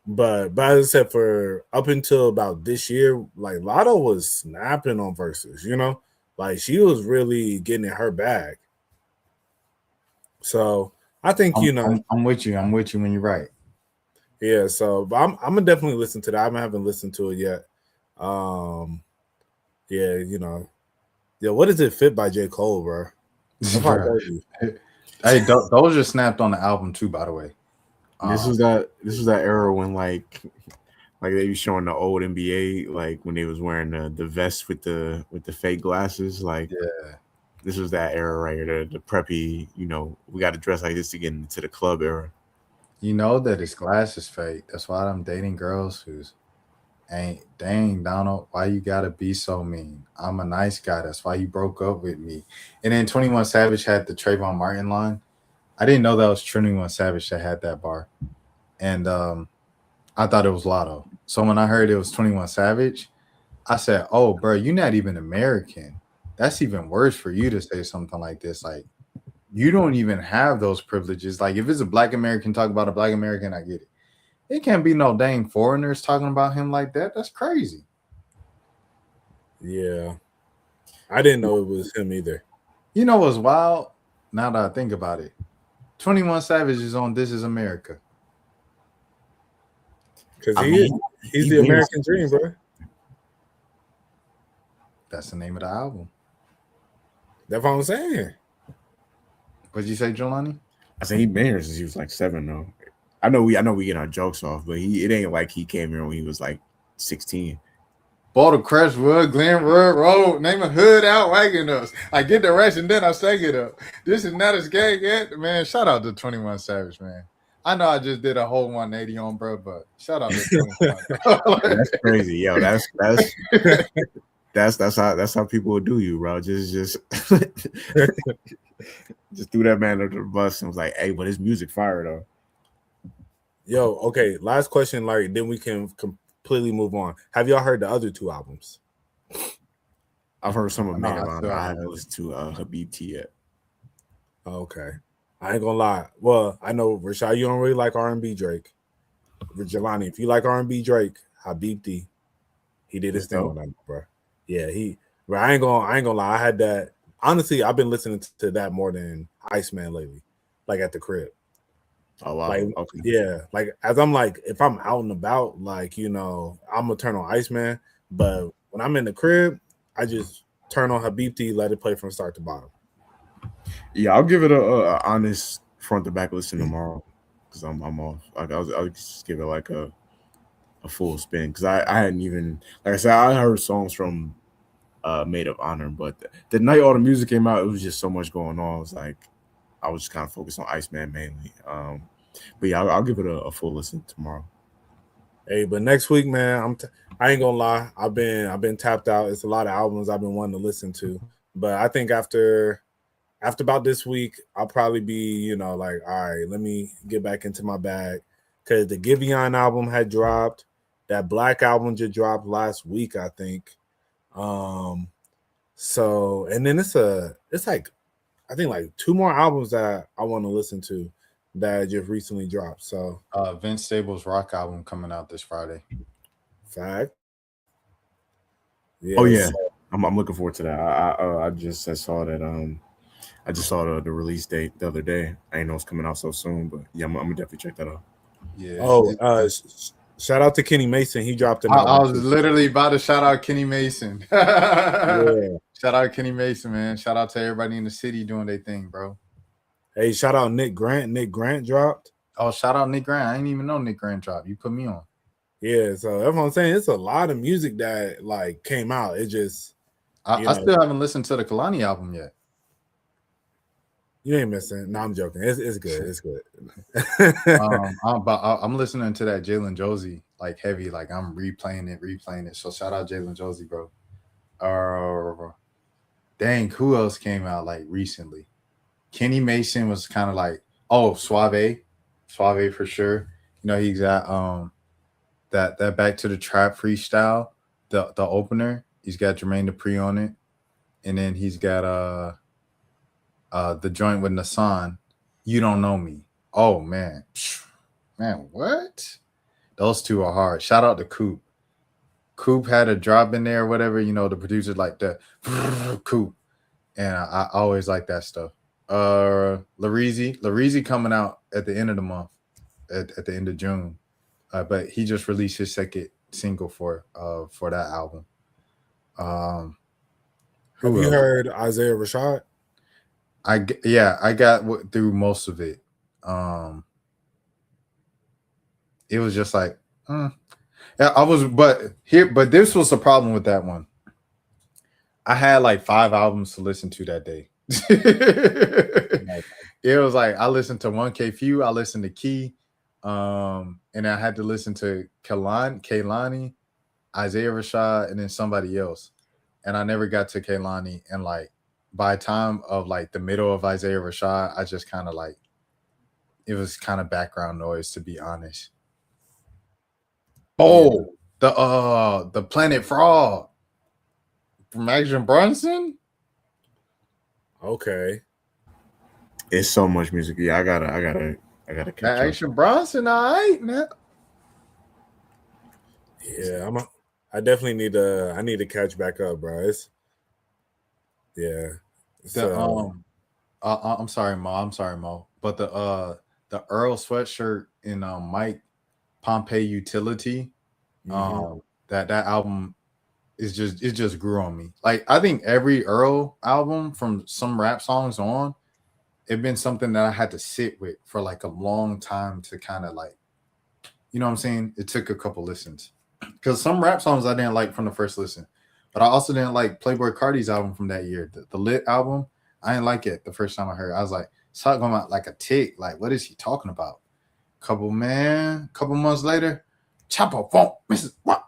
But as I said, for up until about this year, like Lotto was snapping on verses, you know, like she was really getting in her bag. So I think I'm with you. I'm with you when you're right. Yeah. So, but I'm gonna definitely listen to that. I haven't listened to it yet. Yeah, you know, yeah. What is it? Fit by J. Cole, bro. Hey, Doja snapped on the album too, by the way. This was that era when like they be showing the old NBA, like when they was wearing the vest with the fake glasses. Like, yeah, this was that era right here, the preppy, you know, we got to dress like this to get into the club era. You know that his glasses fake. That's why I'm dating girls who's ain't. Dang, Donald, why you gotta be so mean? I'm a nice guy. That's why you broke up with me. And then 21 Savage had the Trayvon Martin line. I didn't know that was 21 Savage that had that bar. And I thought it was Lotto. So when I heard it was 21 Savage, I said, oh, bro, you're not even American. That's even worse for you to say something like this. Like, you don't even have those privileges. Like, if it's a black American talking about a black American, I get it. It can't be no dang foreigners talking about him like that. That's crazy. Yeah. I didn't know it was him either. You know what's wild? Now that I think about it, 21 Savage is on This Is America. Because he's the American dream, bro. That's the name of the album. That's what I'm saying. What'd you say, Jelani? I said he been here since he was like 7 though. I know we get our jokes off, but it ain't like he came here when he was like 16. Boulder, Crestwood, Glenwood Road, name a hood out wagging us. I get the rest and then I sang it up. This is not as gay yet. Man, shout out to 21 Savage, man. I know I just did a whole 180 on bro, but shout out to 21. That's crazy. Yo, that's how people would do you, bro. Just threw that man under the bus and was like, hey, but his music fire though. Yo, okay, last question, Larry, then we can completely move on. Have y'all heard the other 2 albums? I've heard some of No, Megan. I haven't listened to Habib T yet. Okay. I ain't gonna lie. Well, I know Rashad, you don't really like R&B Drake. Jelani, if you like R&B Drake, Habibti, he did his It's thing dope. on that, bro. Yeah, bro, I ain't gonna lie. I had that. Honestly, I've been listening to that more than Iceman lately, like at the crib. Oh wow. Like, Okay. yeah, like as I'm like, if I'm out and about, like, I'm gonna turn on Iceman. But when I'm in the crib, I just turn on Habibti, let it play from start to bottom. Yeah, I'll give it a honest front to back listen tomorrow because I'm off. I'll just give it like a full spin because I hadn't even, like I said, I heard songs from Made of Honor, but the night all the music came out, it was just so much going on. It was like I was just kind of focused on Iceman mainly. But yeah, I'll give it a full listen tomorrow. Hey, but next week, man, I ain't gonna lie. I've been tapped out. It's a lot of albums I've been wanting to listen to, but I think after about this week, I'll probably be, like, all right, let me get back into my bag because the Giveon album had dropped. That Black album just dropped last week, I think. So and then it's like I think like 2 more albums that I want to listen to that just recently dropped. So Vince Staples' rock album coming out this Friday. fact. Oh Yes. yeah, I'm looking forward to that. I just saw that I just saw the release date the other day. I ain't know it's coming out so soon, but yeah, I'm gonna definitely check that out. Yeah. Oh, shout out to Kenny Mason. He dropped an I album. was literally about to shout out Kenny Mason. Yeah. Shout out Kenny Mason, man. Shout out to everybody in the city doing their thing, bro. Hey, shout out Nick Grant. Nick Grant dropped. Oh, shout out Nick Grant. I didn't even know Nick Grant dropped. You put me on. Yeah, so that's what I'm saying. It's a lot of music that like came out. It just I still haven't listened to the Kalani album yet. you ain't missing. No, I'm joking. It's good. It's good. I'm listening to that Jalen Josie like heavy. Like I'm replaying it. So shout out Jalen Josie, bro. Dang, who else came out like recently? Kenny Mason was kind of like, Suave for sure. He's got that Back to the Trap freestyle, the opener. He's got Jermaine Dupri on it, and then he's got the joint with Nassan, You Don't Know Me. Oh man, what? Those two are hard. Shout out to Coop. Coop had a drop in there, whatever. The producer like the Coop, and I always like that stuff. Lareezy coming out at the end of the month, at the end of June, but he just released his second single for that album. Have you heard Isaiah Rashad? I got through most of it. It was just like, but this was the problem with that one. I had like 5 albums to listen to that day. It was like I listened to 1K Few, I listened to Key, and I had to listen to Kehlani, Isaiah Rashad, and then somebody else. And I never got to Kehlani, and like by time of like the middle of Isaiah Rashad, I just kind of like it was kind of background noise, to be honest. Oh, the Planet Frog from Action Bronson. Okay. It's so much music. Yeah, I gotta catch up. Action Bronson, all right, man. Yeah, I definitely need to catch back up, bro. I'm sorry, Mo. But the Earl sweatshirt in Mike Pompey Utility, that album it just grew on me. Like I think every Earl album from some rap songs on, it's been something that I had to sit with for like a long time to kind of like, you know what I'm saying? It took a couple listens. Because some rap songs I didn't like from the first listen. But I also didn't like Playboi Carti's album from that year. The Lit album, I didn't like it the first time I heard it. I was like, it's talking about like a tick. Like, what is he talking about? Couple months later, Chopper Funk, Mrs. What?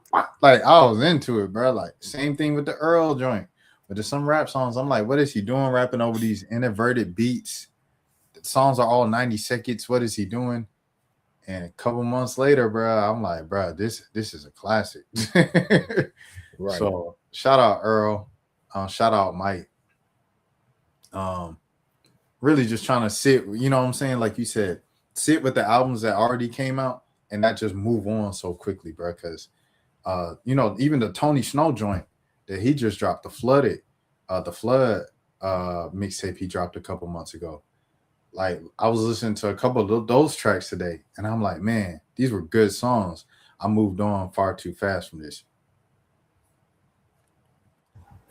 Like, I was into it, bro. Like, same thing with the Earl joint. But there's some rap songs, I'm like, what is he doing rapping over these inverted beats? The songs are all 90 seconds. What is he doing? And a couple months later, bro, I'm like, bro, this is a classic. Right. So shout out Earl, shout out Mike. really just trying to sit, you know what I'm saying? Like you said, sit with the albums that already came out and not just move on so quickly, bro. Because even the Tony Snow joint that he just dropped, the Flood mixtape he dropped a couple months ago. Like I was listening to a couple of those tracks today, and I'm like, man, these were good songs. I moved on far too fast from this.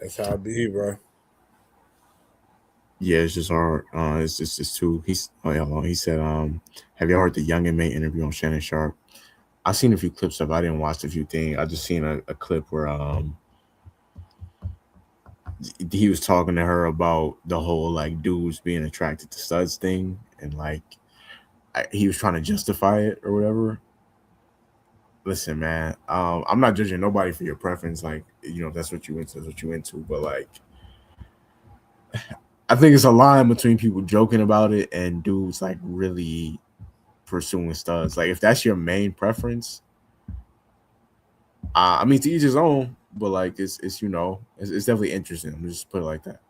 That's how it be, bro. Yeah, it's just hard. It's too. He said, have y'all heard the Young and May interview on Shannon Sharp? I seen a few clips of it. I didn't watch a few things. I just seen a clip where he was talking to her about the whole like dudes being attracted to studs thing, and like he was trying to justify it or whatever. Listen, man, I'm not judging nobody for your preference. Like, if that's what you into, that's what you into. But like, I think it's a line between people joking about it and dudes like really pursuing studs. Like, if that's your main preference, I mean, to each his own. But like, it's definitely interesting. Let me just put it like that.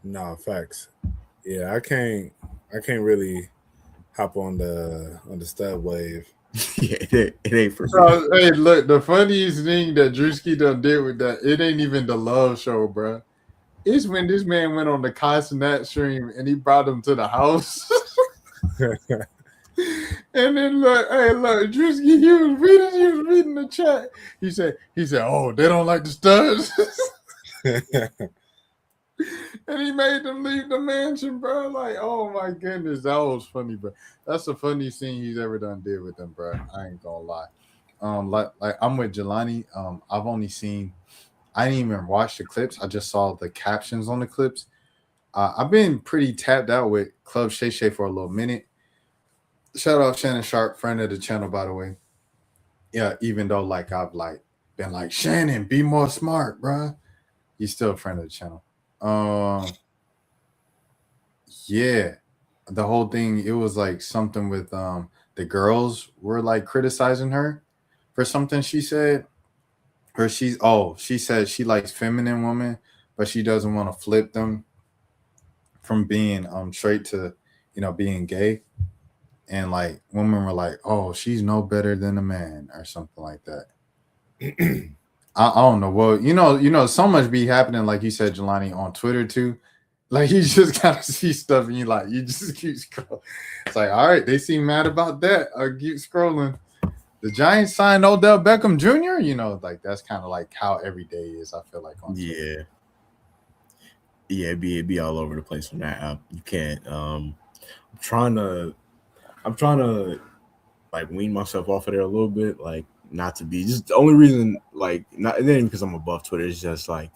No, facts. Yeah, I can't really hop on the stud wave. Yeah, it ain't for me. Hey, look, the funniest thing that Drewski done did with that, it ain't even the love show, bro. It's when this man went on the Cosnat stream and he brought him to the house. And then look, Drewski, he was reading the chat. He said, oh, they don't like the studs. And he made them leave the mansion, bro. Like, oh my goodness, that was funny, bro. That's the funniest thing he's ever done did with them, bro. I ain't gonna lie. Like I'm with Jelani. I didn't even watch the clips. I just saw the captions on the clips. I've been pretty tapped out with Club Shay Shay for a little minute. Shout out Shannon Sharp, friend of the channel, by the way. Yeah, even though like I've like been like, Shannon, be more smart, bro. He's still a friend of the channel. Yeah, the whole thing, it was like something with the girls were like criticizing her for something she said. She said she likes feminine women, but she doesn't want to flip them from being straight to being gay. And like women were like, oh, she's no better than a man or something like that. I don't know. Well, so much be happening, like you said, Jelani, on Twitter too. Like you just gotta see stuff and you just keep scrolling. It's like, all right, they seem mad about that. I keep scrolling. The Giants signed Odell Beckham Jr. Like that's kind of like how every day is, I feel like on Twitter. Yeah, it'd be all over the place from that app. You can't I'm trying to like wean myself off of there a little bit, like not to be just the only reason, like not then because I'm above Twitter, it's just like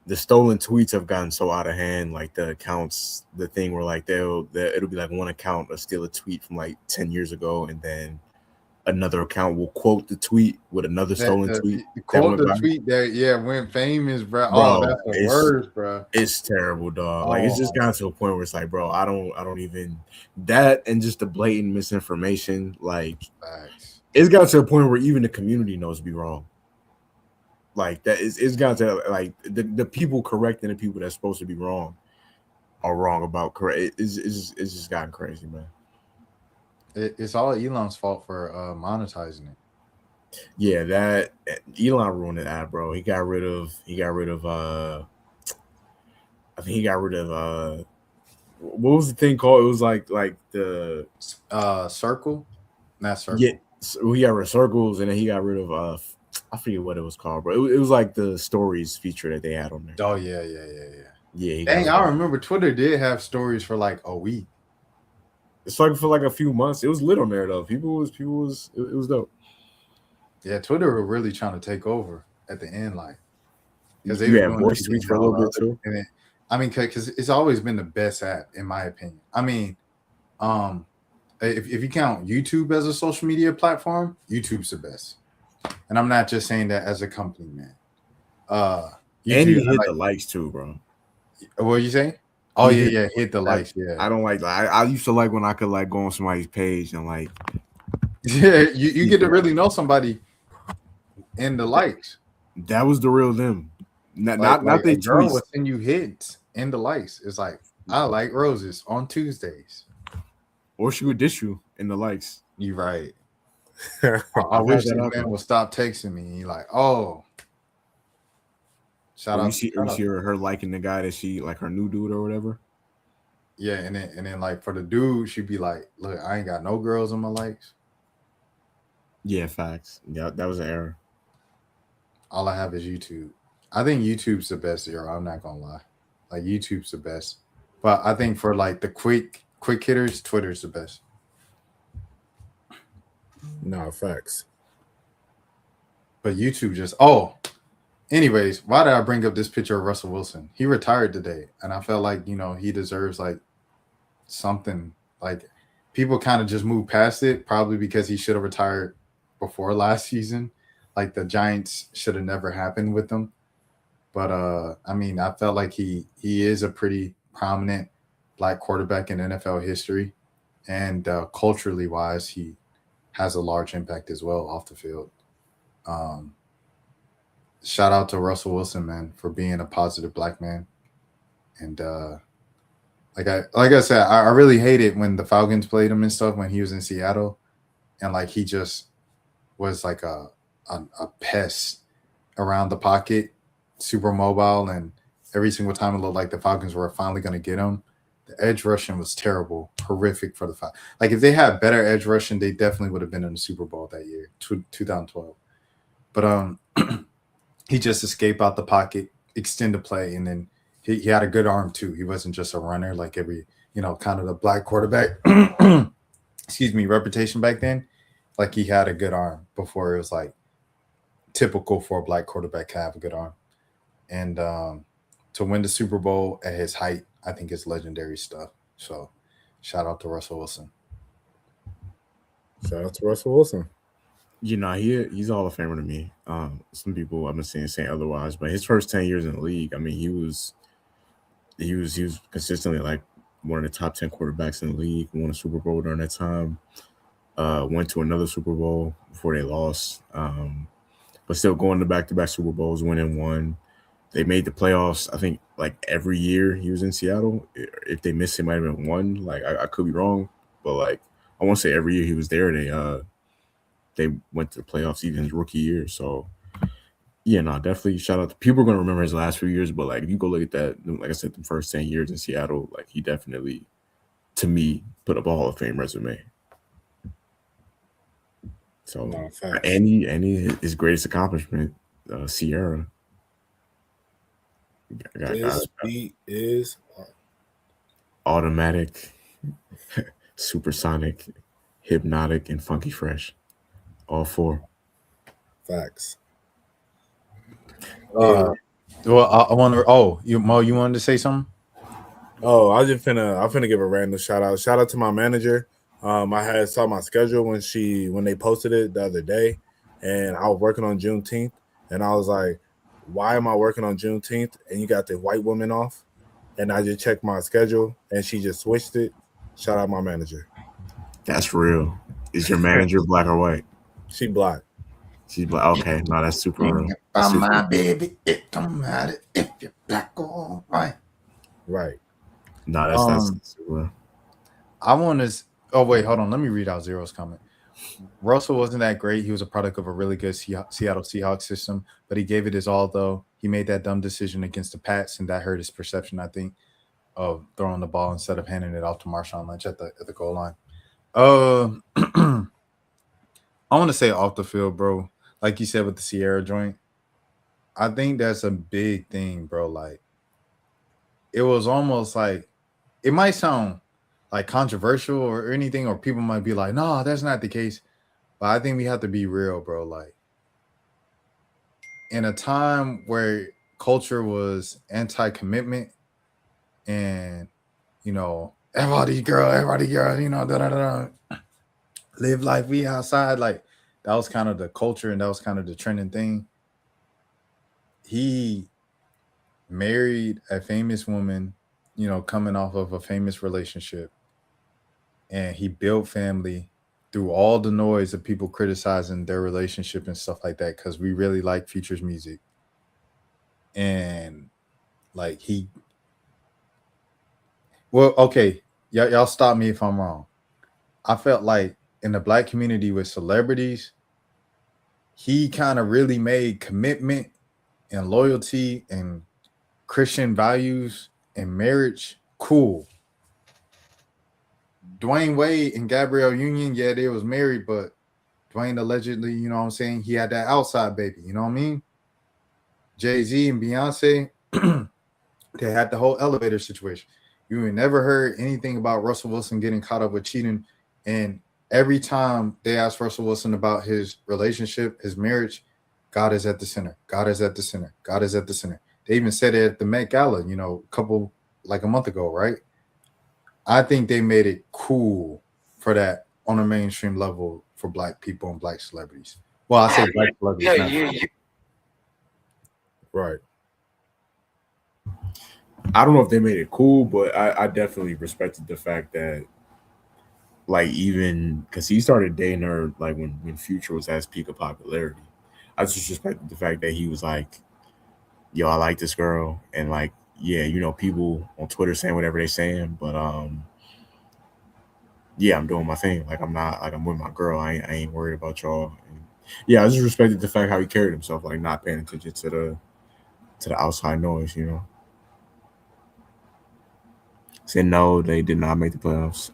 the stolen tweets have gotten so out of hand. Like the accounts, the thing where like it'll be like one account will steal a tweet from like 10 years ago, and then another account will quote the tweet with another stolen tweet. Quote the tweet that went famous, bro. Oh, that's the worst, bro. It's terrible, dog. Like it's just gotten to a point where it's like, bro, I don't even that, and just the blatant misinformation. Like it's gotten to a point where even the community knows to be wrong. Like that is it's gotten to like the people correcting the people that's supposed to be wrong are wrong about correct. It's just gotten crazy, man. It's all Elon's fault for monetizing it. Yeah, that Elon ruined the app, bro. He got rid of I think he got rid of what was the thing called? It was like the Circle? Not Circle. Yeah, so he got rid of Circles, and then he got rid of I forget what it was called, bro. It was like the stories feature that they had on there. Oh yeah. Yeah. Dang, I remember Twitter did have stories for like a week. It's like for like a few months. It was lit on there though. It was dope. Yeah, Twitter were really trying to take over at the end, like because they had voice tweets for a little bit too. And because it's always been the best app in my opinion. I mean, if you count YouTube as a social media platform, YouTube's the best. And I'm not just saying that as a company, man. And you hit the likes too, bro. What you say? Oh yeah, hit the likes. Yeah, I don't like that. I used to like when I could like go on somebody's page and like, yeah, you get to really know somebody in the likes. That was the real them. Not they girl tweets. will send you hits in the likes. It's like I like roses on Tuesdays. Or she would dish you in the likes. You right. Yeah, I I've wish had this that man happen. would stop texting me. He like, oh, shout Or you out, see, or shout you out. see her liking the guy that she like her new dude or whatever. Yeah, and then like for the dude, she'd be like, look, I ain't got no girls on my likes. Yeah, facts. Yeah, that was an error. All I have is YouTube. I think YouTube's the best here. I'm not gonna lie. Like YouTube's the best. But I think for like the quick hitters, Twitter's the best. no facts. But YouTube just anyways, why did I bring up this picture of Russell Wilson? He retired today, and I felt like he deserves like something. Like people kind of just moved past it, probably because he should have retired before last season. Like the Giants should have never happened with him. But I mean, I felt like he is a pretty prominent black quarterback in NFL history, and culturally wise, he has a large impact as well off the field. Um, Shout out to Russell Wilson, man, for being a positive black man. And like I said, I really hate it when the Falcons played him and stuff when he was in Seattle, and like he just was like a pest around the pocket, super mobile, and every single time it looked like the Falcons were finally going to get him. The edge rushing was terrible, horrific for the Falcons. Like if they had better edge rushing, they definitely would have been in the Super Bowl that year, 2012. But he just escaped out the pocket, extend the play, and then he had a good arm too. He wasn't just a runner like every kind of the black quarterback. Excuse me, reputation back then. Like he had a good arm before it was like typical for a black quarterback to have a good arm. And to win the Super Bowl at his height, I think is legendary stuff. So shout out to Russell Wilson. Shout out to Russell Wilson. He's a Hall of Famer to me. Some people I've been seeing saying otherwise, but his first 10 years in the league, I mean, he was consistently like one of the top 10 quarterbacks in the league. Won a Super Bowl during that time. Went to another Super Bowl before they lost. But still going to back-to-back Super Bowls, winning one. They made the playoffs, I think, like every year he was in Seattle. If they missed, it might have been one. Like I could be wrong, but like I won't say every year he was there. They went to the playoffs even his rookie year. So yeah, no, definitely shout out to people are gonna remember his last few years, but like if you go look at that, like I said, the first 10 years in Seattle, like he definitely to me put up a Hall of Fame resume. So No facts. and his greatest accomplishment, Sierra. This beat is Automatic, supersonic, hypnotic, and funky fresh. All four. facts. Well, I want to. Oh, Mo, you wanted to say something? Oh, I'm finna give a random shout out. Shout out to my manager. I saw my schedule when they posted it the other day, and I was working on Juneteenth, and I was like, why am I working on Juneteenth? And you got the white woman off, and I just checked my schedule, and she just switched it. Shout out my manager. That's real. Is your manager black or white? She black. She's black. Okay, no, that's super real. That's I'm super my real. baby. It don't matter if you're black or white. Right. No, that's super real. I want to. Oh wait, hold on. Let me read out Zero's comment. Russell wasn't that great. He was a product of a really good Seattle Seahawks system, but he gave it his all. Though he made that dumb decision against the Pats, and that hurt his perception, I think, of throwing the ball instead of handing it off to Marshawn Lynch at the goal line. I want to say off the field, bro. Like you said with the Sierra joint, I think that's a big thing, bro. Like it was almost like it might sound like controversial or anything, or people might be like, no, that's not the case. But I think we have to be real, bro. Like in a time where culture was anti-commitment and everybody girl, live life, we outside, like that was kind of the culture and that was kind of the trending thing. He married a famous woman, coming off of a famous relationship, and he built family through all the noise of people criticizing their relationship and stuff like that, because we really like Future's music. And like Well, okay, y'all stop me if I'm wrong. I felt like in the black community with celebrities, he kind of really made commitment and loyalty and Christian values and marriage cool. Dwayne Wade and Gabrielle Union, yeah, they was married, but Dwayne allegedly, you know what I'm saying, he had that outside baby, you know what I mean? Jay-Z and Beyonce, they had the whole elevator situation. You never heard anything about Russell Wilson getting caught up with cheating. And every time they asked Russell Wilson about his relationship, his marriage, God is at the center. God is at the center. God is at the center. They even said it at the Met Gala, you know, a month ago, right? I think they made it cool for that on a mainstream level for black people and black celebrities. Well, I say black celebrities. Yeah. Right. I don't know if they made it cool, but I definitely respected the fact that, like, even because he started dating her like when Future was at his peak of popularity. I just respected the fact that he was like, yo, I like this girl, and like, yeah, you know, people on Twitter saying whatever they're saying, but yeah, I'm doing my thing. Like, I'm with my girl. I ain't worried about y'all. And yeah, I just respected the fact how he carried himself, like not paying attention to the outside noise, you know. Said no, they did not make the playoffs.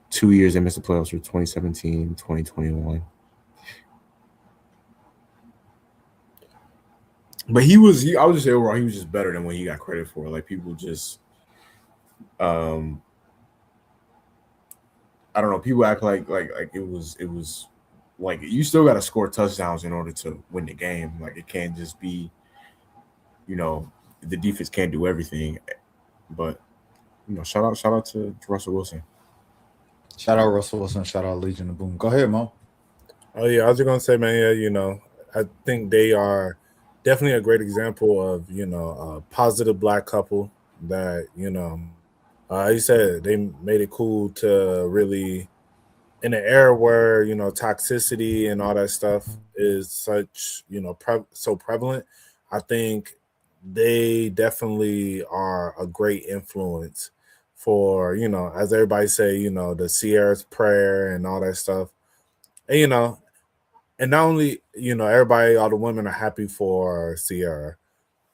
2 years they missed the playoffs were 2017, 2021. But I would just say overall, he was just better than what he got credit for. Like, people just, I don't know. People act like it was like, you still got to score touchdowns in order to win the game. Like, it can't just be, you know, the defense can't do everything. But, you know, shout out to Russell Wilson. Shout out Russell Wilson. Shout out Legion of Boom. Go ahead, Mo. Oh yeah, I was just gonna say, man. Yeah, you know, I think they are definitely a great example of, you know, a positive black couple that, you know, you said they made it cool to really, in an era where, you know, toxicity and all that stuff is such, you know, so prevalent. I think they definitely are a great influence for, you know, as everybody say, you know, the Sierra's prayer and all that stuff. And, you know, and not only, you know, everybody, all the women are happy for Sierra.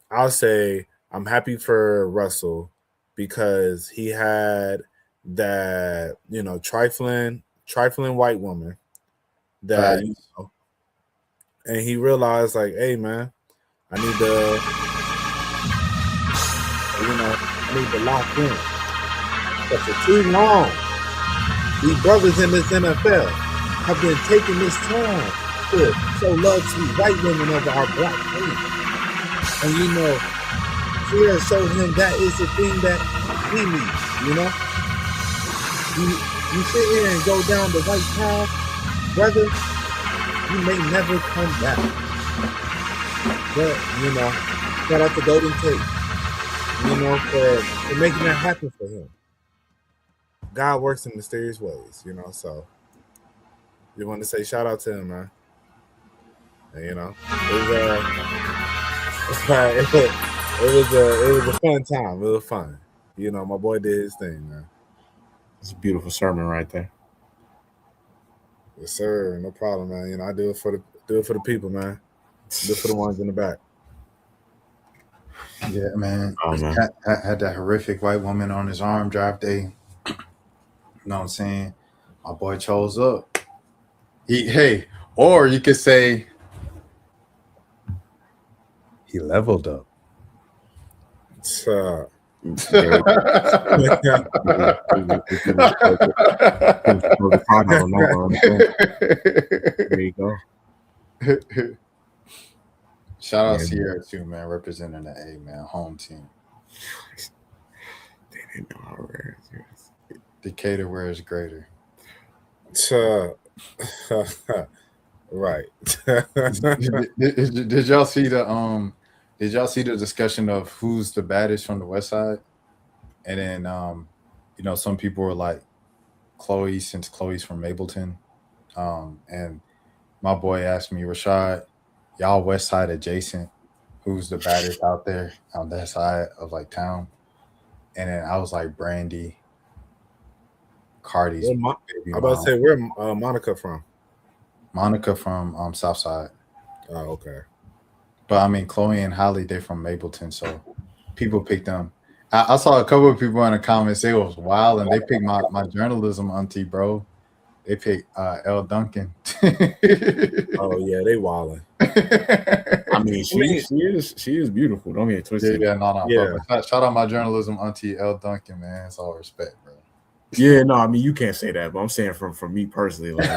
I'll say I'm happy for Russell because he had that, you know, trifling white woman that, you know, and he realized, like, hey man, I need to lock in. But for too long, these brothers in this NFL have been taking this time to show love to white women over our black women. And, you know, Sierra showed him that is the thing that he needs, you know? You sit here and go down the white path, brother, you may never come back. But, you know, shout out to Golden Tate, you know, for making that happen for him. God works in mysterious ways, you know, so you want to say shout out to him, man. And, you know, it was a fun time. It was fun. You know, my boy did his thing, man. It's a beautiful sermon right there. Yes, sir. No problem, man. You know, I do it for the people, man. Do it for the ones in the back. Yeah, man. Had that horrific white woman on his arm draft day. You know what I'm saying? My boy chose up. Or you could say he leveled up. So, There you go. Shout out Sierra too, man, representing the A, man, home team. They didn't know how rare it is. Decatur, where is greater? Right. Did y'all see the discussion of who's the baddest from the West Side? And then you know, some people were like Chloe, since Chloe's from Mableton. And my boy asked me, Rashad, y'all West Side adjacent, who's the baddest out there on that side of like town? and then I was like Brandy, Cardi's Where baby I'm about to mom, say where Monica from? Monica from Southside. Oh, okay. But I mean, Chloe and Holly, they're from Mapleton, so people picked them. I saw a couple of people in the comments. It was wild, and they picked my journalism auntie, bro. They picked L. Duncan. Oh yeah, they wilding. I mean, she is beautiful. Don't get it Yeah, twisted. yeah, no. Yeah. But shout out my journalism auntie L. Duncan, man. It's all respect, bro. Yeah, no, I mean you can't say that, but I'm saying from me personally, like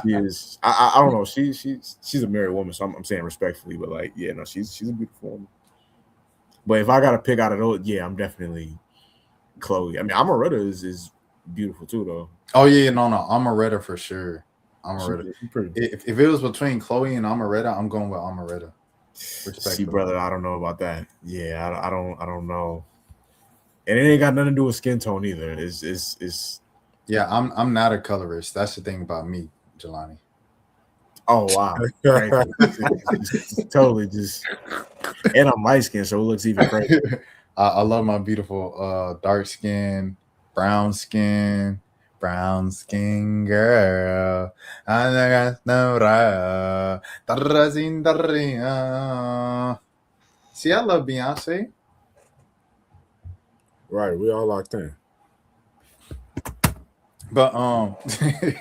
she is. I don't know. She's a married woman, so I'm saying respectfully, but like yeah, no, she's a beautiful woman. But if I gotta pick out of those, yeah, I'm definitely Chloe. I mean, Amaretta is beautiful too, though. Oh yeah, no. Amaretta for sure. Amaretta. She's pretty. If it was between Chloe and Amaretta, I'm going with Amaretta. See, brother, I don't know about that. Yeah, I don't know. And it ain't got nothing to do with skin tone either. It's Yeah, I'm not a colorist. That's the thing about me, Jelani. oh wow. It's totally just and I'm light skinned, so it looks even crazy. I love my beautiful dark skin, brown skin girl. See, I love Beyonce. Right, we all locked in. But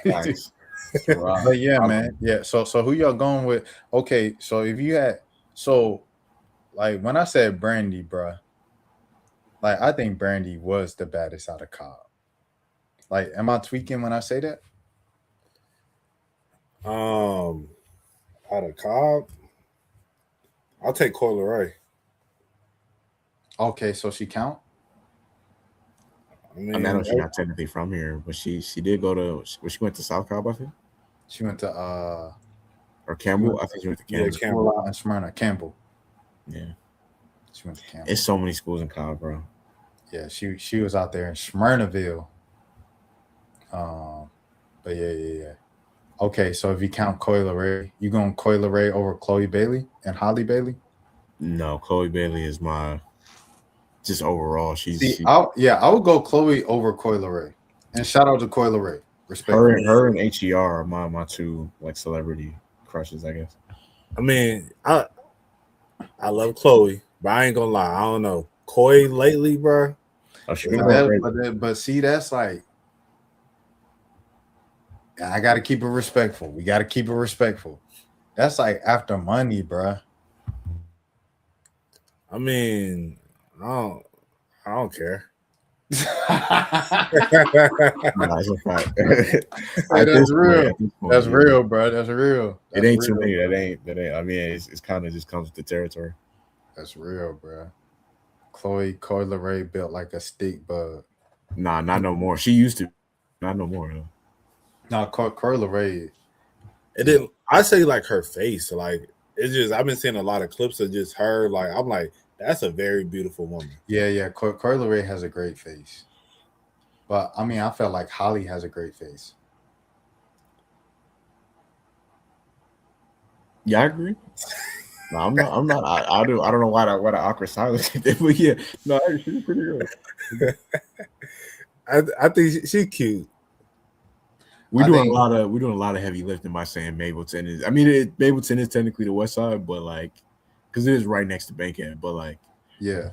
Nice. but yeah, man. Yeah. So who y'all going with? Okay, so if you had like when I said Brandy, bruh, like I think Brandy was the baddest out of Cobb. Like, am I tweaking when I say that? Out of Cobb, I'll take Coyle Ray. Okay, so she count? I mean, I know she's not technically from here, but she did go to she went to South Cobb, I think. She went to Or Campbell. I think she went to Campbell. Yeah, Campbell. and Smyrna. Campbell. Yeah. She went to Campbell. It's so many schools in Cobb, bro. Yeah, she was out there in Smyrnaville. But yeah. Okay, so if you count Coyle Ray, you going Coyle Ray over Chloe Bailey and Holly Bailey? No, Chloe Bailey is my just overall. I would go Chloe over Coyle Ray. And shout out to Coyle Ray. Respect. Her and HER are my two like celebrity crushes, I guess. I mean, I love Chloe, but I ain't gonna lie, I don't know. Coy lately, bro. Oh, she But see, that's like I gotta keep it respectful. We gotta keep it respectful. That's like after money, bruh. I mean, I don't care. No, it's a fact. That's real. That's real, bro. That's real. It ain't too many. That ain't. I mean, it's kind of just comes with the territory. That's real, bro. Chloe Coyle Ray built like a stick bug. Nah, not no more. She used to. Not no more though. No, Coyle Ray. It didn't. I say like her face, like it's just. I've been seeing a lot of clips of just her. Like I'm like, that's a very beautiful woman. Yeah. Coyle Ray has a great face. But I mean, I felt like Holly has a great face. Yeah, I agree. No, I'm not. I don't know why the awkward silence. But yeah, no, she's pretty good. I think she's cute. We're doing a lot of heavy lifting by saying Mapleton is. I mean, Mapleton is technically the West Side, but like, because it is right next to Bankhead. But like, yeah,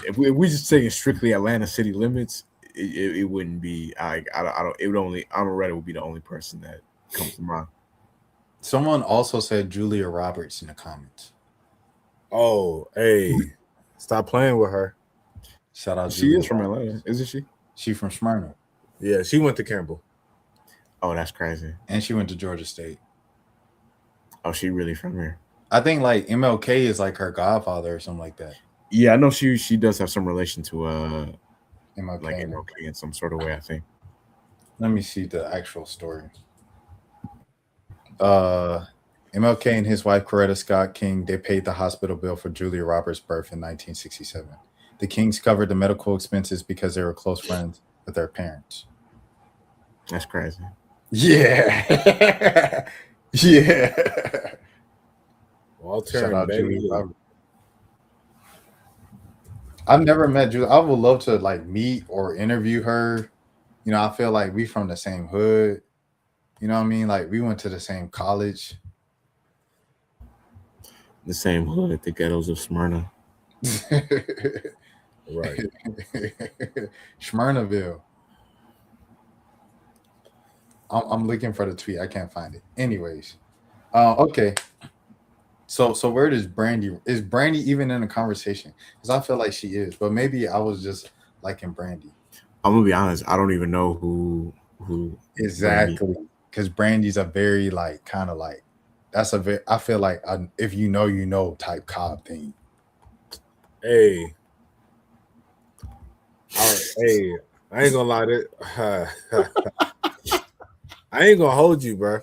if we just saying strictly Atlanta city limits, it wouldn't be. I don't. It would only. Amaretta would be the only person that comes to mind. Someone also said Julia Roberts in the comments. Oh, hey, stop playing with her. Shout out. She Julia is from Roberts. Atlanta, isn't she? She from Smyrna. Yeah, she went to Campbell. Oh, that's crazy. And she went to Georgia State. Oh, she really from here. I think like MLK is like her godfather or something like that. Yeah, I know she does have some relation to MLK. like MLK in some sort of way, I think. Let me see the actual story. MLK and his wife Coretta Scott King, they paid the hospital bill for Julia Roberts' birth in 1967. The Kings covered the medical expenses because they were close friends with their parents. That's crazy. Yeah. Yeah. Walter Shout and out Baby. Julia Roberts. I've never met Julia. I would love to like meet or interview her. You know, I feel like we from the same hood. You know what I mean? Like we went to the same college. The same hood, the ghettos of Smyrna. Right. Smyrnaville. I'm looking for the tweet. I can't find it. Anyways, okay. So where does Brandy? Is Brandy even in the conversation? Because I feel like she is, but maybe I was just liking Brandy. I'm gonna be honest. I don't even know who Exactly, because Brandy's a very like kind of like that's a very. I feel like if you know type Cobb thing. Hey. Hey, I ain't gonna lie to I ain't gonna hold you, bro.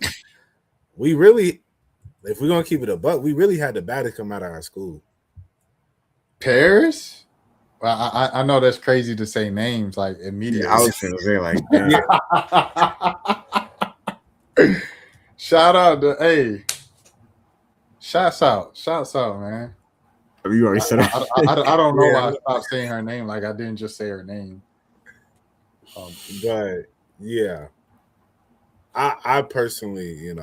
We really, if we're gonna keep it a buck, we really had the baddest come out of our school. Paris? Well, I know that's crazy to say names like immediately. I was gonna say like, Shout out to shouts out, man. you already said it. I don't know why I stopped saying her name. Like I didn't just say her name. But yeah, I personally,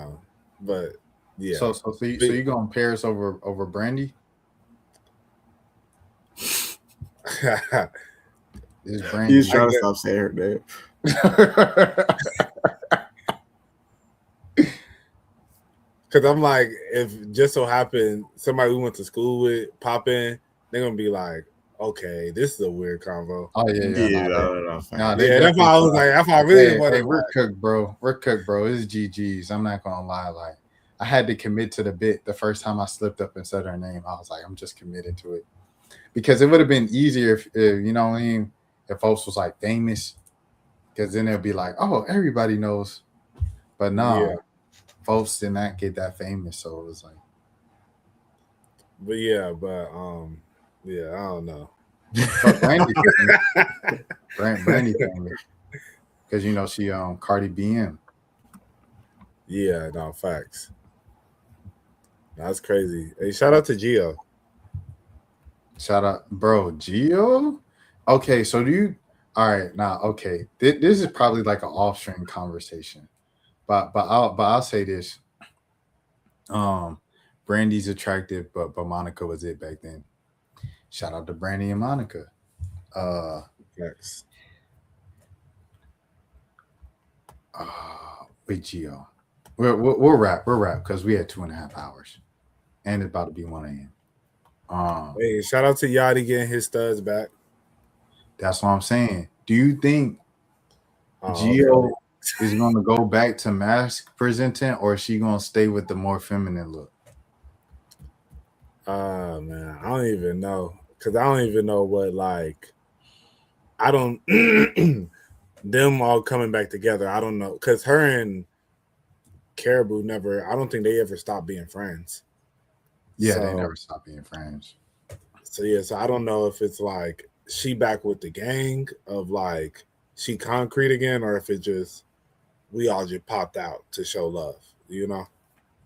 but yeah. So you going Paris over Brandy? Is Brandy? He's trying to stop saying her name. Because I'm like, if just so happened somebody we went to school with pop in, they're gonna be like, okay, this is a weird convo. Oh yeah. That's why I was like, that's why I really wanted. Hey, we're cooked, bro. It's GG's. I'm not gonna lie. Like, I had to commit to the bit the first time I slipped up and said her name. I was like, I'm just committed to it because it would have been easier if you know what I mean. If folks was like famous, because then they'd be like, oh, everybody knows. But no. Yeah. Folks did not get that famous, so it was like. But I don't know. Brandy famous because she Cardi B in. Yeah, no facts. That's crazy. Hey, shout out to Gio. Shout out, bro, Gio. Okay, so do you? All right, now okay. This is probably like an off-string conversation. But I'll say this. Brandy's attractive, but Monica was it back then. Shout out to Brandy and Monica. Yes. With Gio. We'll wrap because we had 2.5 hours. And it's about to be 1 a.m. Hey, shout out to Yachty getting his studs back. That's what I'm saying. Do you think Gio is going to go back to mask presenting, or is she going to stay with the more feminine look? Man, I don't even know. Because I don't even know what, like, I don't, them all coming back together, I don't know. Because her and Caribou I don't think they ever stopped being friends. Yeah, they never stopped being friends. So I don't know if it's like she back with the gang of like she concrete again, or if it just we all just popped out to show love,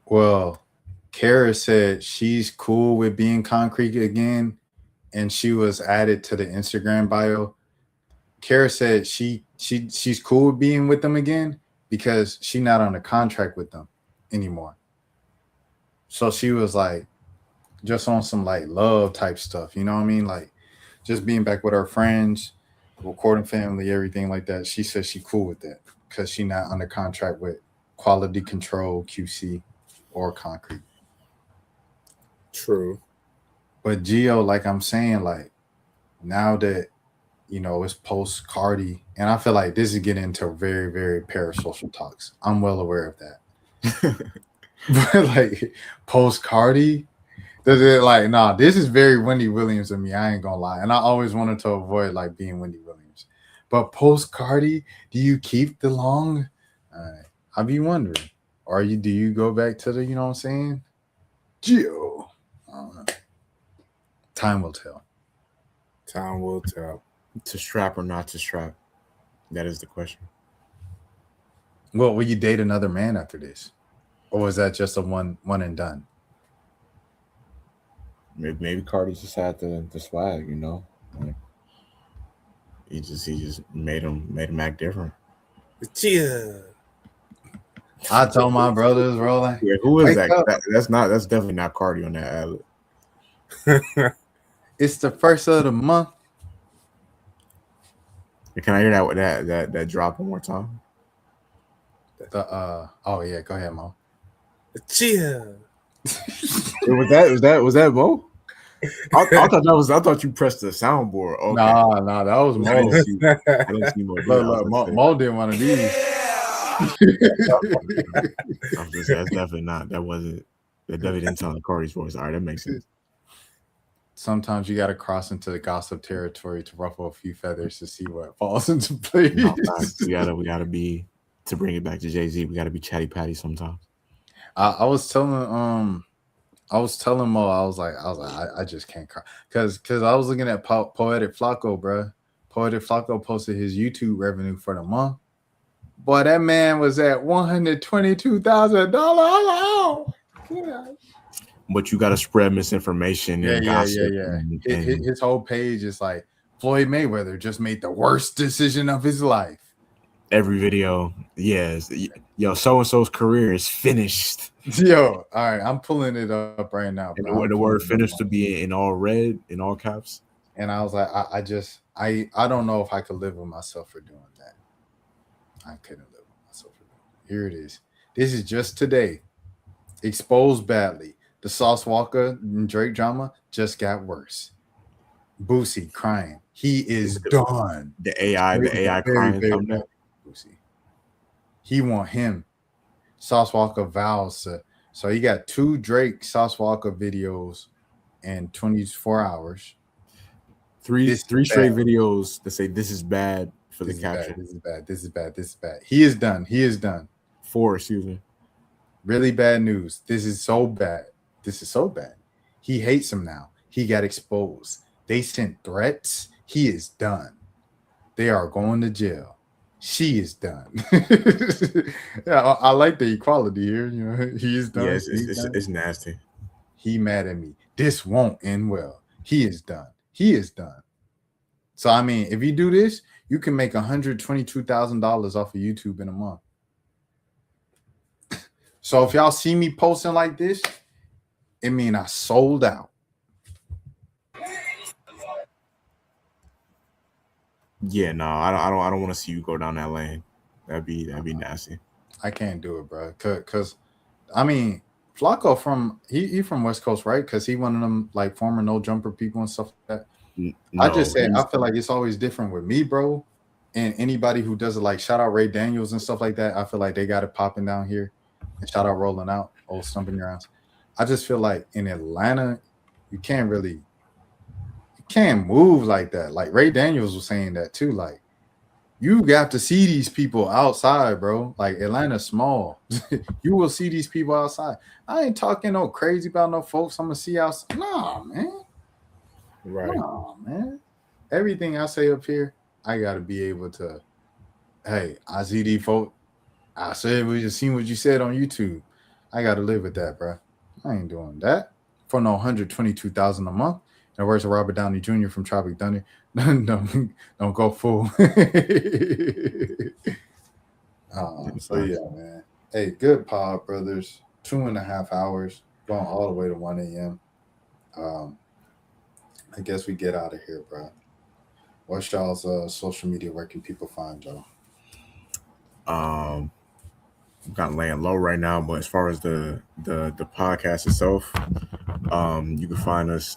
Well, Kara said she's cool with being concrete again, and she was added to the Instagram bio. Kara said she's cool with being with them again because she's not on a contract with them anymore. So she was like just on some like love type stuff, you know what I mean? Like just being back with her friends, recording family, everything like that. She says she cool with that because she's not under contract with Quality Control, QC, or Concrete. True. But Gio, like I'm saying, like now that it's post Cardi, and I feel like this is getting into very, very parasocial talks. I'm well aware of that. But like post Cardi, does it like this is very Wendy Williams of me. I ain't gonna lie. And I always wanted to avoid like being Wendy Williams. But post Cardi, do you keep the long? I'll be wondering. Or do you go back to the, you know what I'm saying? Gio. I don't know. Time will tell. Time will tell. To strap or not to strap? That is the question. Well, will you date another man after this? Or was that just a one and done? Maybe Cardi just had the swag, He just made him act different. Chill. I told my brothers rolling. Yeah, who is Wake that? up. That's definitely not Cardi on that ad. It's the first of the month. Can I hear that drop one more time? Oh yeah, go ahead, Mo. Chill. Was that Mo? I thought you pressed the soundboard. Okay. Nah, that was I Mo. didn't see Mo. Look, Mo did one of these. That's definitely not. That definitely didn't sound like Cardi's voice. All right, that makes sense. Sometimes you got to cross into the gossip territory to ruffle a few feathers to see what falls into place. No, we gotta be, to bring it back to Jay-Z, we gotta be chatty patty sometimes. I was telling Mo, I was like, I just can't cry because I was looking at Poetic Flacco, bro. Poetic Flacco posted his YouTube revenue for the month. Boy, that man was at $122,000. Oh, God. But you gotta spread misinformation and gossip. Yeah. His whole page is like, Floyd Mayweather just made the worst decision of his life. Every video, yes. Yo, so-and-so's career is finished. Yo, all right, I'm pulling it up right now. And the word finished to be in all red, in all caps. And I was like, I don't know if I could live with myself for doing that. I couldn't live with myself for doing that. Here it is. This is just today. Exposed badly. The Sauce Walker and Drake drama just got worse. Boosie crying. He is done. The AI crying. Boosie. He want him. Sauce Walker vows to. So he got 2 Drake Sauce Walker videos in 24 hours. Three straight videos that say this is bad for the caption. This is bad. He is done. 4, excuse me. Really bad news. This is so bad. He hates him now. He got exposed. They sent threats. He is done. They are going to jail. She is done. Yeah, I like the equality here. You know, he is done. Yes, it's nasty. He mad at me. This won't end well. He is done. So I mean, if you do this, you can make $122,000 off of YouTube in a month. So if y'all see me posting like this, it mean I sold out. Yeah, no, I don't want to see you go down that lane. That'd be nasty. I can't do it, bro. Cause I mean, Flacco he from West Coast, right? Because he one of them like former no jumper people and stuff like that. No, I just said I feel like it's always different with me, bro. And anybody who does it, like shout out Ray Daniels and stuff like that. I feel like they got it popping down here. And shout out Rolling Out, old Stumping Your Ass. I just feel like in Atlanta, you can't move like that. Like Ray Daniels was saying that too. Like you got to see these people outside, bro. Like Atlanta's small. You will see these people outside. I ain't talking no crazy about no folks I'm gonna see outside. Nah, man. Right. Nah, man. Everything I say up here, I gotta be able to. Hey, I see these folk. I said we just seen what you said on YouTube. I gotta live with that, bro. I ain't doing that for no $122,000 a month. And where's Robert Downey Jr. from Tropic Thunder? don't go fool. So yeah, man. Hey, good pod, brothers. 2.5 hours, going all the way to 1 a.m. I guess we get out of here, bro. What's y'all's social media? Where can people find y'all? I'm kind of laying low right now, but as far as the podcast itself, you can find us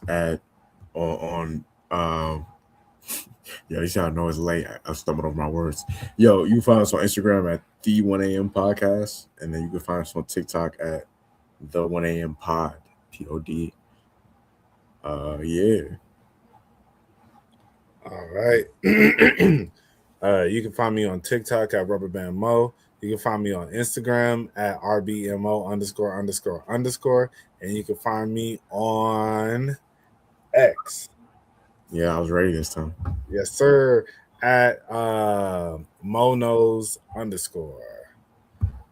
on yeah, you see how I know it's late. I stumbled over my words. Yo, you can find us on Instagram at the 1 a.m. podcast, and then you can find us on TikTok at the 1 a.m. pod, POD. Yeah. All right. You can find me on TikTok at Rubberband Mo. You can find me on Instagram at RBMO____. And you can find me on X. Yeah, I was ready this time. Yes, sir. At Monos_.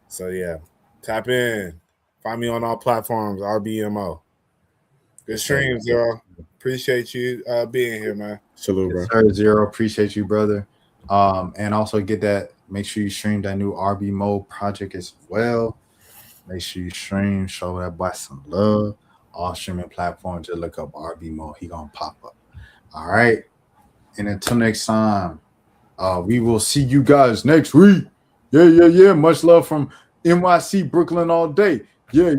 So yeah, tap in. Find me on all platforms, RBMO. Good streams, y'all. Appreciate you being here, man. Salute, bro. Yes, sir, Zero. Appreciate you, brother. And also get that. Make sure you stream that new RB Mode project as well. Make sure you stream. Show that boy some love. All streaming platforms. Just look up RB Mode. He gonna pop up. All right. And until next time, we will see you guys next week. Yeah. Much love from NYC, Brooklyn all day. Yeah.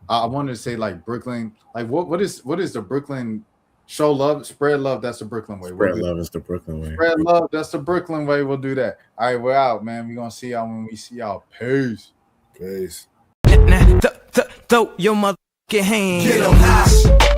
I wanted to say like Brooklyn. Like what is the Brooklyn? Show love, spread love. That's the Brooklyn way. Spread love is the Brooklyn way. Spread love. That's the Brooklyn way. We'll do that. All right, we're out, man. We're gonna see y'all when we see y'all. Peace. Peace. Throw your motherfucking hand. Get 'em high.